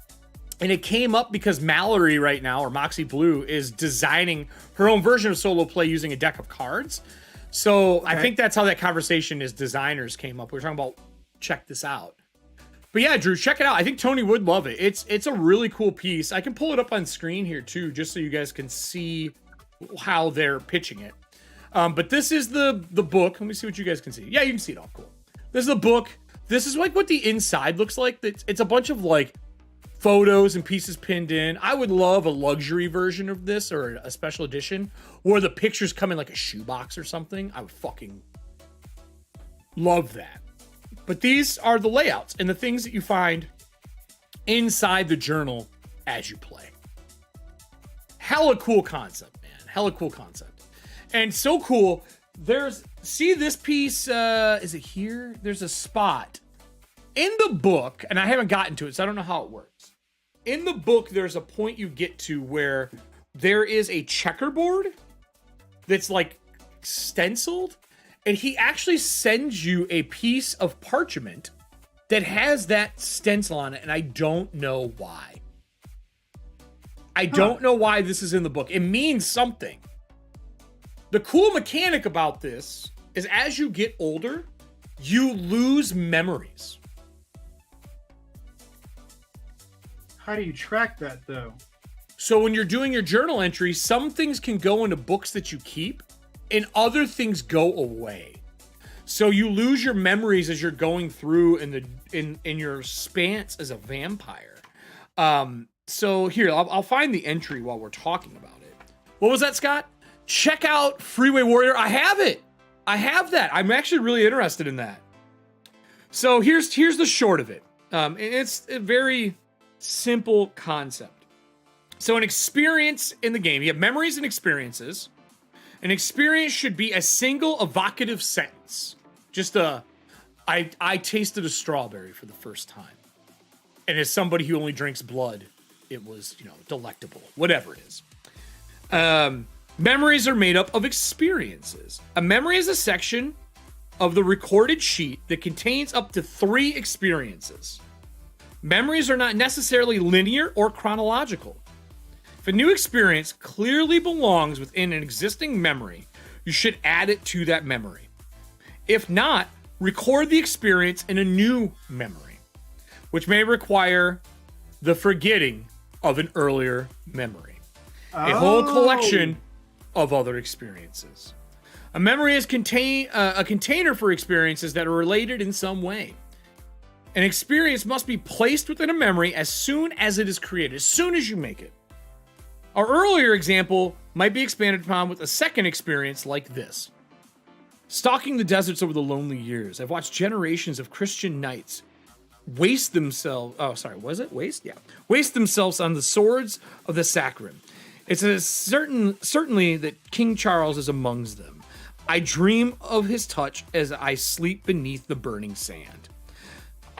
B: it came up because Mallory right now, or Moxie Blue, is designing her own version of solo play using a deck of cards. So I think that's how that conversation as designers came up. We were talking about, check this out. But yeah, Drew, check it out. I think Tony would love it. It's a really cool piece. I can pull it up on screen here too, just so you guys can see how they're pitching it. But this is the book. Let me see what you guys can see. Yeah, you can see it all. Cool. This is the book. This is like what the inside looks like. It's a bunch of like photos and pieces pinned in. I would love a luxury version of this or a special edition where the pictures come in like a shoebox or something. I would fucking love that. But these are the layouts and the things that you find inside the journal as you play. Hella cool concept, man. Hella cool concept. And so cool, see this piece, is it here? There's a spot in the book, and I haven't gotten to it, so I don't know how it works. In the book, there's a point you get to where there is a checkerboard that's like stenciled, and he actually sends you a piece of parchment that has that stencil on it, and I don't know why. I don't know why this is in the book. It means something. The cool mechanic about this is as you get older, you lose memories.
A: How do you track that, though?
B: So when you're doing your journal entry, some things can go into books that you keep, and other things go away. So you lose your memories as you're going through in your spans as a vampire. So here, I'll find the entry while we're talking about it. What was that, Scott? Check out Freeway Warrior. I have it. I have that. I'm actually really interested in that. So here's the short of it. It's a very simple concept. So an experience in the game, you have memories and experiences. An experience should be a single evocative sentence. Just I tasted a strawberry for the first time. And as somebody who only drinks blood, it was, delectable. Whatever it is. Memories are made up of experiences. A memory is a section of the recorded sheet that contains up to 3 experiences. Memories are not necessarily linear or chronological. If a new experience clearly belongs within an existing memory, you should add it to that memory. If not, record the experience in a new memory, which may require the forgetting of an earlier memory. A whole collection of other experiences. A memory is a container for experiences that are related in some way. An experience must be placed within a memory as soon as it is created, as soon as you make it. Our earlier example might be expanded upon with a second experience like this. Stalking the deserts over the lonely years, I've watched generations of Christian knights waste themselves on the swords of the Saccharin. It's certainly that King Charles is amongst them. I dream of his touch as I sleep beneath the burning sand.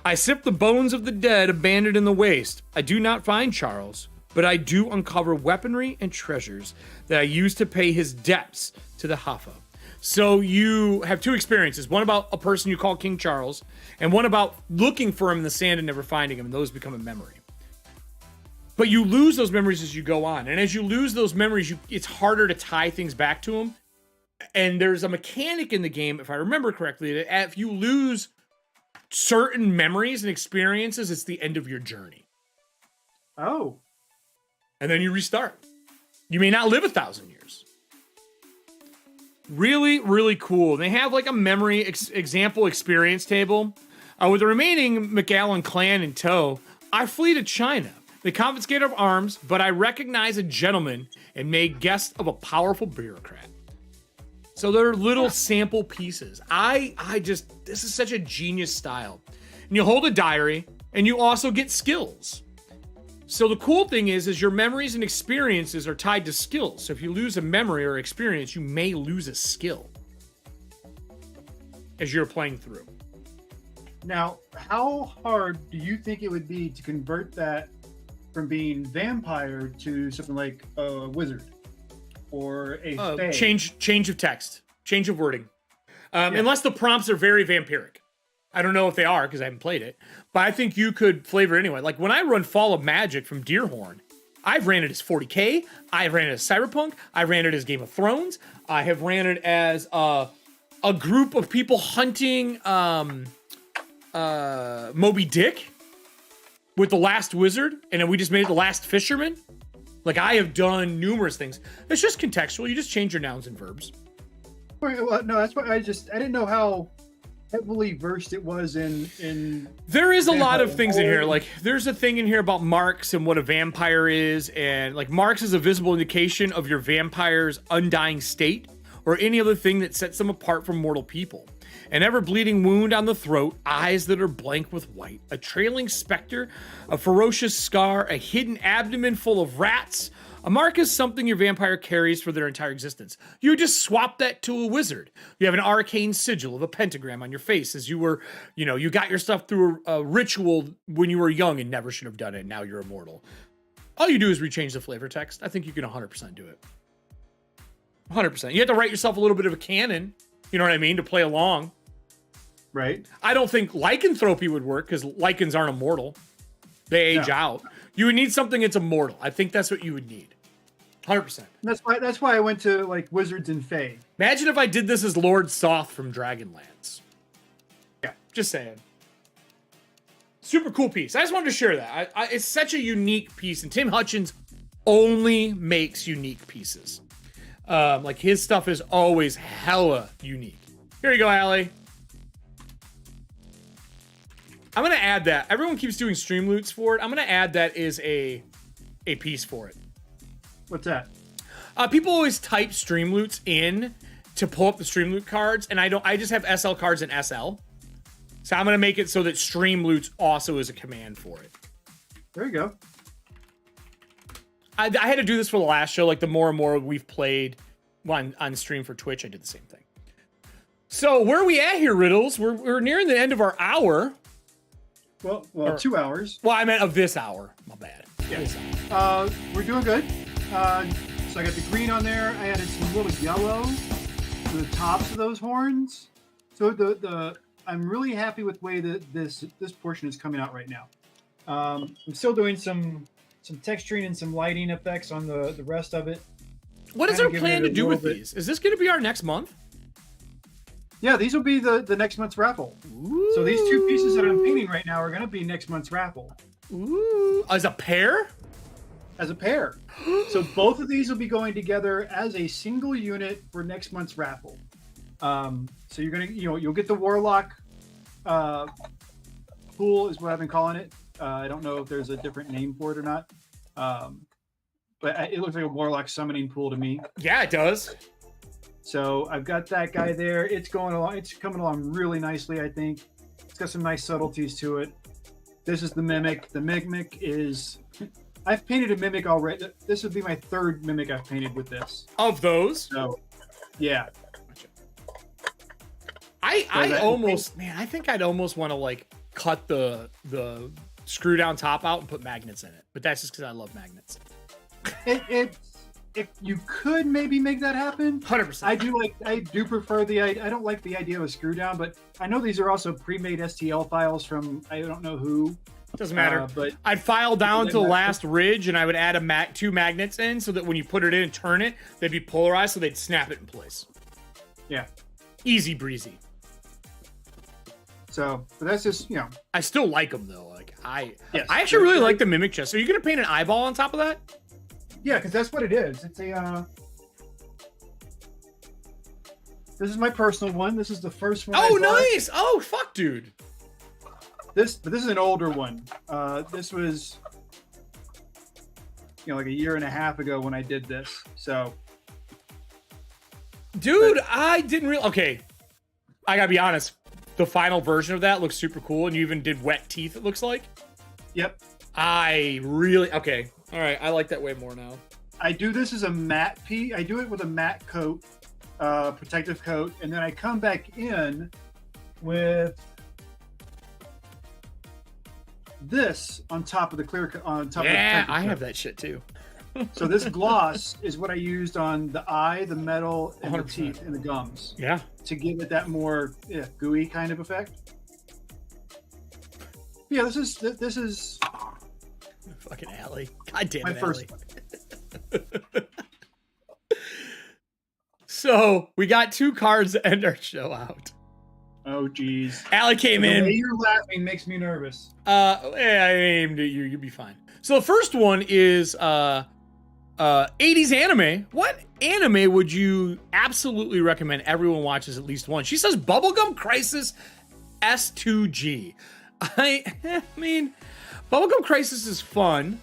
B: I sift the bones of the dead abandoned in the waste. I do not find Charles, but I do uncover weaponry and treasures that I use to pay his debts to the Haffa. So you have 2 experiences, one about a person you call King Charles, and one about looking for him in the sand and never finding him, and those become a memory. But you lose those memories as you go on, and as you lose those memories, it's harder to tie things back to them. And there's a mechanic in the game, if I remember correctly, that if you lose certain memories and experiences, it's the end of your journey.
A: Oh.
B: And then you restart. You may not live 1,000 years. Really, really cool. They have like a memory example experience table. With the remaining McAllen clan in tow, I flee to China They confiscate our arms, but I recognize a gentleman and made guest of a powerful bureaucrat. So they're little sample pieces. This is such a genius style. And you hold a diary, and you also get skills. So the cool thing is your memories and experiences are tied to skills. So if you lose a memory or experience, you may lose a skill as you're playing through.
A: Now, how hard do you think it would be to convert that from being vampire to something like a wizard or a fae?
B: Change of text, change of wording. Unless the prompts are very vampiric. I don't know if they are because I haven't played it, but I think you could flavor it anyway. Like when I run Fall of Magic from Deerhorn, I've ran it as 40K, I've ran it as Cyberpunk, I ran it as Game of Thrones, I have ran it as a group of people hunting Moby Dick with the Last Wizard, and then we just made it the Last Fisherman. Like I have done numerous things. It's just contextual. You just change your nouns and verbs.
A: Well, no, that's why I didn't know how heavily versed it was in
B: there is a lot of things in here. Like there's a thing in here about marks and what a vampire is, and like marks is a visible indication of your vampire's undying state or any other thing that sets them apart from mortal people. An ever-bleeding wound on the throat, eyes that are blank with white, a trailing specter, a ferocious scar, a hidden abdomen full of rats. A mark is something your vampire carries for their entire existence. You just swap that to a wizard. You have an arcane sigil of a pentagram on your face as you were, you got your stuff through a ritual when you were young and never should have done it. Now you're immortal. All you do is rechange the flavor text. I think you can 100% do it. 100%. You have to write yourself a little bit of a canon, you know what I mean, to play along.
A: Right.
B: I don't think lycanthropy would work because lycans aren't immortal. They age out. You would need something that's immortal. I think that's what you would need. 100%.
A: That's why I went to like wizards and fae.
B: Imagine if I did this as Lord Soth from Dragonlance.
A: Yeah.
B: Just saying. Super cool piece. I just wanted to share that. It's such a unique piece, and Tim Hutchins only makes unique pieces. Like his stuff is always hella unique. Here you go, Allie. I'm going to add that. Everyone keeps doing streamloots for it. I'm going to add that as a piece for it.
A: What's that?
B: People always type streamloots in to pull up the streamloot cards, and I just have SL cards in SL. So I'm going to make it so that streamloots also is a command for it.
A: There you go.
B: I had to do this for the last show. Like the more and more we've played on stream for Twitch, I did the same thing. So where are we at here, Riddles? We're nearing the end of our hour.
A: Well, 2 hours.
B: Well, I meant of this hour. My bad.
A: Yeah. We're doing good. So I got the green on there. I added some little yellow to the tops of those horns. So I'm really happy with the way that this portion is coming out right now. I'm still doing some texturing and some lighting effects on the rest of it.
B: What is our plan to do with these? Is this going to be our next month?
A: Yeah, these will be the next month's raffle.
B: Ooh.
A: So these two pieces that I'm painting right now are going to be next month's raffle.
B: Ooh, as a pair?
A: As a pair. So both of these will be going together as a single unit for next month's raffle. So you're gonna, you'll get the Warlock pool is what I've been calling it. I don't know if there's a different name for it or not. But it looks like a Warlock summoning pool to me.
B: Yeah, it does.
A: So I've got that guy there. It's going along. It's coming along really nicely, I think. It's got some nice subtleties to it. This is the Mimic. The Mimic is... I've painted a Mimic already. This would be my third Mimic I've painted with this.
B: Of those?
A: So, yeah.
B: I think I'd almost want to like cut the screw down top out and put magnets in it. But that's just because I love magnets.
A: If you could maybe make that happen,
B: 100%.
A: I do prefer I don't like the idea of a screw down, but I know these are also pre-made STL files from I don't know who.
B: Doesn't matter.
A: But
B: I'd file down to the last ridge and I would add two magnets in so that when you put it in and turn it, they'd be polarized so they'd snap it in place.
A: Yeah.
B: Easy breezy.
A: So, but that's just,
B: I still like them though. Like I actually really like the Mimic chest. Are you going to paint an eyeball on top of that?
A: Yeah, because that's what it is. It's a. This is my personal one. This is the first one.
B: Oh, nice! Oh, fuck, dude.
A: This is an older one. This was like a year and a half ago when I did this. So,
B: dude, I didn't really. Okay, I gotta be honest. The final version of that looks super cool, and you even did wet teeth. It looks like.
A: Yep.
B: Okay. All right, I like that way more now.
A: I do this as a matte piece. I do it with a matte coat, protective coat, and then I come back in with this on top of the clear on top.
B: Yeah,
A: of the
B: I have that shit too.
A: So this gloss is what I used on the eye, the metal, and
B: 100%.
A: the teeth and the gums.
B: Yeah.
A: To give it that more gooey kind of effect. Yeah, this is
B: fucking Allie. God damn it,
A: my first
B: Allie. So we got 2 cards to end our show out.
A: Oh geez.
B: Allie came in.
A: The way you're laughing makes me nervous.
B: I aimed at you. You'll be fine. So the first one is 80s anime. What anime would you absolutely recommend everyone watches at least one? She says Bubblegum Crisis S2G. I mean, Bubblegum Crisis is fun.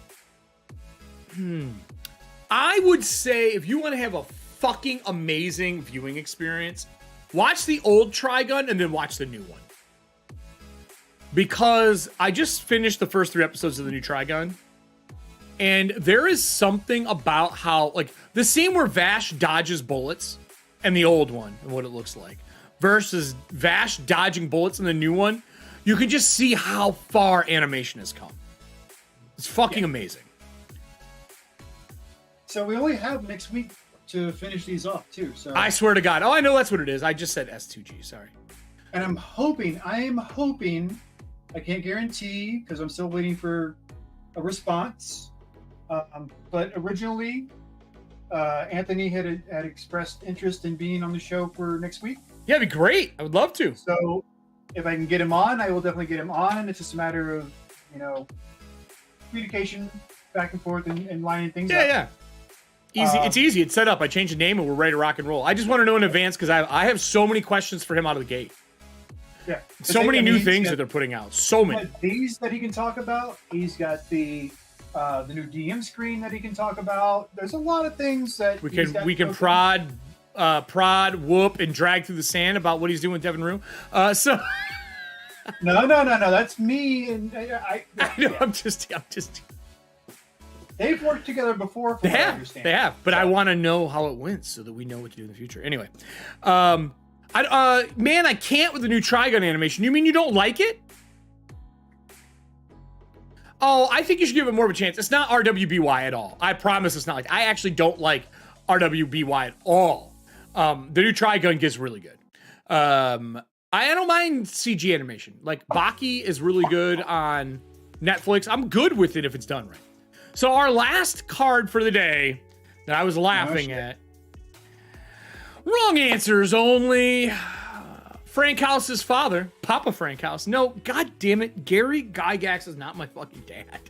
B: I would say if you want to have a fucking amazing viewing experience, watch the old Trigun and then watch the new one. Because I just finished the first 3 episodes of the new Trigun. And there is something about how, like, the scene where Vash dodges bullets and the old one and what it looks like versus Vash dodging bullets in the new one, you can just see how far animation has come. It's fucking amazing.
A: So we only have next week to finish these off too. So
B: I swear to God. Oh, I know that's what it is. I just said S2G. Sorry.
A: And I am hoping, I can't guarantee because I'm still waiting for a response. But originally, Anthony had expressed interest in being on the show for next week.
B: Yeah, it'd be great. I would love to.
A: So if I can get him on, I will definitely get him on. It's just a matter of, communication back and forth and lining things up.
B: Yeah. Easy. It's easy. It's set up. I changed the name and we're ready to rock and roll. I just want to know in advance because I have so many questions for him out of the gate.
A: Yeah.
B: So many new things that they're putting out. So many.
A: These that he can talk about. He's got the new DM screen that he can talk about. There's a lot of things that
B: we can prod, whoop, and drag through the sand about what he's doing with Devin Rue. So
A: no, that's me and I know.
B: I'm just.
A: They've worked together before.
B: They have, but I want to know how it went so that we know what to do in the future. Anyway, man, I can't with the new Trigun animation. You mean you don't like it? Oh, I think you should give it more of a chance. It's not RWBY at all. I promise it's not like. I actually don't like RWBY at all. The new Trigun gets really good. I don't mind CG animation. Like Baki is really good on Netflix. I'm good with it if it's done right. So our last card for the day that I was laughing at. Wrong answers only. Frank House's father, Papa Frank House. No, god damn it, Gary Gygax is not my fucking dad.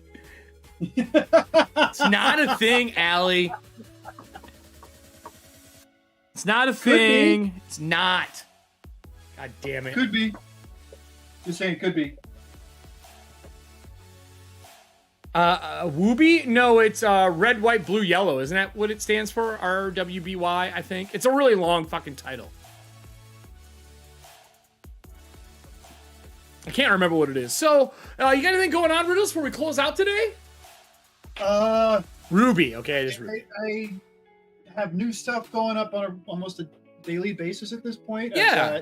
B: It's not a thing, Allie. It's not a thing. It's not. God damn it.
A: Could be. Just saying, it could be.
B: Wooby? No, it's red, white, blue, yellow. Isn't that what it stands for? RWBY, I think. It's a really long fucking title. I can't remember what it is. So, you got anything going on, Riddles, before we close out today? Ruby. Okay, it is Ruby.
A: I have new stuff going up on almost a daily basis at this point.
B: Yeah.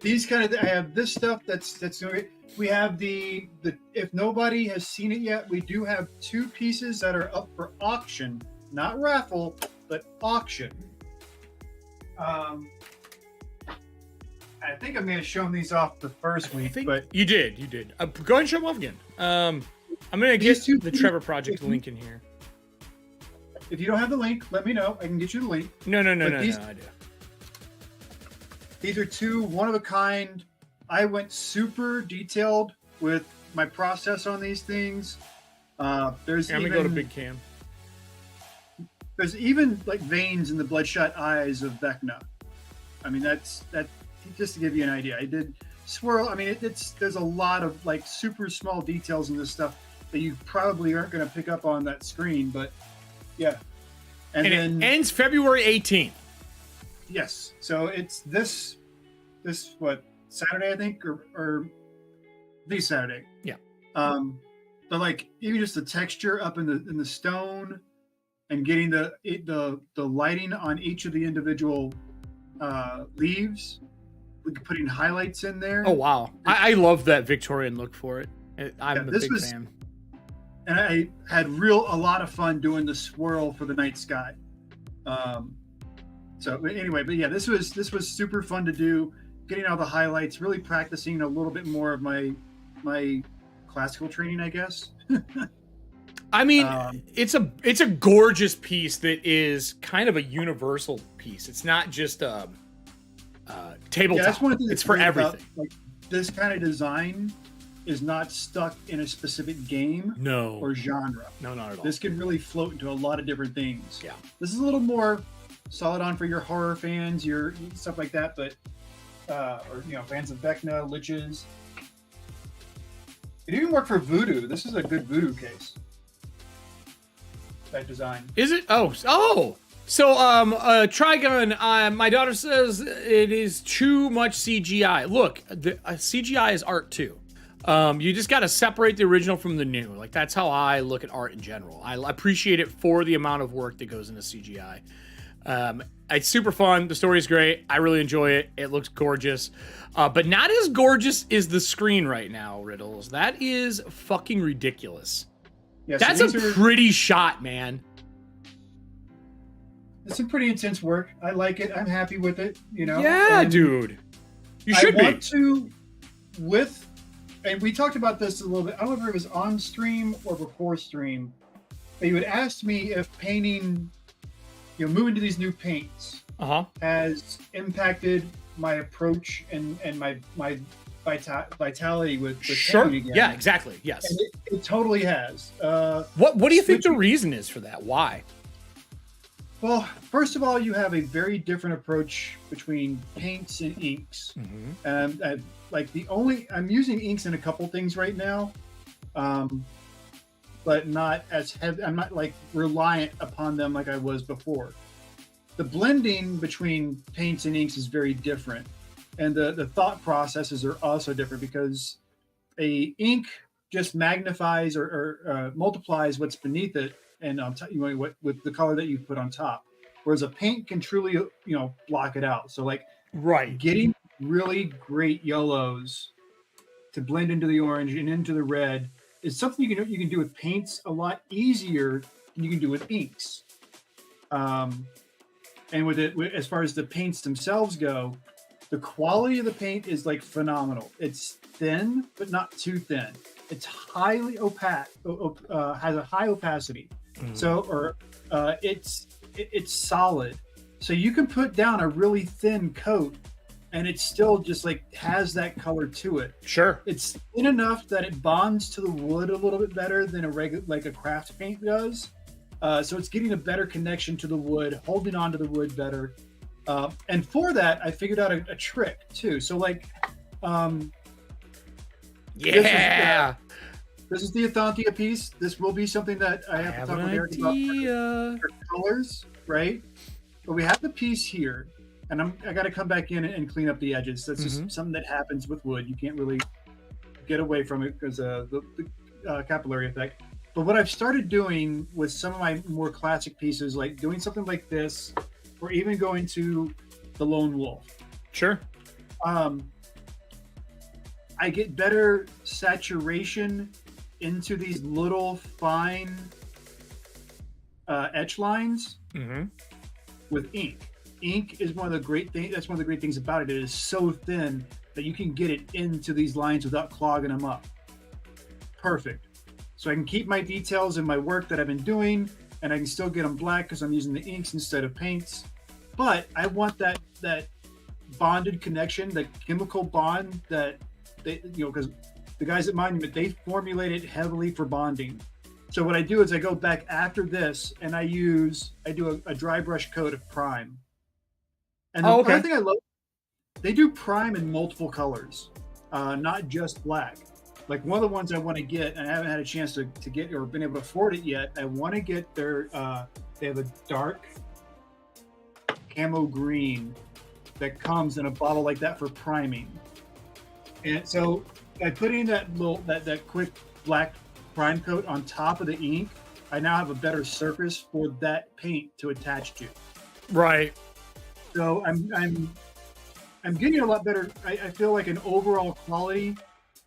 A: These kind of, I have this stuff that's we have the if nobody has seen it yet, we do have 2 pieces that are up for auction, not raffle, but auction. I think I may have shown these off the first week, but
B: you did. Go ahead and show them off again. I'm gonna get the Trevor Project link in here.
A: If you don't have the link, let me know. I can get you the link.
B: No, I do.
A: These are 2 one of a kind. I went super detailed with my process on these things. I'm gonna go to big cam. There's even like veins in the bloodshot eyes of Vecna. I mean, that's just to give you an idea. I did swirl. I mean, there's a lot of like super small details in this stuff. that you probably aren't going to pick up on that screen, but yeah.
B: And then it ends February 18th.
A: Yes. So it's this what, Saturday, I think, or this Saturday.
B: Yeah.
A: But like even just the texture up in the stone and getting the lighting on each of the individual leaves, putting highlights in there.
B: Oh wow. I love that Victorian look for it. I'm a big fan.
A: And I had a lot of fun doing the swirl for the night sky. So anyway, but yeah, this was super fun to do. Getting all the highlights, really practicing a little bit more of my classical training, I guess.
B: I mean, it's a gorgeous piece that is kind of a universal piece. It's not just a tabletop. Yeah, that's one of the things it's for everything.
A: About, like, this kind of design is not stuck in a specific game or genre.
B: No, not at all.
A: This can really float into a lot of different things.
B: Yeah.
A: This is a little more solid on for your horror fans, your stuff like that, but or fans of Vecna, Liches. It even worked for Voodoo. This is a good Voodoo case. That design.
B: Is it? Oh. So, Trigun, my daughter says it is too much CGI. Look, CGI is art too. You just got to separate the original from the new. Like, that's how I look at art in general. I appreciate it for the amount of work that goes into CGI. It's super fun. The story is great. I really enjoy it. It looks gorgeous. But not as gorgeous as the screen right now, Riddles. That is fucking ridiculous. Yeah, that's a pretty shot, man.
A: It's some pretty intense work. I like it. I'm happy with it.
B: Yeah, and dude. You should be.
A: And we talked about this a little bit. I don't know if it was on stream or before stream, but you had asked me if painting, moving to these new paints has impacted my approach and my vitality with painting again.
B: Yeah, exactly. Yes.
A: And it totally has.
B: What do you think the reason is for that? Why?
A: Well, first of all, you have a very different approach between paints and inks. Mm-hmm. I'm using inks in a couple things right now, but not as heavy. I'm not like reliant upon them like I was before. The blending between paints and inks is very different, and the thought processes are also different because a ink just magnifies or multiplies what's beneath it, and with the color that you put on top, whereas a paint can truly block it out. So getting really great yellows to blend into the orange and into the red is something you can do with paints a lot easier than you can do with inks. And with it, as far as the paints themselves go, the quality of the paint is like phenomenal. It's thin, but not too thin. It's highly opaque, has a high opacity. Mm-hmm. So, it's solid. So you can put down a really thin coat and it still just has that color to it.
B: Sure.
A: It's thin enough that it bonds to the wood a little bit better than a craft paint does. So it's getting a better connection to the wood, holding on to the wood better. And for that, I figured out a trick too. So this is the Athantia piece. This will be something that I have to talk with Eric about for colors, right? But we have the piece here, and I got to come back in and clean up the edges. That's just something that happens with wood. You can't really get away from it because the capillary effect. But what I've started doing with some of my more classic pieces, like doing something like this, or even going to the Lone Wolf.
B: Sure.
A: I get better saturation into these little fine etch lines with ink. Ink is one of the great things. That's one of the great things about it. It is so thin that you can get it into these lines without clogging them up. Perfect. So I can keep my details in my work that I've been doing, and I can still get them black because I'm using the inks instead of paints. But I want that bonded connection, the chemical bond that because the guys at Monument, they formulate it heavily for bonding. So what I do is I go back after this and I do a dry brush coat of prime. And the other thing I love, they do prime in multiple colors, not just black. like one of the ones I want to get, and I haven't had a chance to get or been able to afford it yet. I want to get their, they have a dark camo green that comes in a bottle like that for priming. And so by putting that that quick black prime coat on top of the ink, I now have a better surface for that paint to attach to.
B: Right.
A: So I'm getting a lot better. I feel like an overall quality,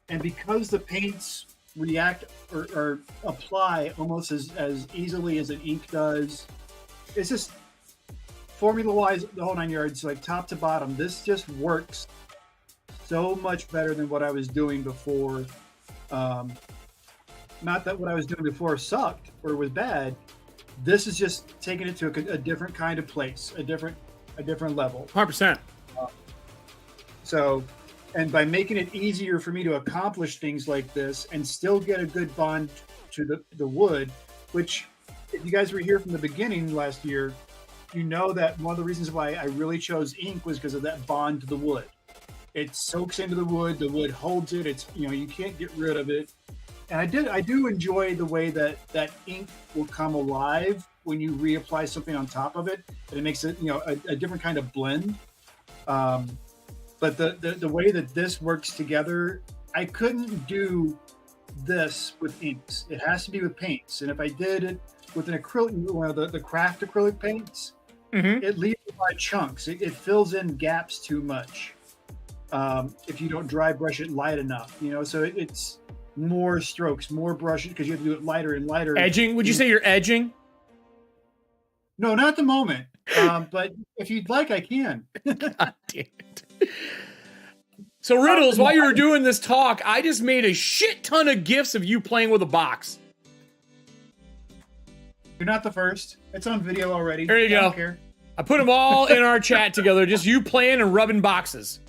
A: and because the paints react or apply almost as easily as an ink does, it's just formula-wise, the whole 9 yards, like top to bottom, this just works so much better than what I was doing before. Not that what I was doing before sucked or was bad. This is just taking it to a different kind of place, a different level.
B: 100%.
A: So, and by making it easier for me to accomplish things like this and still get a good bond to the wood, which if you guys were here from the beginning last year, you know that one of the reasons why I really chose ink was because of that bond to the wood. It soaks into the wood holds it. It's, you know, you can't get rid of it. And I do enjoy the way that ink will come alive when you reapply something on top of it, and it makes it, you know, a different kind of blend. But the way that this works together, I couldn't do this with inks. It has to be with paints. And if I did it with an acrylic, one of the craft acrylic paints, it leaves a lot of chunks. It fills in gaps too much if you don't dry brush it light enough, you know. So it's more strokes, more brushes, because you have to do it lighter and lighter.
B: Edging? Would you say you're edging?
A: No, not at the moment. But if you'd like, I can.
B: God damn it. So Riddles, while you were doing this talk, I just made a shit ton of GIFs of you playing with a box.
A: You're not the first. It's on video already.
B: There you go.
A: I don't care.
B: I put them all in our chat together, just you playing and rubbing boxes.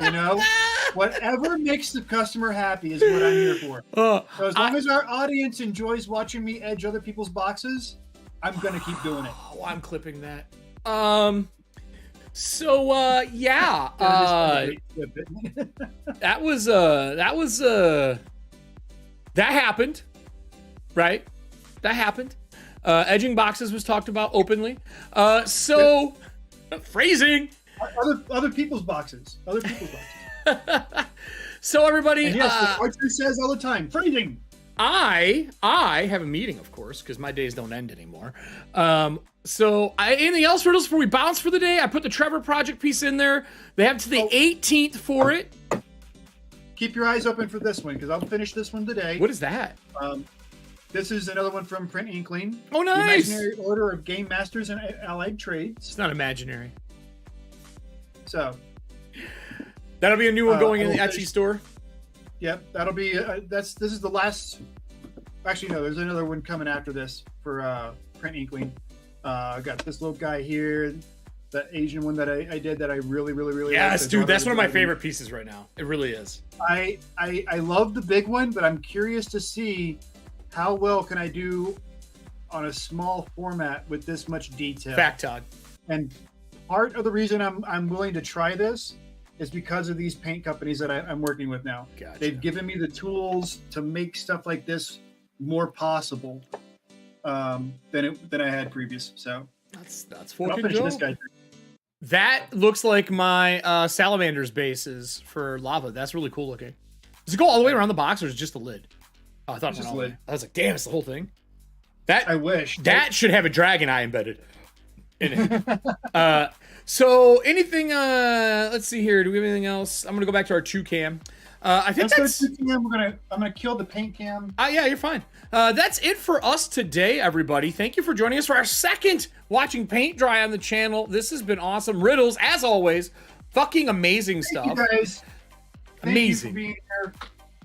A: You know, whatever makes the customer happy is what I'm here for. So as long as our audience enjoys watching me edge other people's boxes, I'm going to keep doing it.
B: Oh, I'm clipping that. Yeah. That happened. Right? That happened. Edging boxes was talked about openly. Phrasing.
A: Other people's boxes. Other people's boxes.
B: So everybody,
A: and yes, the Archer says all the time, phrasing.
B: I have a meeting, of course, because my days don't end anymore. Anything else, Riddles, before we bounce for the day? I put the Trevor Project piece in there. They have to the 18th for it.
A: Keep your eyes open for this one, because I'll finish this one today.
B: What is that?
A: This is another one from Print Inkling.
B: Oh, nice!
A: The Imaginary Order of Game Masters and Allied Trades.
B: It's not imaginary.
A: So
B: that'll be a new one going in the Etsy store.
A: Yep, that'll be this is the last. Actually, no, there's another one coming after this for Print Inkling. I got this little guy here, the Asian one that I did that I really
B: yes,
A: liked.
B: Dude, that's one of my favorite pieces right now. It really is.
A: I love the big one, but I'm curious to see how well can I do on a small format with this much detail.
B: Fact, Todd.
A: And part of the reason I'm willing to try this is because of these paint companies that I'm working with now.
B: Gotcha.
A: They've given me the tools to make stuff like this more possible than I had previous. So
B: that's
A: I'll
B: fucking
A: finish
B: dope.
A: this guy.
B: That looks like my Salamander's bases for lava. That's really cool looking. Does it go all the way around the box, or is it just the lid? Oh, I thought it was just the lid. I was like, damn, it's the whole thing. That
A: I wish
B: that should have a dragon eye embedded in it. So anything? Let's see here. Do we have anything else? I'm gonna go back to our 2cam. I think that's.
A: I'm gonna kill the paint cam.
B: Yeah, you're fine. That's it for us today, everybody. Thank you for joining us for our second watching paint dry on the channel. This has been awesome. Riddles, as always, fucking amazing stuff.
A: Thank you guys.
B: Amazing.
A: Thank you for being here.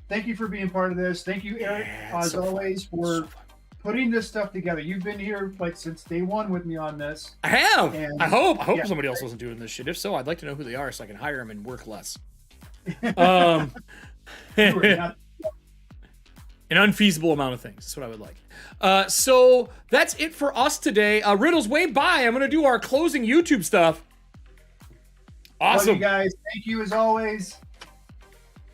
A: Thank you for being part of this. Thank you, Eric, as always, for putting this stuff together. You've been here like since day one with me on this.
B: I have. And, I hope somebody else
A: right?
B: wasn't doing this shit. If so, I'd like to know who they are so I can hire them and work less. An unfeasible amount of things. That's what I would like. So that's it for us today. Riddles, wave bye. I'm gonna do our closing YouTube stuff. Awesome,
A: love you guys. Thank you as always.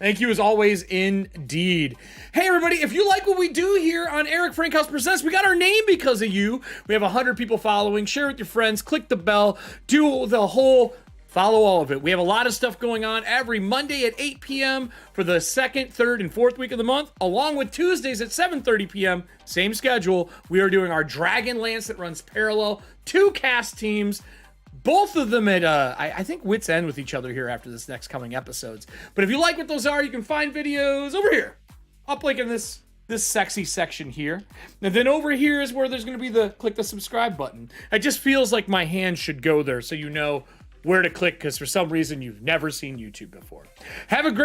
B: Thank you as always, indeed. Hey, everybody, if you like what we do here on Eric Frankhouse Presents, we got our name because of you. We have 100 people following. Share with your friends. Click the bell. Do the whole... Follow all of it. We have a lot of stuff going on every Monday at 8 p.m. for the 2nd, 3rd, and 4th week of the month, along with Tuesdays at 7:30 p.m. Same schedule. We are doing our Dragonlance that runs parallel. 2 cast teams. Both of them at, I think, wit's end with each other here after this next coming episodes. But if you like what those are, you can find videos over here. Up link in this sexy section here. And then over here is where there's going to be the click the subscribe button. It just feels like my hand should go there so you know where to click, because for some reason you've never seen YouTube before. Have a great